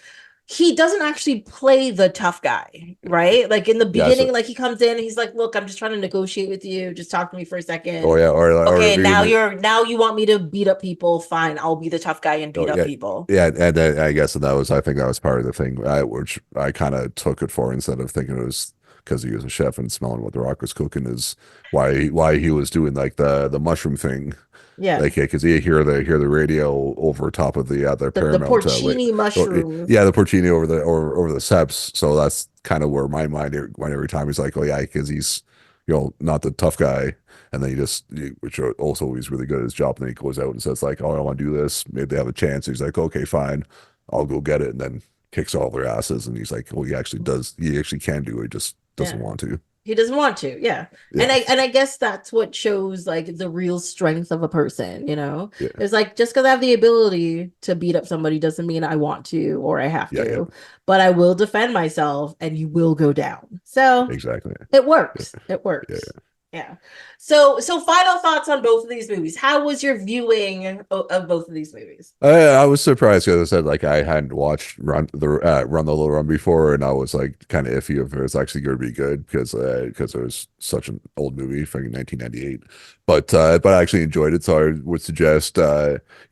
he doesn't actually play the tough guy, right? Like in the Yeah, so beginning, like he comes in, he's like, "Look, I'm just trying to negotiate with you. Just talk to me for a oh second. yeah, or Okay, now even now you want me to beat up people. Fine, I'll be the tough guy and oh beat up yeah, people." yeah, and then I guess that was I think that was part of the thing, which I kind of took it for instead of thinking it was because he was a chef and smelling what the Rock was cooking is why he was doing like the mushroom thing. Yeah. Like, yeah, because you hear the radio over top of the The Paramount, porcini mushrooms. yeah, the Porcini over the steps. So that's kind of where my mind went every time. He's like, oh yeah, because he's not the tough guy, and then which also he's really good at his job. And then he goes out and says like, oh, I want to do this. Maybe they have a chance. He's like, okay, fine, I'll go get it, and then kicks all their asses. And he's like, well, he actually does. He actually can do it. He just doesn't Yeah. want to. He doesn't want to, yeah. Yeah, And I guess that's what shows like the real strength of a person, you know? yeah, It's like just because I have the ability to beat up somebody doesn't mean I want to or I have yeah, yeah, to, but I will defend myself and you will go down. So exactly. it Yeah, works. It yeah. works. Yeah. So final thoughts on both of these movies. How was your viewing of both of these movies? I was surprised because I said like I hadn't watched Run the Lola Run before, and I was like kind of iffy if it was actually going to be good because it was such an old movie from 1998. But I actually enjoyed it, so I would suggest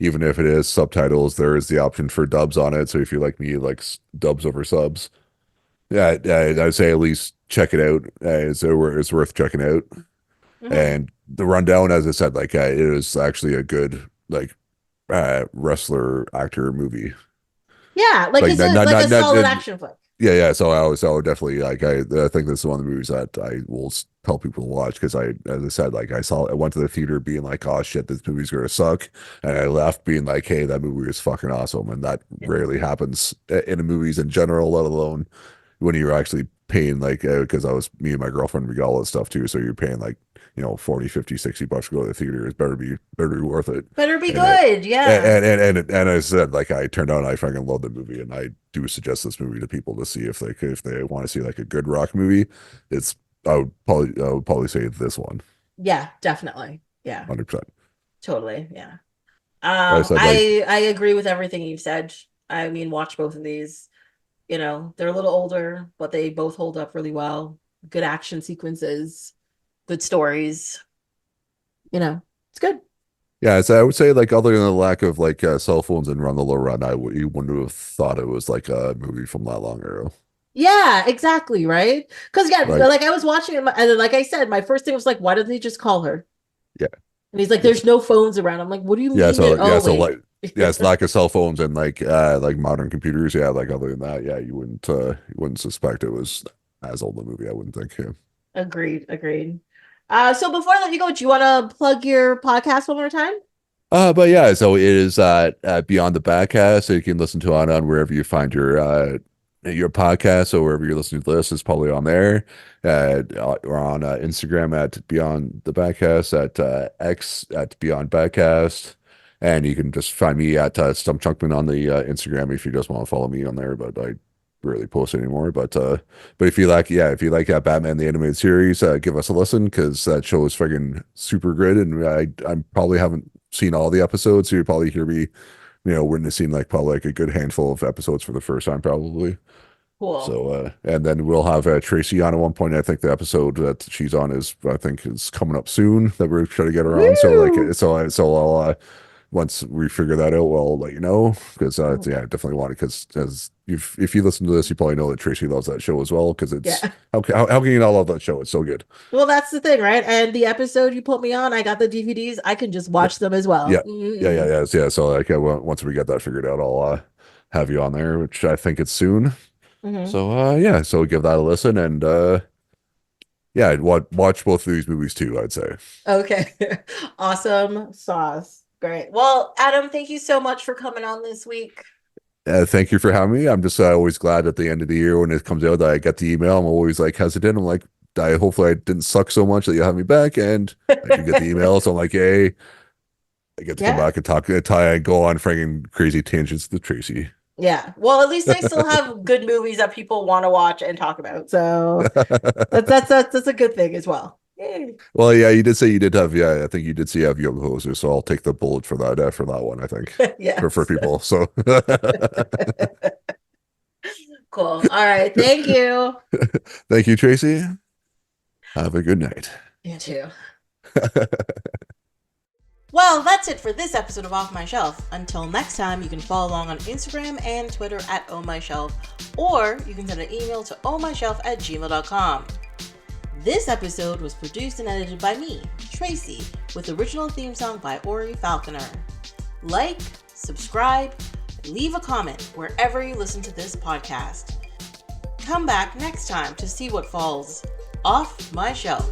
even if it is subtitles, there is the option for dubs on it. So if you like me, like dubs over subs, yeah, I'd say at least check it out. It's worth checking out. Mhm. And the rundown, as I said, like it was actually a good like wrestler actor movie. Yeah, like Like it's a like a not solid action flick. yeah, yeah. So I would definitely like I think this is one of the movies that I will tell people to watch because as I said, like I went to the theater being like, oh shit, this movie's gonna suck, and I left being like, hey, that movie is fucking awesome, and that Yeah. rarely happens in the movies in general, let alone when you're actually paying like because I was me and my girlfriend we got all that stuff too, so you're paying like $40, $50, $60 to go to the theater. It better be worth it. Better be And I, good. Yeah. and I said, like, I turned on, I fucking love the movie, and I do suggest this movie to people to see if they want to see like a good rock movie. I would probably say this one. Yeah, definitely. Yeah, 100%. totally. Yeah. I said, like, I agree with everything you've said. I mean, watch both of these. They're a little older, but they both hold up really well. Good action sequences, good stories. It's good. yeah, so I would say, like, other than the lack of like cell phones and Run the Low Run, you wouldn't have thought it was like a movie from that long ago. Yeah, exactly, right? Because yeah, Like, like I was watching it, and then, like I said, my first thing was like, why didn't they just call her? yeah, And he's like, "There's no phones around." I'm like, "What do you yeah, mean?" so Oh, like, wait. yeah, it's lack of cell phones and like modern computers. Yeah, like, other than that, yeah, you wouldn't suspect it was as old a movie. I wouldn't think. Yeah. Agreed. So before I let you go, do you want to plug your podcast one more time? But yeah, so it is Beyond the Batcast. So you can listen to it on wherever you find your podcast. So wherever you're listening to this, it's probably on there. Or on Instagram at Beyond the Batcast, at X at Beyond Batcast, and you can just find me at Stump Chunkman on the Instagram if you just want to follow me on there. But I rarely post anymore. But if you like, yeah, if you like Batman the Animated Series, give us a listen, because that show is freaking super good, and I probably haven't seen all the episodes, so you probably hear me, witnessing like probably like a good handful of episodes for the first time, probably. Cool. So, and then we'll have Tracy on at one point. I think the episode that she's on is coming up soon, that we're trying to get her on. So, like, Woo! so I'll once we figure that out, we'll let you know, because yeah, I definitely want it, because as if you listen to this, you probably know that Tracy loves that show as well, because it's Yeah. how can you not love that show? It's so good. Well, that's the thing, right? And the episode you put me on, I got the DVDs. I can just Yeah, watch them as well. yeah, yeah. So, like, once we get that figured out, I'll have you on there, which I think it's soon. Mm-hmm. So yeah, so give that a listen, and yeah, watch both of these movies too, I'd say. Okay. Awesome sauce. Great. Well, Adam, thank you so much for coming on this week. Thank you for having me. I'm just always glad at the end of the year when it comes out that I get the email. I'm always like hesitant. I'm like, hopefully I didn't suck so much that you have me back, and I do get the email. So I'm like, hey, I get to come Yeah. back and talk, and go on freaking crazy tangents with Tracy. Yeah. Well, at least I still have good movies that people want to watch and talk about. So that's a good thing as well. Yay. Well, yeah, you did say you did have, yeah, I think you did say you have Yoga Hoser, so I'll take the bullet for that one, I think, for Yes. people. So Cool. All right. Thank you. thank you, Tracy. Have a good night. You too. Well, that's it for this episode of Off My Shelf. Until next time, you can follow along on Instagram and Twitter at ohmyshelf, or you can send an email to ohmyshelf@gmail.com. This episode was produced and edited by me, Tracy, with original theme song by Ori Falconer. Like, subscribe, leave a comment wherever you listen to this podcast. Come back next time to see what falls off my shelf.